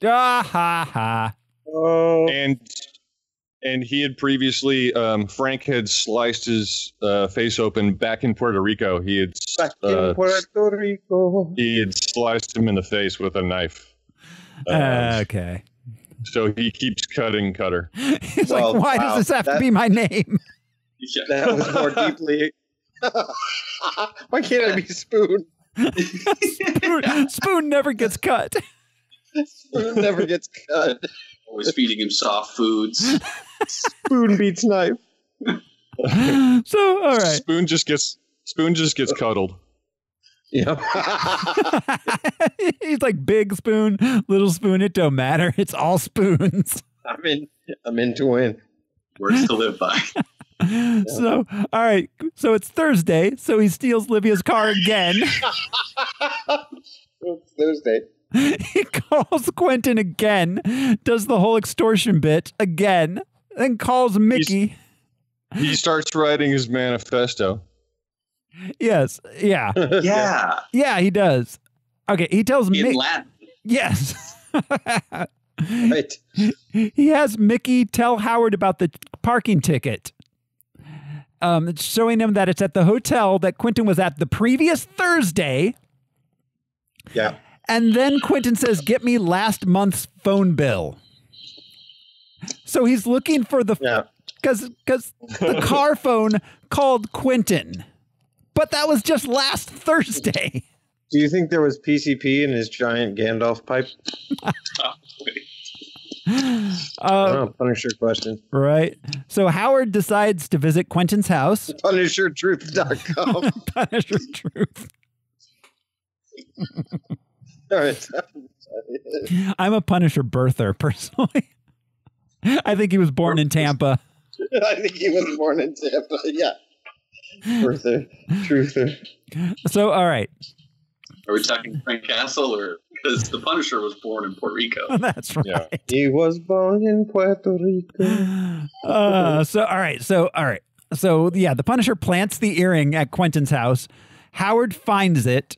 Speaker 1: Ah ha ha.
Speaker 2: Oh.
Speaker 4: and he had previously Frank had sliced his face open back in Puerto Rico. He had
Speaker 2: Back in Puerto Rico.
Speaker 4: he had sliced him in the face with a knife.
Speaker 1: Okay.
Speaker 4: So he keeps cutting Cutter.
Speaker 1: He's
Speaker 2: Well,
Speaker 1: like, why
Speaker 2: wow,
Speaker 1: does this have to
Speaker 2: that-
Speaker 1: be my name?
Speaker 3: Yeah.
Speaker 2: That was more deeply. Why can't I be Spoon?
Speaker 1: Spoon never gets cut.
Speaker 2: Spoon never gets cut.
Speaker 3: Always feeding him soft foods.
Speaker 2: Spoon beats knife.
Speaker 1: So, all right.
Speaker 4: Spoon just gets cuddled.
Speaker 2: Yep.
Speaker 1: He's like big spoon, little spoon. It don't matter. It's all spoons.
Speaker 2: I'm in to win.
Speaker 3: Words to live by.
Speaker 1: So, all right. So it's Thursday. So he steals Livia's car again.
Speaker 2: It's Thursday.
Speaker 1: He calls Quentin again, does the whole extortion bit again, then calls Mickey.
Speaker 4: He starts writing his manifesto.
Speaker 1: Yes. Yeah.
Speaker 3: Yeah.
Speaker 1: Yeah, he does. Okay. He tells
Speaker 3: In
Speaker 1: Mickey.
Speaker 3: Latin.
Speaker 1: Yes.
Speaker 2: Right.
Speaker 1: He has Mickey tell Howard about the parking ticket. Showing him that it's at the hotel that Quentin was at the previous Thursday.
Speaker 2: Yeah.
Speaker 1: And then Quentin says, "Get me last month's phone bill." So he's looking for the because the car phone called Quentin, but that was just last Thursday.
Speaker 2: Do you think there was PCP in his giant Gandalf pipe? Punisher question.
Speaker 1: Right. So Howard decides to visit Quentin's house.
Speaker 2: PunisherTruth.com.
Speaker 1: Punisher Truth.
Speaker 2: All right.
Speaker 1: I'm a Punisher birther, personally. I think he was born in Tampa.
Speaker 2: I think he was born in Tampa. Yeah. Birther. Truther.
Speaker 1: So, all right.
Speaker 3: Are we talking Frank Castle or because the Punisher was born in Puerto Rico?
Speaker 1: That's right.
Speaker 2: Yeah. He was born in Puerto Rico.
Speaker 1: So, all right. So, yeah, the Punisher plants the earring at Quentin's house. Howard finds it.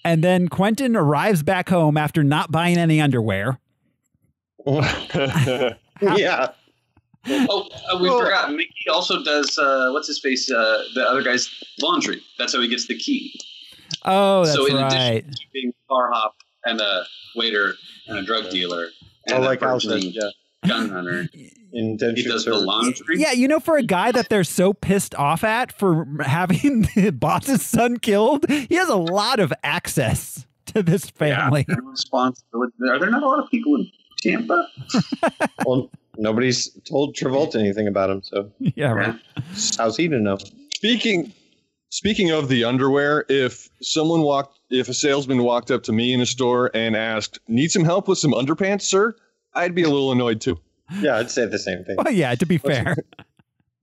Speaker 1: And then Quentin arrives back home after not buying any underwear.
Speaker 2: Yeah.
Speaker 3: We forgot. Mickey also does, what's his face? The other guy's laundry. That's how he gets the key.
Speaker 1: Oh, that's
Speaker 3: so in
Speaker 1: right.
Speaker 3: addition to being a car hop and a waiter and a drug dealer and
Speaker 2: like Al said,
Speaker 3: gun runner, he does the laundry.
Speaker 1: Yeah, you know, for a guy that they're so pissed off at for having the boss's son killed, he has a lot of access to this family.
Speaker 3: Yeah, responsibility. Are there not a lot of people in Tampa?
Speaker 2: Well, nobody's told Travolta anything about him, so
Speaker 1: yeah, right.
Speaker 2: How's he to know?
Speaker 4: Speaking of the underwear, if a salesman walked up to me in a store and asked, "Need some help with some underpants, sir?" I'd be a little annoyed too.
Speaker 2: Yeah, I'd say the same thing.
Speaker 1: Well, yeah, to be fair.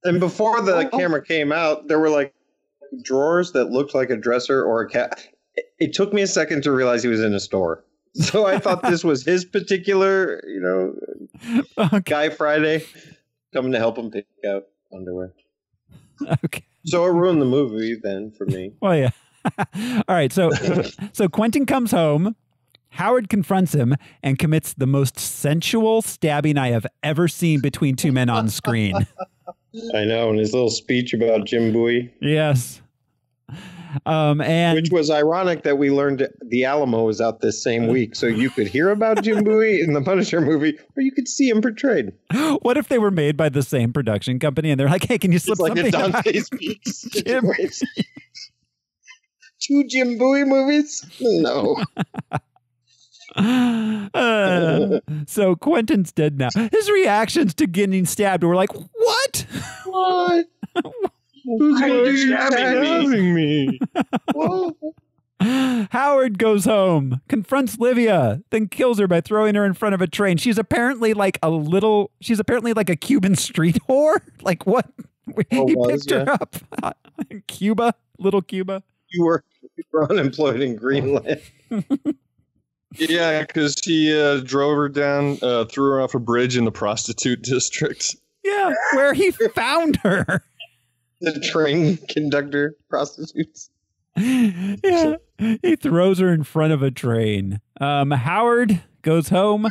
Speaker 2: And before the camera came out, there were like drawers that looked like a dresser or a cat. It took me a second to realize he was in a store. So I thought this was his particular, Guy Friday coming to help him pick out underwear.
Speaker 1: Okay.
Speaker 2: So it ruined the movie then for me.
Speaker 1: Well, yeah. All right. So Quentin comes home. Howard confronts him and commits the most sensual stabbing I have ever seen between two men on screen.
Speaker 2: I know. And his little speech about Jim Bowie.
Speaker 1: Yes.
Speaker 2: Which was ironic that we learned the Alamo was out this same week. So you could hear about Jim Bowie in the Punisher movie, or you could see him portrayed.
Speaker 1: What if they were made by the same production company and they're like, "Hey, can you slip something
Speaker 2: like
Speaker 1: about
Speaker 2: Jim? Two Jim Bowie movies? No.
Speaker 1: So Quentin's dead now. His reactions to getting stabbed were like, "What?
Speaker 2: What? Who's stabbing me?"
Speaker 1: Howard goes home, confronts Livia, then kills her by throwing her in front of a train. She's apparently like a Cuban street whore. Like what? He picked her up. Cuba, little Cuba.
Speaker 2: You were unemployed in Greenland.
Speaker 4: Yeah, because he drove her down, threw her off a bridge in the prostitute district.
Speaker 1: Yeah, where he found her.
Speaker 2: The train conductor prostitutes.
Speaker 1: Yeah, he throws her in front of a train. Howard goes home.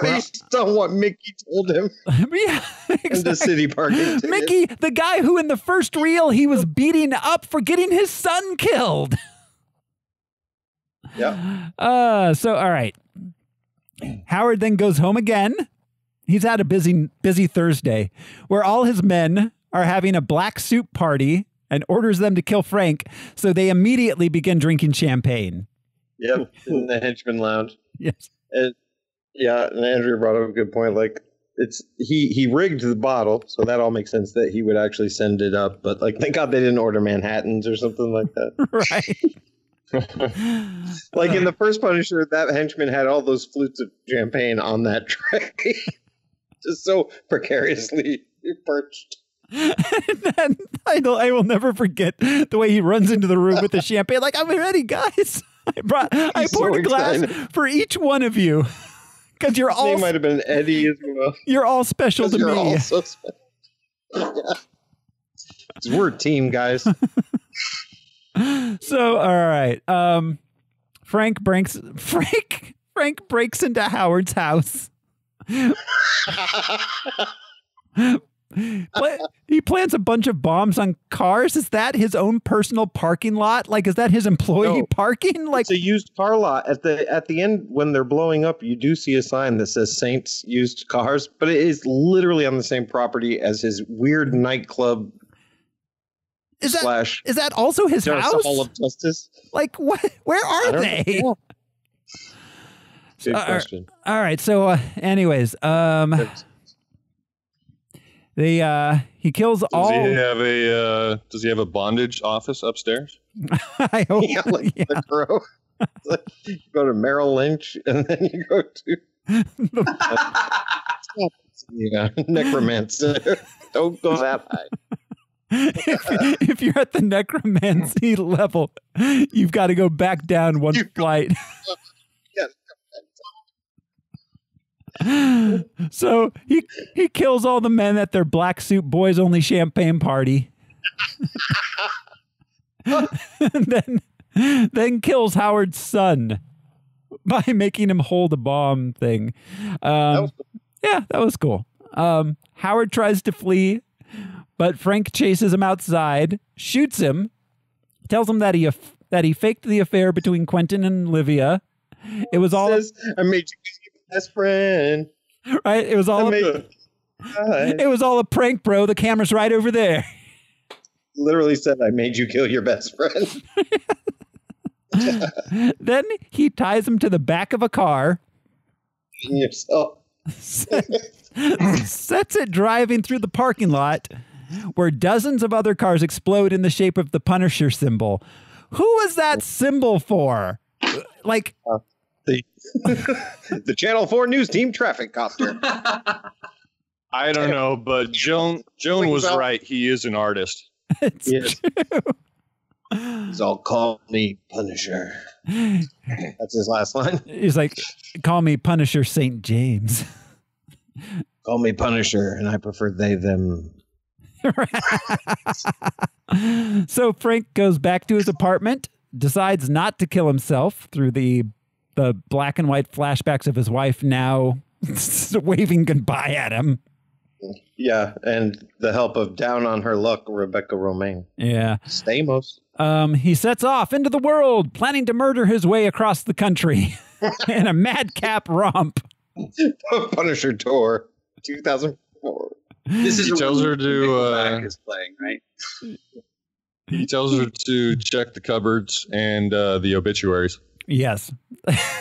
Speaker 2: Based on what Mickey told him.
Speaker 1: Yeah, exactly.
Speaker 2: And the city parking ticket.
Speaker 1: Mickey, the guy who in the first reel he was beating up for getting his son killed.
Speaker 2: Yeah.
Speaker 1: So all right. Howard then goes home again. He's had a busy Thursday where all his men are having a black soup party and orders them to kill Frank. So they immediately begin drinking champagne.
Speaker 2: Yep. In the henchman lounge.
Speaker 1: Yes.
Speaker 2: And Andrew brought up a good point. Like he rigged the bottle, so that all makes sense that he would actually send it up. But like, thank God they didn't order Manhattans or something like that.
Speaker 1: Right.
Speaker 2: Like in the first Punisher, that henchman had all those flutes of champagne on that tray, just so precariously perched.
Speaker 1: And I will never forget the way he runs into the room with the champagne. Like, I'm ready, guys. I poured a glass for each one of you. Because you're all.
Speaker 2: His name might have been Eddie as well.
Speaker 1: You're all special to me.
Speaker 2: All so special. Yeah. We're a team, guys.
Speaker 1: So, all right. Frank breaks into Howard's house. He plants a bunch of bombs on cars. Is that his own personal parking lot? Like, is that his employee parking? Like,
Speaker 2: it's a used car lot. At the end, when they're blowing up, you do see a sign that says Saints Used Cars, but it is literally on the same property as his weird nightclub. Is that also his house? Hall of Justice.
Speaker 1: Like, what? Where are they?
Speaker 2: Good question.
Speaker 1: All right. So, anyways, he kills all.
Speaker 4: Does he have a bondage office upstairs?
Speaker 1: I hope.
Speaker 2: Yeah, like the Crow. You go to Merrill Lynch, and then you go to necromancer. Don't go that high.
Speaker 1: If you're at the necromancy level, you've got to go back down one flight. So he kills all the men at their black suit boys only champagne party. And then kills Howard's son by making him hold a bomb thing. Yeah, that was cool. Howard tries to flee, but Frank chases him outside, shoots him, tells him that he faked the affair between Quentin and Olivia. It was all.
Speaker 2: I made you best friend.
Speaker 1: Right? It was all a prank, bro. The camera's right over there.
Speaker 2: Literally said, I made you kill your best friend.
Speaker 1: Then he ties him to the back of a car.
Speaker 2: Yourself.
Speaker 1: Sets it driving through the parking lot where dozens of other cars explode in the shape of the Punisher symbol. Who was that symbol for? Like...
Speaker 2: the Channel 4 News Team traffic copter.
Speaker 4: I don't know, but Joan was right. He is an artist.
Speaker 2: Yes. He's all, call me Punisher. That's his last line.
Speaker 1: He's like, call me Punisher St. James.
Speaker 2: Call me Punisher, and I prefer they, them.
Speaker 1: So Frank goes back to his apartment, decides not to kill himself through the black and white flashbacks of his wife now waving goodbye at him.
Speaker 2: Yeah, and the help of down on her luck, Rebecca Romaine.
Speaker 1: Yeah.
Speaker 2: Stamos.
Speaker 1: He sets off into the world, planning to murder his way across the country in a madcap romp.
Speaker 2: Punisher Tour, 2004.
Speaker 3: This is
Speaker 4: he tells her to
Speaker 3: is playing, right?
Speaker 4: He tells her to check the cupboards and the obituaries.
Speaker 1: Yes,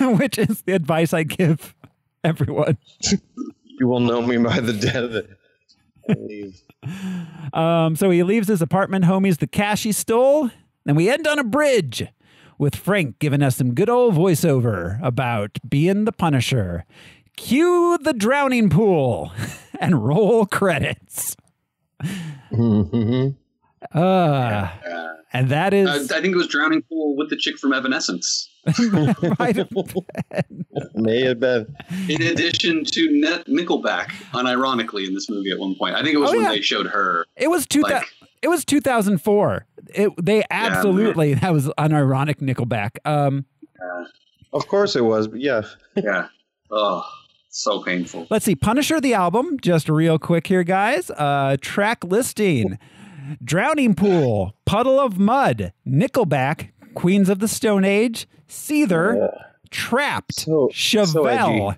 Speaker 1: which is the advice I give everyone.
Speaker 2: You will know me by the dead.
Speaker 1: So he leaves his apartment, homies the cash he stole, and we end on a bridge with Frank giving us some good old voiceover about being the Punisher. Cue the drowning pool and roll credits.
Speaker 2: Mm-hmm.
Speaker 1: And that is...
Speaker 3: I think it was Drowning Pool with the chick from Evanescence.
Speaker 1: Might have been.
Speaker 2: May have been.
Speaker 3: In addition to Nickelback, unironically, in this movie at one point. I think it was when they showed her.
Speaker 1: It was 2004. They absolutely, that was unironic Nickelback.
Speaker 2: Of course it was, but yeah.
Speaker 3: Yeah. Oh, so painful.
Speaker 1: Let's see. Punisher the album, just real quick here, guys. Track listing. Drowning Pool, Puddle of Mud, Nickelback, Queens of the Stone Age, Seether, Trapped, Chevelle,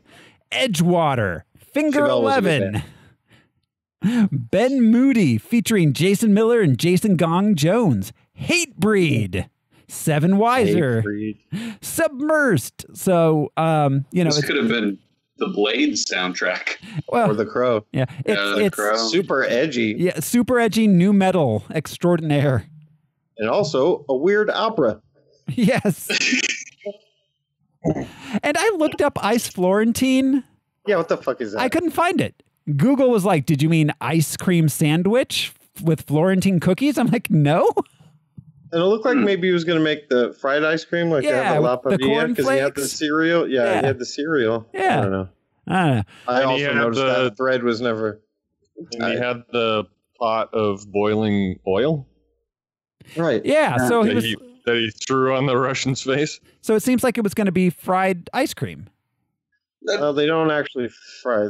Speaker 1: Edgewater, Finger
Speaker 2: Chevelle
Speaker 1: 11, Ben Moody featuring Jason Miller and Jason Gong Jones, Hatebreed, Seven Wiser, Submersed. So,
Speaker 3: this could have been the Blade soundtrack.
Speaker 1: Well,
Speaker 2: Or The Crow.
Speaker 1: yeah, it's
Speaker 3: Crow.
Speaker 2: Super edgy.
Speaker 1: yeah, super edgy new metal extraordinaire.
Speaker 2: And also a weird opera.
Speaker 1: Yes. And I looked up Ice Florentine.
Speaker 2: Yeah, what the fuck is that?
Speaker 1: I couldn't find it. Google was like, did you mean ice cream sandwich with Florentine cookies? I'm like, no.
Speaker 2: And it looked like maybe he was going to make the fried ice cream, like
Speaker 1: Yeah,
Speaker 2: the La
Speaker 1: with the
Speaker 2: Pavia, because he had the
Speaker 1: cornflakes.
Speaker 2: cereal. Yeah, he had the cereal.
Speaker 1: Yeah.
Speaker 2: I don't know.
Speaker 1: I don't know.
Speaker 2: I
Speaker 8: And he
Speaker 2: also
Speaker 8: had
Speaker 2: noticed
Speaker 8: the-
Speaker 2: that thread was never.
Speaker 8: And he had the pot of boiling oil
Speaker 2: Right.
Speaker 1: Yeah, so he
Speaker 8: that
Speaker 1: was.
Speaker 8: he threw on the Russian's face.
Speaker 1: So it seems like it was going to be fried ice cream.
Speaker 2: Well, they don't actually fry.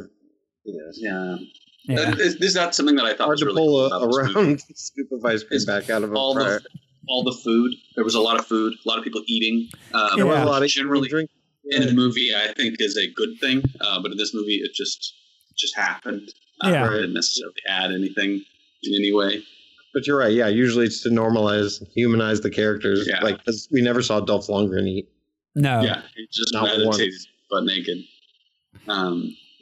Speaker 2: Yes.
Speaker 3: Yeah.
Speaker 1: Yeah.
Speaker 3: This is not something that I thought
Speaker 2: Hard
Speaker 3: was
Speaker 2: to
Speaker 3: really
Speaker 2: pull
Speaker 3: cool
Speaker 2: a
Speaker 3: about this movie.
Speaker 2: round scoop of ice cream back out of a
Speaker 3: all
Speaker 2: fryer.
Speaker 3: all the food. There was a lot of food, a lot of people eating.
Speaker 2: There was
Speaker 1: Yeah.
Speaker 2: a lot of
Speaker 3: generally
Speaker 2: drink.
Speaker 3: in the movie, I think is a good thing. But in this movie, it just happened.
Speaker 1: Yeah.
Speaker 3: It didn't necessarily add anything in any way.
Speaker 2: But you're right. Yeah, usually it's to normalize, humanize the characters.
Speaker 3: Yeah.
Speaker 2: Like, 'cause we never saw Dolph Lundgren eat.
Speaker 1: No.
Speaker 3: Yeah, he just
Speaker 2: Not
Speaker 3: meditated
Speaker 2: once.
Speaker 3: butt naked.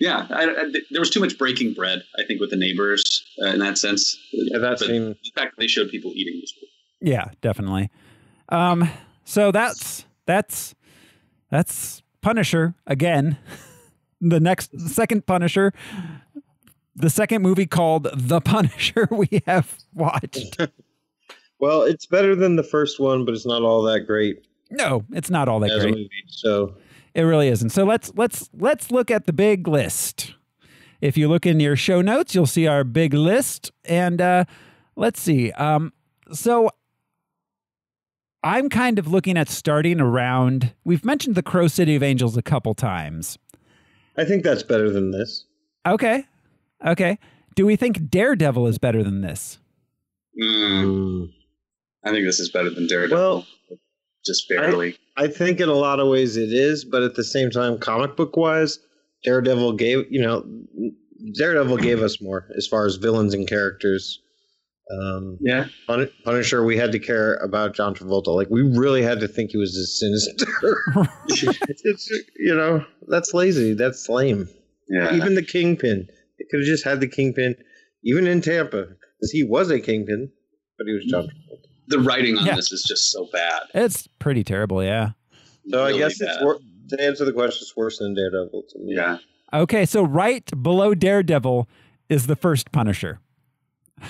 Speaker 3: There was too much breaking bread, I think, with the neighbors in that sense.
Speaker 2: Yeah, that
Speaker 3: But
Speaker 2: scene.
Speaker 3: the fact that they showed people eating was cool.
Speaker 1: Yeah, definitely. So that's Punisher again. The second Punisher, the second movie called The Punisher we have watched.
Speaker 2: Well, it's better than the first one, but it's not all that great
Speaker 1: No, it's not all that
Speaker 2: as a
Speaker 1: great.
Speaker 2: movie. So
Speaker 1: It really isn't. So let's look at the big list. If you look in your show notes, you'll see our big list. And let's see. So I'm kind of looking at starting around. We've mentioned the Crow City of Angels a couple times.
Speaker 2: I think that's better than this.
Speaker 1: Okay. Do we think Daredevil is better than this?
Speaker 3: I think this is better than Daredevil.
Speaker 2: Well,
Speaker 3: just barely.
Speaker 2: I think in a lot of ways it is, but at the same time, comic book wise, Daredevil gave us more as far as villains and characters.
Speaker 3: Yeah.
Speaker 2: Punisher, we had to care about John Travolta. Like, we really had to think he was this sinister. That's lazy. That's lame.
Speaker 3: Yeah.
Speaker 2: Even the Kingpin. It could have just had the Kingpin, even in Tampa, because he was a Kingpin, but he was John Travolta.
Speaker 3: The writing on
Speaker 1: Yeah.
Speaker 3: this is just so bad.
Speaker 1: It's pretty terrible, yeah.
Speaker 2: So
Speaker 3: Really
Speaker 2: I guess
Speaker 3: bad.
Speaker 2: to answer the question, it's worse than Daredevil to me.
Speaker 3: Yeah.
Speaker 1: Okay, so right below Daredevil is the first Punisher.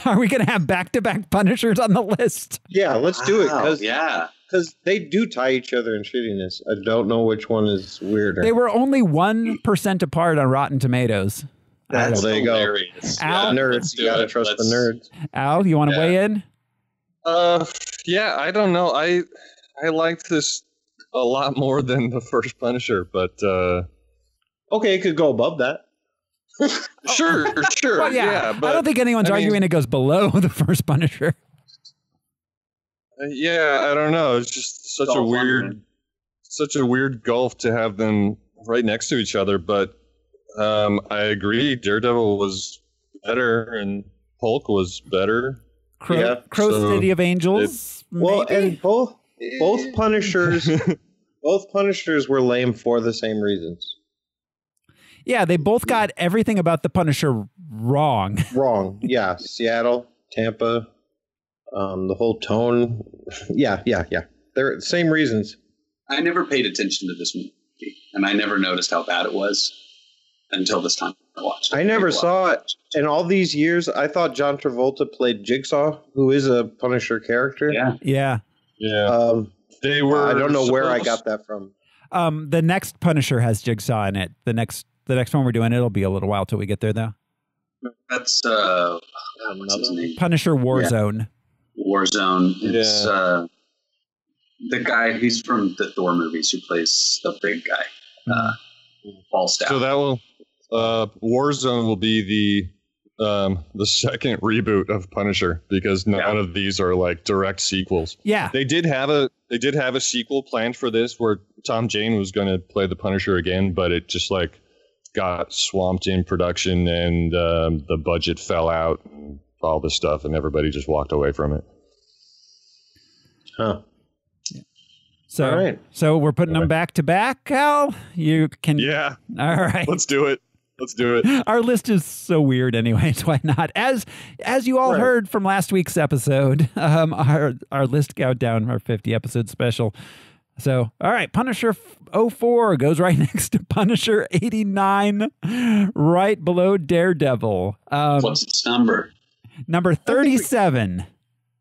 Speaker 1: Are we going to have back-to-back Punishers on the list?
Speaker 2: Yeah, let's do it. Because
Speaker 3: Yeah.
Speaker 2: they do tie each other in shittiness. I don't know which one is weirder.
Speaker 1: They were only 1% apart on Rotten Tomatoes.
Speaker 3: That's
Speaker 2: there you go.
Speaker 3: hilarious.
Speaker 1: Al?
Speaker 3: Yeah,
Speaker 2: nerds.
Speaker 3: let's do
Speaker 2: You gotta
Speaker 3: it.
Speaker 2: trust the
Speaker 3: Let's-
Speaker 2: nerds.
Speaker 1: Al, you want to
Speaker 3: Yeah.
Speaker 1: weigh in?
Speaker 4: Yeah, I don't know. I liked this a lot more than the first Punisher, but
Speaker 2: Okay, it could go above that.
Speaker 4: sure.
Speaker 1: Well, yeah.
Speaker 4: but
Speaker 1: I don't think anyone's
Speaker 4: I mean-
Speaker 1: arguing it goes below the first Punisher.
Speaker 4: Yeah, I don't know. It's just such a
Speaker 3: Dolph
Speaker 4: weird gulf to have them right next to each other. But I agree. Daredevil was better, and Hulk was better.
Speaker 2: Yeah,
Speaker 1: Crow
Speaker 4: so
Speaker 1: City of Angels.
Speaker 2: Well,
Speaker 1: maybe?
Speaker 2: and both Punishers, both Punishers were lame for the same reasons.
Speaker 1: Yeah, they both got everything about the Punisher wrong.
Speaker 2: Wrong. Yeah, Seattle, Tampa, the whole tone. Yeah. They're the same reasons.
Speaker 3: I never paid attention to this movie, and I never noticed how bad it was until this time I watched it.
Speaker 2: I never saw it. In all these years, I thought John Travolta played Jigsaw, who is a Punisher character.
Speaker 3: Yeah.
Speaker 1: Yeah.
Speaker 4: Yeah, they were.
Speaker 2: I don't know where I
Speaker 4: supposed-
Speaker 2: got that from.
Speaker 1: The next Punisher has Jigsaw in it. The next one we're doing, it'll be a little while till we get there, though.
Speaker 3: That's what's his name?
Speaker 1: Punisher Warzone.
Speaker 3: Warzone. It's
Speaker 4: Yeah.
Speaker 3: the guy. He's from the Thor movies who plays the big guy. Falstaff.
Speaker 4: So that will Warzone will be the second reboot of Punisher, because none of these are like direct sequels.
Speaker 1: Yeah.
Speaker 4: They did have a sequel planned for this where Tom Jane was going to play the Punisher again, but it just like got swamped in production, and the budget fell out and all this stuff, and everybody just walked away from it.
Speaker 2: Huh.
Speaker 1: So,
Speaker 2: All right.
Speaker 1: So we're putting them back to back, Cal. You can.
Speaker 4: Yeah.
Speaker 1: All right.
Speaker 4: Let's do it. Let's do it.
Speaker 1: Our list is so weird anyway, so why not? As you all heard from last week's episode, our list countdown, our 50 episode special. So, all right, Punisher 04 goes right next to Punisher 89, right below Daredevil.
Speaker 3: What's its number?
Speaker 1: Number 37.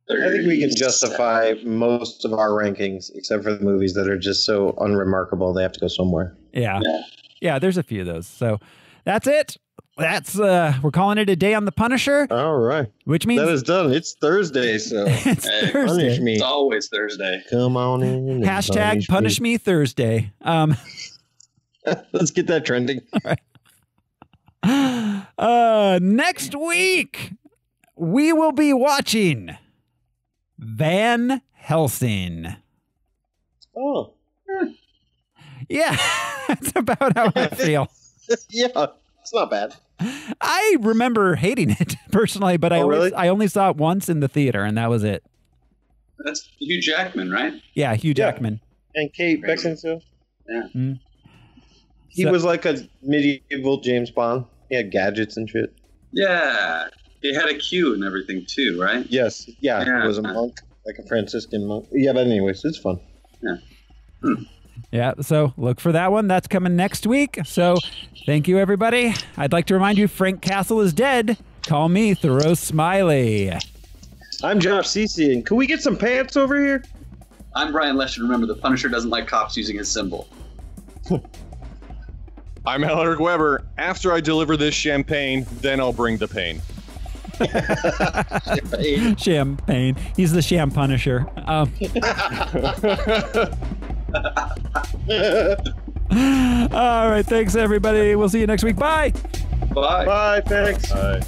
Speaker 2: I think we can justify most of our rankings, except for the movies that are just so unremarkable they have to go somewhere.
Speaker 1: Yeah, there's a few of those. So that's it. That's we're calling it a day on the Punisher.
Speaker 2: All right.
Speaker 1: Which means
Speaker 2: that is done. It's Thursday, so
Speaker 1: it's Thursday.
Speaker 2: Punish me.
Speaker 3: It's always Thursday.
Speaker 2: Come on in. And
Speaker 1: Hashtag punish me Thursday.
Speaker 2: Let's get that trending.
Speaker 1: All right. Next week we will be watching Van Helsing.
Speaker 2: Oh.
Speaker 1: Yeah, that's about how I feel.
Speaker 2: Yeah, it's not bad.
Speaker 1: I remember hating it personally, but I only saw it once in the theater, and that was it.
Speaker 3: That's Hugh Jackman, right?
Speaker 1: Yeah, Hugh Jackman.
Speaker 2: And Kate Beckinsale.
Speaker 3: Yeah.
Speaker 1: Mm-hmm.
Speaker 2: He was like a medieval James Bond. He had gadgets and shit.
Speaker 3: Yeah. He had a Q and everything too, right?
Speaker 2: Yes. Yeah. He was a monk, like a Franciscan monk. Yeah, but anyways, it's fun.
Speaker 3: Yeah.
Speaker 1: Yeah, so look for that one. That's coming next week. So thank you, everybody. I'd like to remind you, Frank Castle is dead. Call me Thoreau Smiley.
Speaker 2: I'm Josh Cece, and can we get some pants over here?
Speaker 3: I'm Brian Lesher. Remember, the Punisher doesn't like cops using his symbol.
Speaker 4: I'm Alaric Weber. After I deliver this champagne, then I'll bring the pain.
Speaker 1: Champagne. He's the Sham Punisher. All right. Thanks, everybody. We'll see you next week. Bye.
Speaker 3: Bye.
Speaker 2: Bye. Thanks.
Speaker 4: Bye.